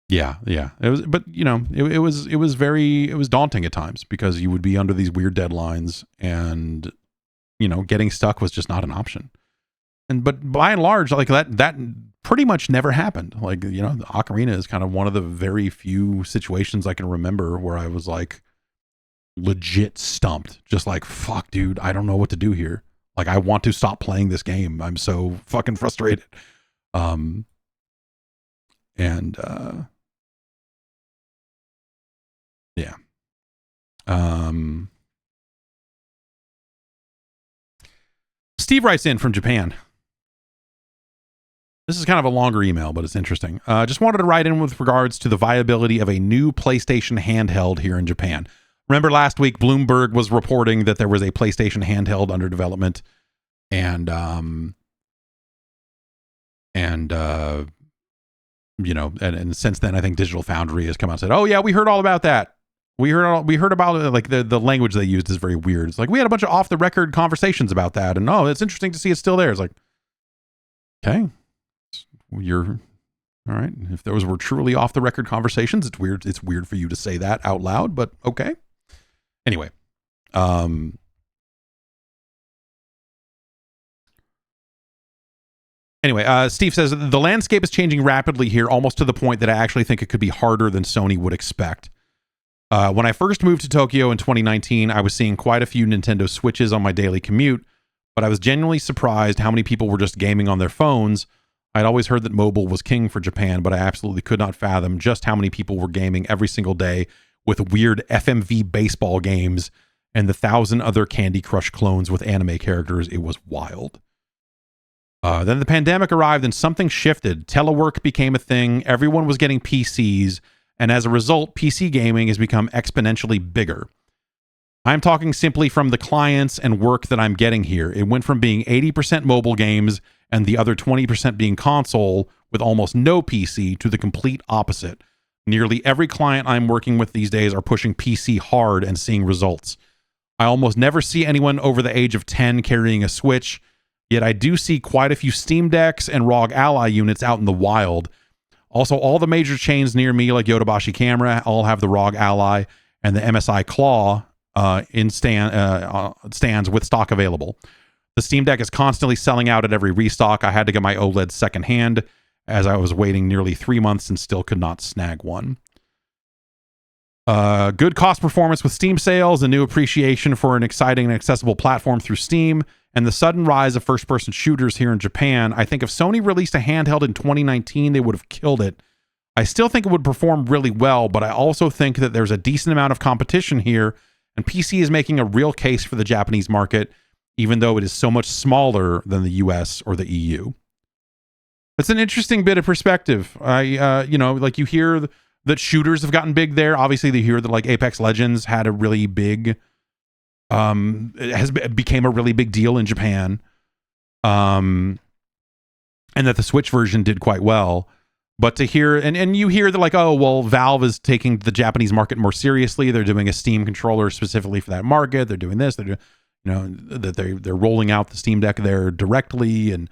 Yeah. It was, but you know, it was daunting at times because you would be under these weird deadlines and, you know, getting stuck was just not an option. But by and large, like that pretty much never happened. Like, you know, the Ocarina is kind of one of the very few situations I can remember where I was like legit stumped. Just like, fuck, dude, I don't know what to do here. Like, I want to stop playing this game. I'm so fucking frustrated. Yeah. Steve writes in from Japan. This is kind of a longer email, but it's interesting. Just wanted to write in with regards to the viability of a new PlayStation handheld here in Japan. Remember last week, Bloomberg was reporting that there was a PlayStation handheld under development, and you know, and since then, I think Digital Foundry has come out and said, "Oh yeah, we heard all about that. We heard about it, like the language they used is very weird. It's like we had a bunch of off the record conversations about that, and oh, it's interesting to see it's still there. It's like, okay, you're all right. If those were truly off the record conversations, it's weird. It's weird for you to say that out loud, but okay. Anyway, Steve says the landscape is changing rapidly here, almost to the point that I actually think it could be harder than Sony would expect. When I first moved to Tokyo in 2019, I was seeing quite a few Nintendo Switches on my daily commute, but I was genuinely surprised how many people were just gaming on their phones. I'd always heard that mobile was king for Japan, but I absolutely could not fathom just how many people were gaming every single day with weird FMV baseball games and the 1,000 other Candy Crush clones with anime characters. It was wild. Then the pandemic arrived and something shifted. Telework became a thing. Everyone was getting PCs. And as a result, PC gaming has become exponentially bigger. I'm talking simply from the clients and work that I'm getting here. It went from being 80% mobile games and the other 20% being console with almost no PC to the complete opposite. Nearly every client I'm working with these days are pushing PC hard and seeing results. I almost never see anyone over the age of 10 carrying a Switch, yet I do see quite a few Steam Decks and ROG Ally units out in the wild. Also, all the major chains near me, like Yodobashi Camera, all have the ROG Ally and the MSI Claw in stands with stock available. The Steam Deck is constantly selling out at every restock. I had to get my OLED secondhand as I was waiting nearly 3 months and still could not snag one. Good cost performance with Steam sales, a new appreciation for an exciting and accessible platform through Steam, and the sudden rise of first-person shooters here in Japan. I think if Sony released a handheld in 2019, they would have killed it. I still think it would perform really well, but I also think that there's a decent amount of competition here, and PC is making a real case for the Japanese market, even though it is so much smaller than the US or the EU. It's an interesting bit of perspective. You hear that shooters have gotten big there. Obviously, they hear that like Apex Legends had a really big became a really big deal in Japan, and that the Switch version did quite well. But to hear and you hear that like, oh well, Valve is taking the Japanese market more seriously. They're doing a Steam controller specifically for that market. They're doing this. They're doing, that they're rolling out the Steam Deck there directly, and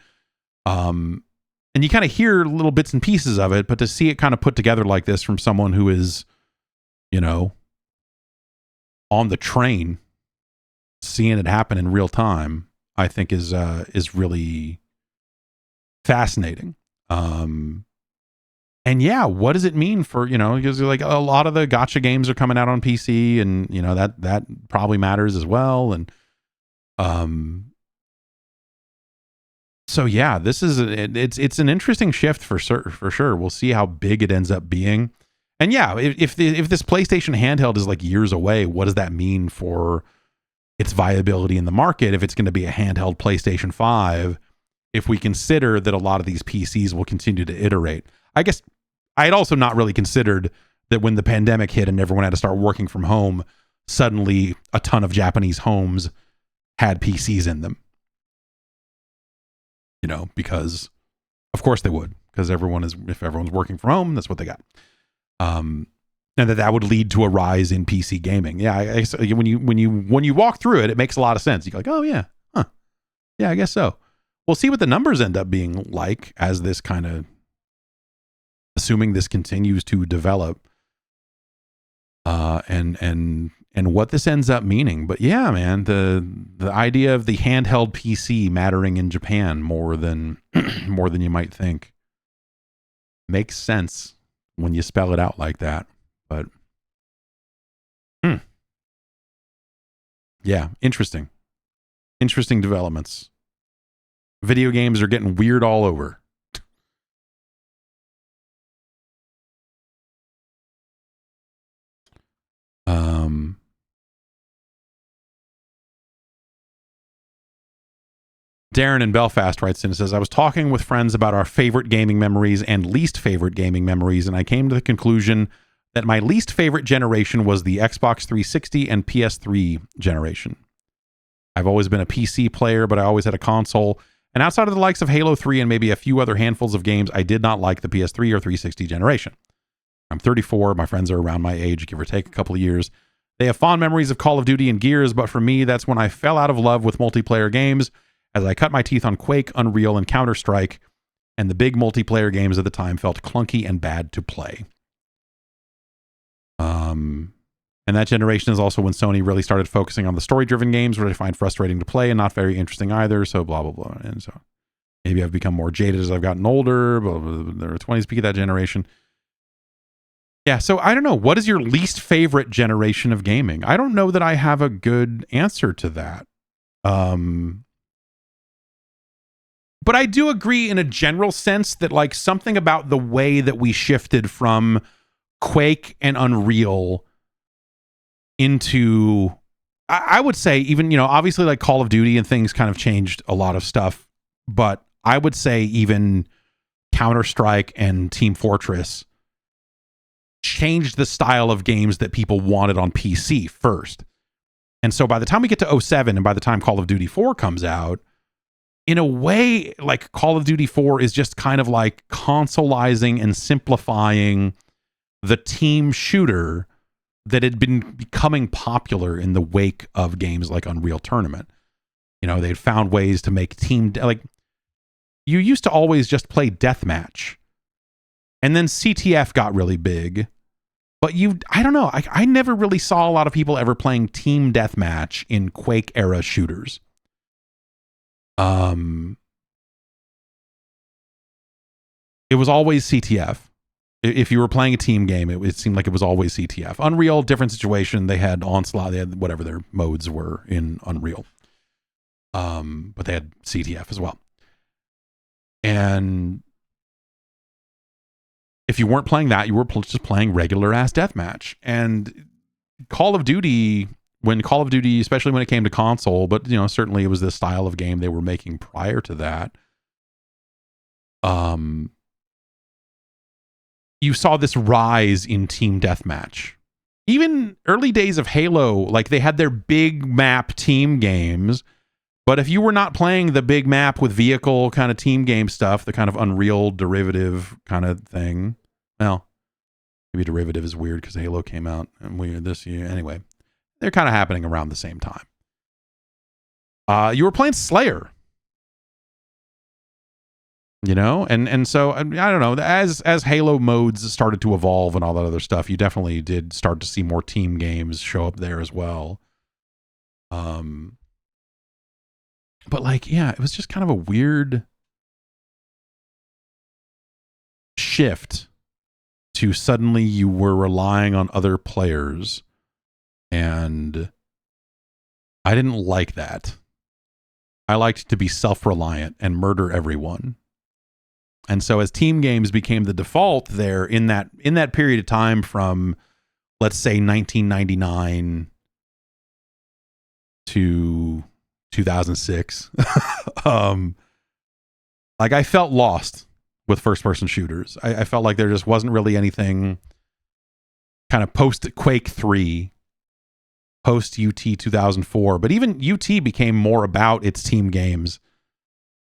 you kind of hear little bits and pieces of it. But to see it kind of put together like this from someone who is, on the train, seeing it happen in real time, I think is really fascinating. And yeah, what does it mean for, because like a lot of the gacha games are coming out on PC, and that probably matters as well. And so yeah, this is it's an interesting shift for sure. We'll see how big it ends up being. And yeah, if this PlayStation handheld is like years away, what does that mean for its viability in the market if it's going to be a handheld PlayStation 5, if we consider that a lot of these PCs will continue to iterate? I guess I had also not really considered that when the pandemic hit and everyone had to start working from home, suddenly a ton of Japanese homes had PCs in them. Because of course they would, because if everyone's working from home, that's what they got. And that would lead to a rise in PC gaming. Yeah, when you walk through it, it makes a lot of sense. You go like, oh yeah, yeah, I guess so. We'll see what the numbers end up being like as this kind of, assuming this continues to develop, and what this ends up meaning. But yeah, man, the idea of the handheld PC mattering in Japan more than you might think makes sense when you spell it out like that. But yeah, interesting developments. Video games are getting weird all over. Darren in Belfast writes in and says, I was talking with friends about our favorite gaming memories and least favorite gaming memories, and I came to the conclusion that my least favorite generation was the Xbox 360 and PS3 generation. I've always been a PC player, but I always had a console, and outside of the likes of Halo 3 and maybe a few other handfuls of games, I did not like the PS3 or 360 generation. I'm 34. My friends are around my age, give or take a couple of years. They have fond memories of Call of Duty and Gears, but for me, that's when I fell out of love with multiplayer games as I cut my teeth on Quake, Unreal, and Counter-Strike, and the big multiplayer games at the time felt clunky and bad to play. And that generation is also when Sony really started focusing on the story-driven games, which I find frustrating to play and not very interesting either, so blah, blah, blah. And so maybe I've become more jaded as I've gotten older, blah, blah, blah. There were 20s, speak of that generation. Yeah, so I don't know. What is your least favorite generation of gaming? I don't know that I have a good answer to that. But I do agree in a general sense that like something about the way that we shifted from Quake and Unreal into, I would say even, obviously like Call of Duty and things kind of changed a lot of stuff, but I would say even Counter-Strike and Team Fortress changed the style of games that people wanted on PC first. And so by the time we get to 2007 and by the time Call of Duty 4 comes out, in a way, like Call of Duty 4 is just kind of like consoleizing and simplifying the team shooter that had been becoming popular in the wake of games like Unreal Tournament. They'd found ways to make like you used to always just play deathmatch. And then CTF got really big. But I don't know. I never really saw a lot of people ever playing team deathmatch in Quake era shooters. It was always CTF. If you were playing a team game, it seemed like it was always CTF. Unreal, different situation. They had Onslaught. They had whatever their modes were in Unreal. But they had CTF as well. And if you weren't playing that, you were just playing regular ass deathmatch. And Call of Duty, especially when it came to console, but certainly it was this style of game they were making prior to that. You saw this rise in team deathmatch. Even early days of Halo, like they had their big map team games, but if you were not playing the big map with vehicle kind of team game stuff, the kind of Unreal derivative kind of thing, well, maybe derivative is weird because Halo came out and this year. Anyway, they're kind of happening around the same time. You were playing Slayer. And so I don't know, as Halo modes started to evolve and all that other stuff, you definitely did start to see more team games show up there as well. But like, yeah, it was just kind of a weird shift to suddenly you were relying on other players, and I didn't like that. I liked to be self-reliant and murder everyone. And so as team games became the default there in that period of time from, let's say, 1999 to 2006, like I felt lost with first-person shooters. I felt like there just wasn't really anything kind of post-Quake 3, post-UT 2004. But even UT became more about its team games.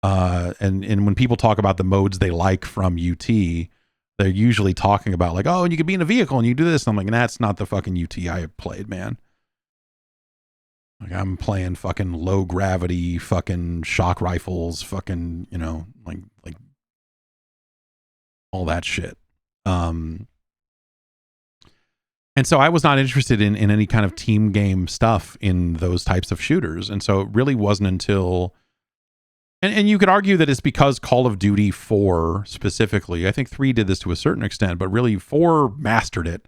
And when people talk about the modes they like from UT, they're usually talking about like, oh, and you could be in a vehicle and you do this. And I'm like, that's not the fucking UT I played, man. Like I'm playing fucking low gravity, fucking shock rifles, fucking, like all that shit. And so I was not interested in any kind of team game stuff in those types of shooters. And so it really wasn't until, and you could argue that it's because Call of Duty 4 specifically, I think 3 did this to a certain extent, but really 4 mastered it,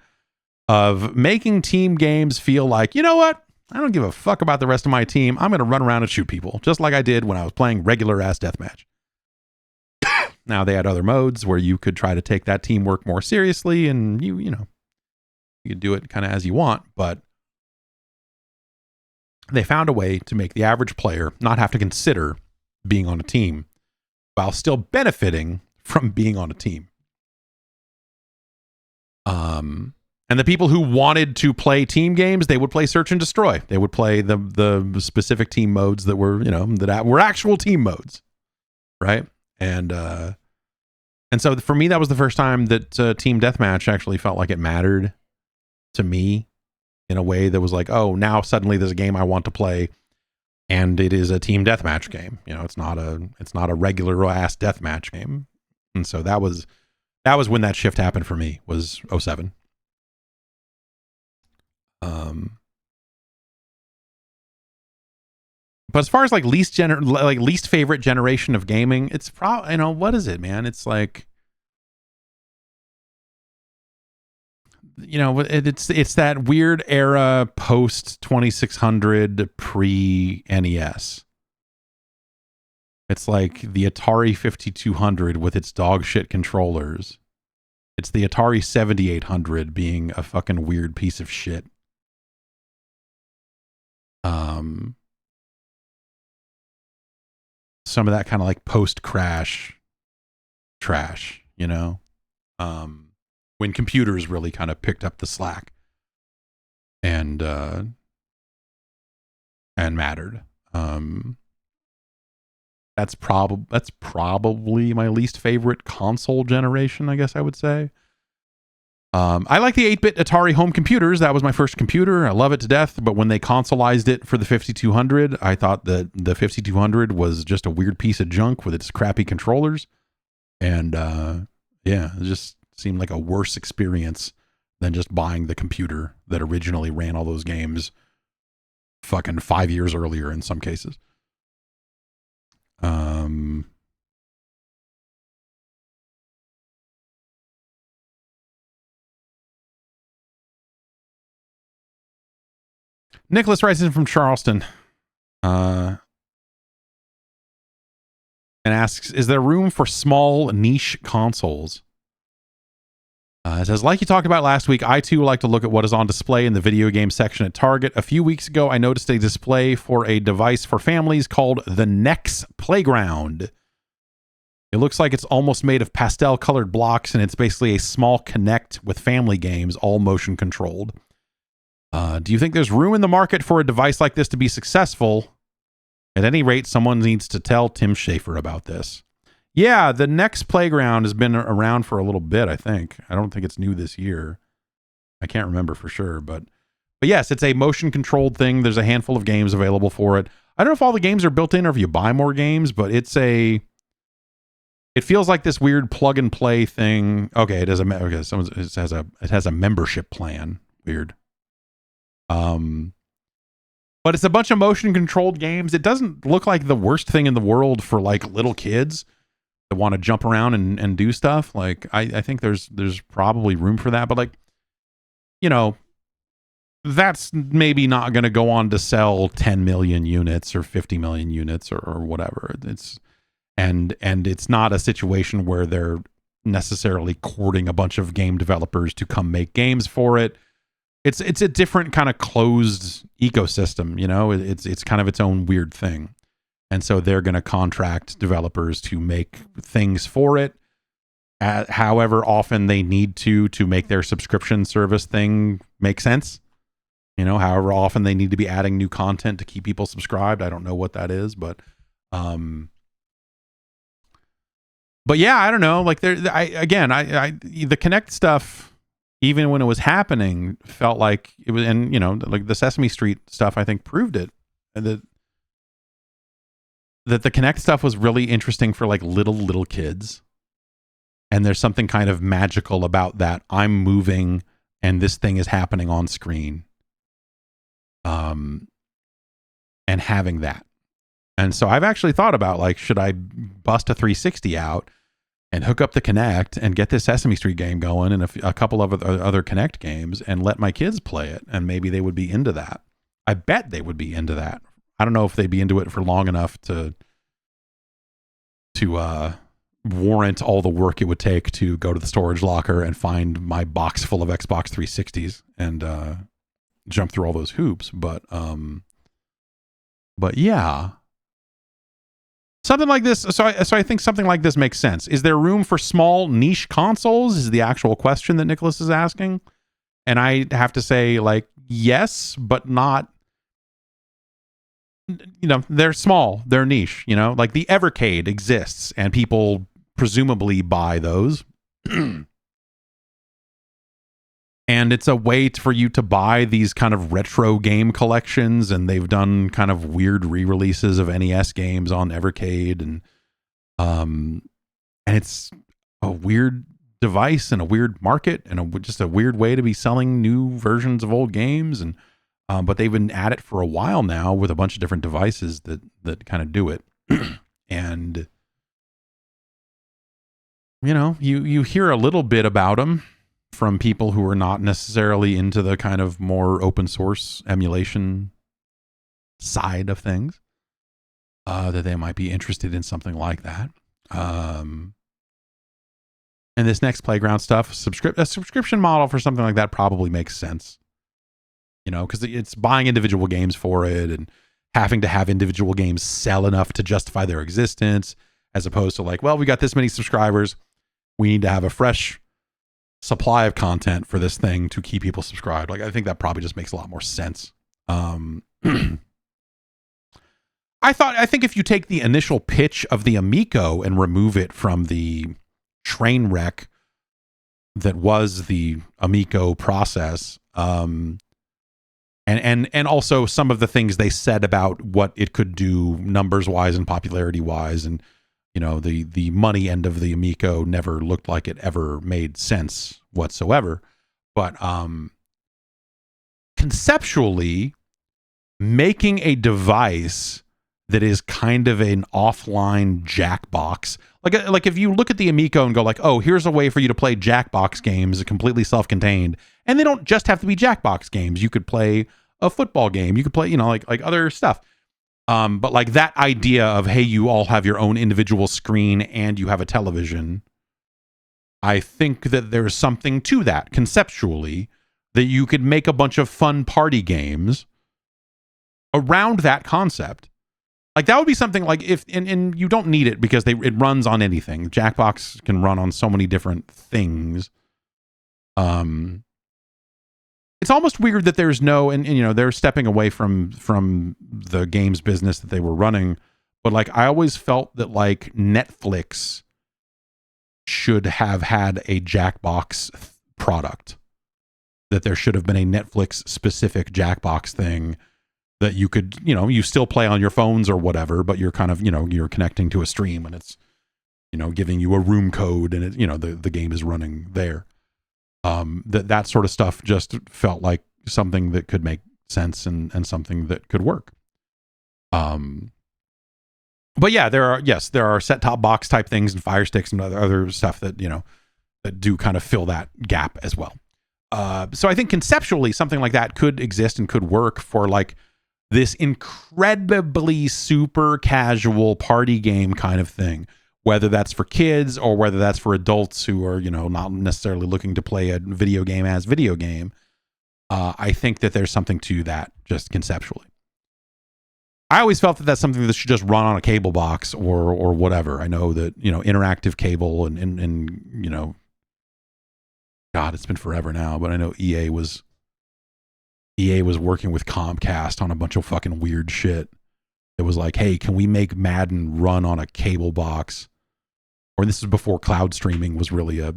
of making team games feel like, you know what? I don't give a fuck about the rest of my team. I'm going to run around and shoot people, just like I did when I was playing regular ass deathmatch. Now they had other modes where you could try to take that teamwork more seriously, and you could do it kind of as you want, but they found a way to make the average player not have to consider being on a team while still benefiting from being on a team. And the people who wanted to play team games, they would play Search and Destroy. They would play the specific team modes that were, that were actual team modes, right? And And so for me, that was the first time that Team Deathmatch actually felt like it mattered to me in a way that was like, oh, now suddenly there's a game I want to play, and it is a Team Deathmatch game. You know, it's not a regular ass deathmatch game. And so that was when that shift happened for me, was 07. But as far as like least favorite generation of gaming, it's probably, what is it, man? It's like, it's that weird era post 2600 pre NES. It's like the Atari 5200 with its dog shit controllers. It's the Atari 7800 being a fucking weird piece of shit. Some of that kind of like post-crash trash, when computers really kind of picked up the slack and mattered. That's probably my least favorite console generation, I guess I would say. I like the 8-bit Atari home computers. That was my first computer. I love it to death. But when they consoleized it for the 5200, I thought that the 5200 was just a weird piece of junk with its crappy controllers. And it just seemed like a worse experience than just buying the computer that originally ran all those games fucking 5 years earlier in some cases. Nicholas writes in from Charleston and asks, is there room for small niche consoles? It says, like you talked about last week, I too like to look at what is on display in the video game section at Target. A few weeks ago, I noticed a display for a device for families called the Nex Playground. It looks like it's almost made of pastel colored blocks, and it's basically a small Kinect with family games, all motion controlled. Do you think there's room in the market for a device like this to be successful? At any rate, someone needs to tell Tim Schafer about this. Yeah, the Nex Playground has been around for a little bit, I think. I don't think it's new this year. I can't remember for sure, but yes, it's a motion-controlled thing. There's a handful of games available for it. I don't know if all the games are built in or if you buy more games, but it feels like this weird plug-and-play thing. Okay, it has a membership plan. Weird. But it's a bunch of motion-controlled games. It doesn't look like the worst thing in the world for like little kids that want to jump around and do stuff. Like I think there's probably room for that, but like, that's maybe not going to go on to sell 10 million units or 50 million units or whatever. And it's not a situation where they're necessarily courting a bunch of game developers to come make games for it. It's a different kind of closed ecosystem, it's kind of its own weird thing. And so they're going to contract developers to make things for it, however often they need to make their subscription service thing make sense. However often they need to be adding new content to keep people subscribed. I don't know what that is, but yeah, I don't know. Like the Kinect stuff, even when it was happening, felt like it was, and like the Sesame Street stuff, I think proved it, that the Kinect stuff was really interesting for like little kids. And there's something kind of magical about that. I'm moving and this thing is happening on screen. And having that. And so I've actually thought about, like, should I bust a 360 out and hook up the Kinect and get this Sesame Street game going and a couple of other Kinect games and let my kids play it, and maybe they would be into that. I bet they would be into that. I don't know if they'd be into it for long enough to warrant all the work it would take to go to the storage locker and find my box full of Xbox 360s and jump through all those hoops. But yeah. Something like this, so I think something like this makes sense. Is there room for small niche consoles is the actual question that Nicholas is asking. And I have to say, like, yes, but not, they're small, they're niche, like the Evercade exists and people presumably buy those. And it's a way for you to buy these kind of retro game collections, and they've done kind of weird re-releases of NES games on Evercade, and it's a weird device and a weird market and just a weird way to be selling new versions of old games, and but they've been at it for a while now with a bunch of different devices that kind of do it. And you know, you hear a little bit about them from people who are not necessarily into the kind of more open source emulation side of things, that they might be interested in something like that. And this next Playground stuff, a subscription model for something like that probably makes sense, you know, because it's buying individual games for it and having to have individual games sell enough to justify their existence, as opposed to like, well, we got this many subscribers, we need to have a fresh supply of content for this thing to keep people subscribed. Like, I think that probably just makes a lot more sense. I think if you take the initial pitch of the Amico and remove it from the train wreck that was the Amico process, and also some of the things they said about what it could do numbers wise and popularity wise, and you know, the money end of the Amico never looked like it ever made sense whatsoever. But conceptually, making a device that is kind of an offline Jackbox, like if you look at the Amico and go like, oh, here's a way for you to play Jackbox games, completely self-contained, and they don't just have to be Jackbox games. You could play a football game. You could play, you know, like other stuff. But like that idea of, hey, you all have your own individual screen and you have a television, I think that there's something to that conceptually, that you could make a bunch of fun party games around that concept. Like that would be something like if, and you don't need it because it runs on anything. Jackbox can run on so many different things. It's almost weird that there's no, and you know, they're stepping away from the games business that they were running, but like I always felt that like Netflix should have had a Jackbox product, that there should have been a Netflix specific Jackbox thing that you could, you know, you still play on your phones or whatever, but you're kind of, you know, you're connecting to a stream and it's, you know, giving you a room code and it, you know, the game is running there. That sort of stuff just felt like something that could make sense and something that could work. But yeah, there are set-top box type things and Fire Sticks and other stuff that, you know, that do kind of fill that gap as well. So I think conceptually something like that could exist and could work for like this incredibly super casual party game kind of thing, whether that's for kids or whether that's for adults who are, you know, not necessarily looking to play a video game as video game. I think that there's something to that just conceptually. I always felt that that's something that should just run on a cable box or whatever. I know that, you know, interactive cable and you know, God, it's been forever now, but I know EA was working with Comcast on a bunch of fucking weird shit. It was like, hey, can we make Madden run on a cable box? Or this is before cloud streaming was really a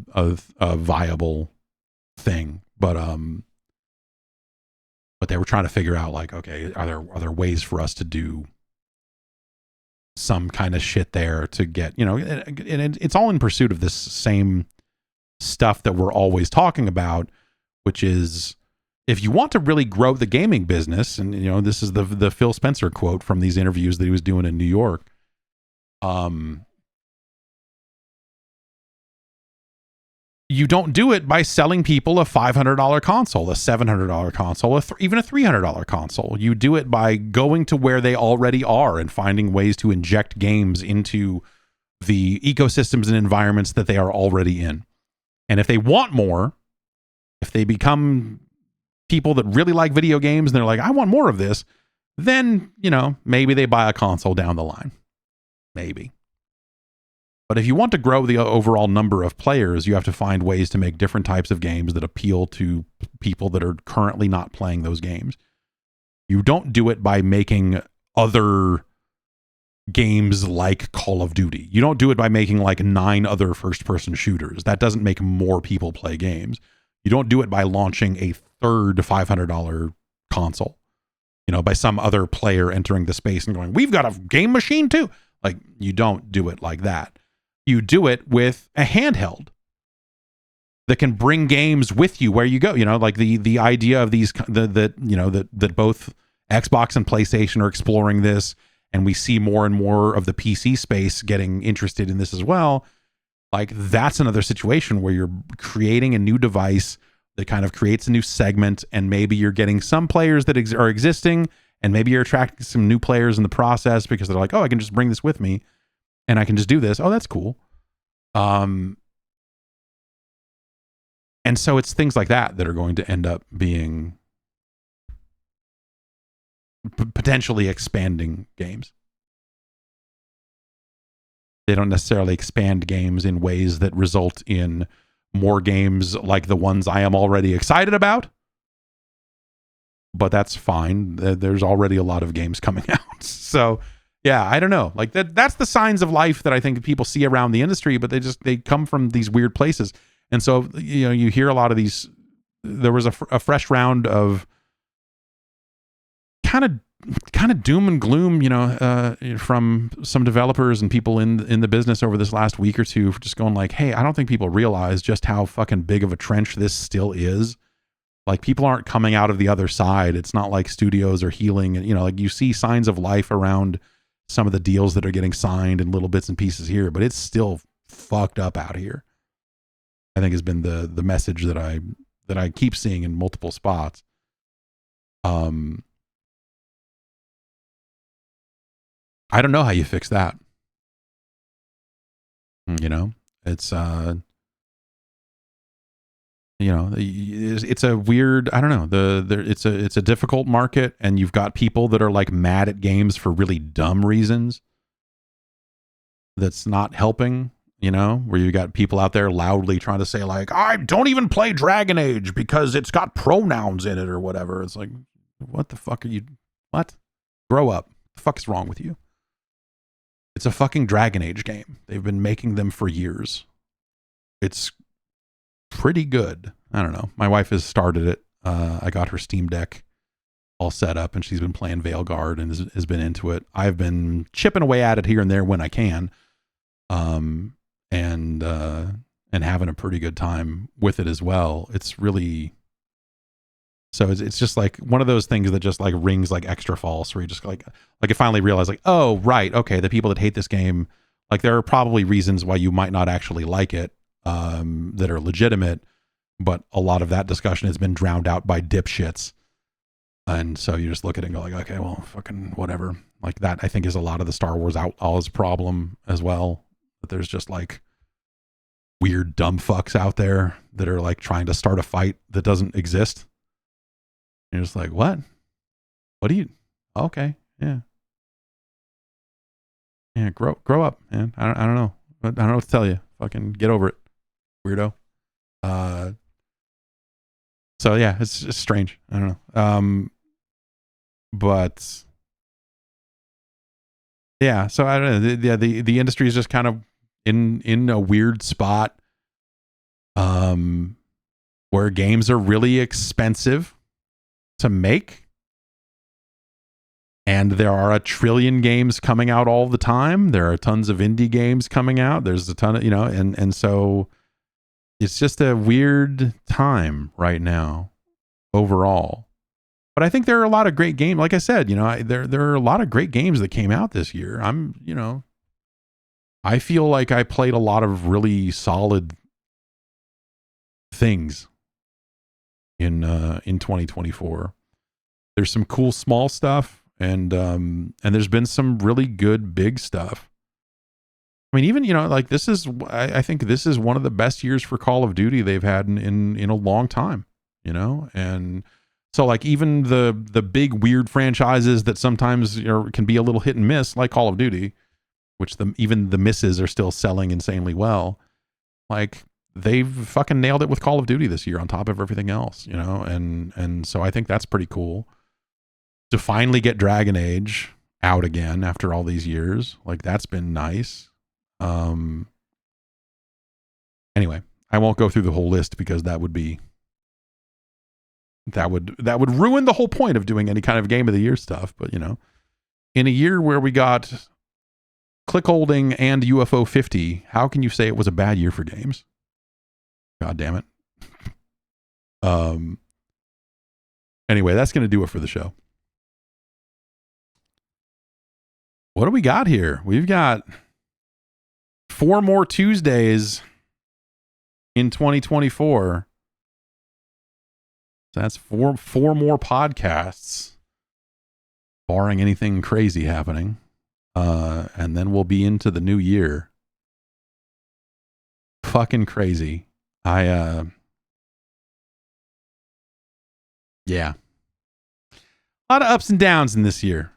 viable thing. But they were trying to figure out like, okay, are there ways for us to do some kind of shit there to get, you know, and it's all in pursuit of this same stuff that we're always talking about, which is if you want to really grow the gaming business, and you know, this is the Phil Spencer quote from these interviews that he was doing in New York. You don't do it by selling people a $500 console, a $700 console, even a $300 console. You do it by going to where they already are and finding ways to inject games into the ecosystems and environments that they are already in. And if they want more, if they become people that really like video games and they're like, I want more of this, then, you know, maybe they buy a console down the line. Maybe. But if you want to grow the overall number of players, you have to find ways to make different types of games that appeal to people that are currently not playing those games. You don't do it by making other games like Call of Duty. You don't do it by making like 9 other first-person shooters. That doesn't make more people play games. You don't do it by launching a third $500 console, by some other player entering the space and going, we've got a game machine too. Like, you don't do it like that. You do it with a handheld that can bring games with you where you go. Like the idea of these, that both Xbox and PlayStation are exploring this, and we see more and more of the PC space getting interested in this as well. Like, that's another situation where you're creating a new device that kind of creates a new segment, and maybe you're getting some players that are existing, and maybe you're attracting some new players in the process because they're like, oh, I can just bring this with me and I can just do this. Oh, that's cool. And so it's things like that that are going to end up being potentially expanding games. They don't necessarily expand games in ways that result in more games like the ones I am already excited about. But that's fine. There's already a lot of games coming out. So, yeah, I don't know. Like that's the signs of life that I think people see around the industry, but they come from these weird places. And so, you hear a lot of these. There was a fresh round of kind of doom and gloom, from some developers and people in the business over this last week or two, just going like, hey, I don't think people realize just how fucking big of a trench this still is. Like, people aren't coming out of the other side. It's not like studios are healing. And, like, you see signs of life around some of the deals that are getting signed and little bits and pieces here, but it's still fucked up out here, I think, has been the message that I keep seeing in multiple spots. I don't know how you fix that. It's it's a weird, I don't know, it's a difficult market, and you've got people that are like mad at games for really dumb reasons. That's not helping, where you got people out there loudly trying to say like, I don't even play Dragon Age because it's got pronouns in it or whatever. It's like, what the fuck are you, what? Grow up. What the fuck is wrong with you? It's a fucking Dragon Age game. They've been making them for years. It's pretty good. I don't know. My wife has started it. I got her Steam Deck all set up, and she's been playing Veilguard and has been into it. I've been chipping away at it here and there when I can, and having a pretty good time with it as well. It's really, so it's just like one of those things that just like rings like extra false, where you just like I finally realized like, oh right, okay, the people that hate this game, like there are probably reasons why you might not actually like it, that are legitimate, but a lot of that discussion has been drowned out by dipshits. And so you just look at it and go like, okay, well, fucking whatever. Like that, I think, is a lot of the Star Wars Outlaws problem as well. But there's just like weird dumb fucks out there that are like trying to start a fight that doesn't exist. And you're just like, what? What do you? Okay, yeah, grow up, man. I don't know. I don't know what to tell you. Fucking get over it, weirdo. So yeah, it's just strange. I don't know. But yeah, so I don't know. The industry is just kind of in a weird spot, where games are really expensive to make, and there are a trillion games coming out all the time. There are tons of indie games coming out. There's a ton of, and so it's just a weird time right now overall. But I think there are a lot of great games. Like I said, there are a lot of great games that came out this year. I feel like I played a lot of really solid things in 2024. There's some cool small stuff, and there's been some really good big stuff. I mean, even, like this is, I think this is one of the best years for Call of Duty they've had in a long time, and so like even the big weird franchises that sometimes can be a little hit and miss, like Call of Duty, which even the misses are still selling insanely well. Like they've fucking nailed it with Call of Duty this year on top of everything else, and so I think that's pretty cool to finally get Dragon Age out again after all these years. Like, that's been nice. Anyway, I won't go through the whole list because that would ruin the whole point of doing any kind of game of the year stuff. But, you know, in a year where we got click holding and UFO 50, how can you say it was a bad year for games? God damn it. Anyway, that's going to do it for the show. What do we got here? We've got 4 more Tuesdays in 2024. So that's four more podcasts, barring anything crazy happening. And then we'll be into the new year. Fucking crazy. Yeah. A lot of ups and downs in this year.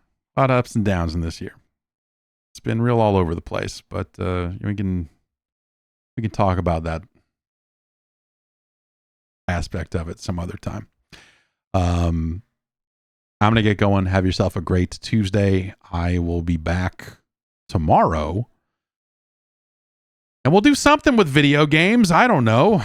It's been real all over the place, but we can talk about that aspect of it some other time. I'm going to get going. Have yourself a great Tuesday. I will be back tomorrow. And we'll do something with video games. I don't know.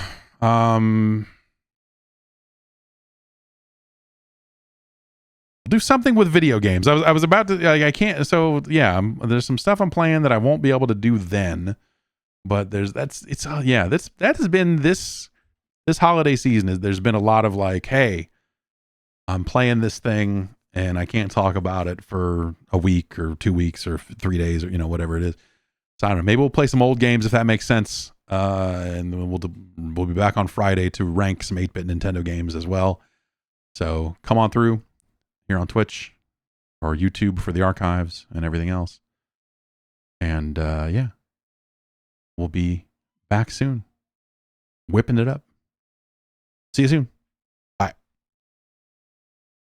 Do something with video games. I was about to, I can't. So yeah, there's some stuff I'm playing that I won't be able to do then, but that has been this holiday season. There's been a lot of like, hey, I'm playing this thing and I can't talk about it for a week or 2 weeks or 3 days or, you know, whatever it is. So I don't know, maybe we'll play some old games if that makes sense. And we'll be back on Friday to rank some 8-bit Nintendo games as well. So come on through here on Twitch or YouTube for the archives and everything else. And yeah, we'll be back soon, whipping it up. See you soon.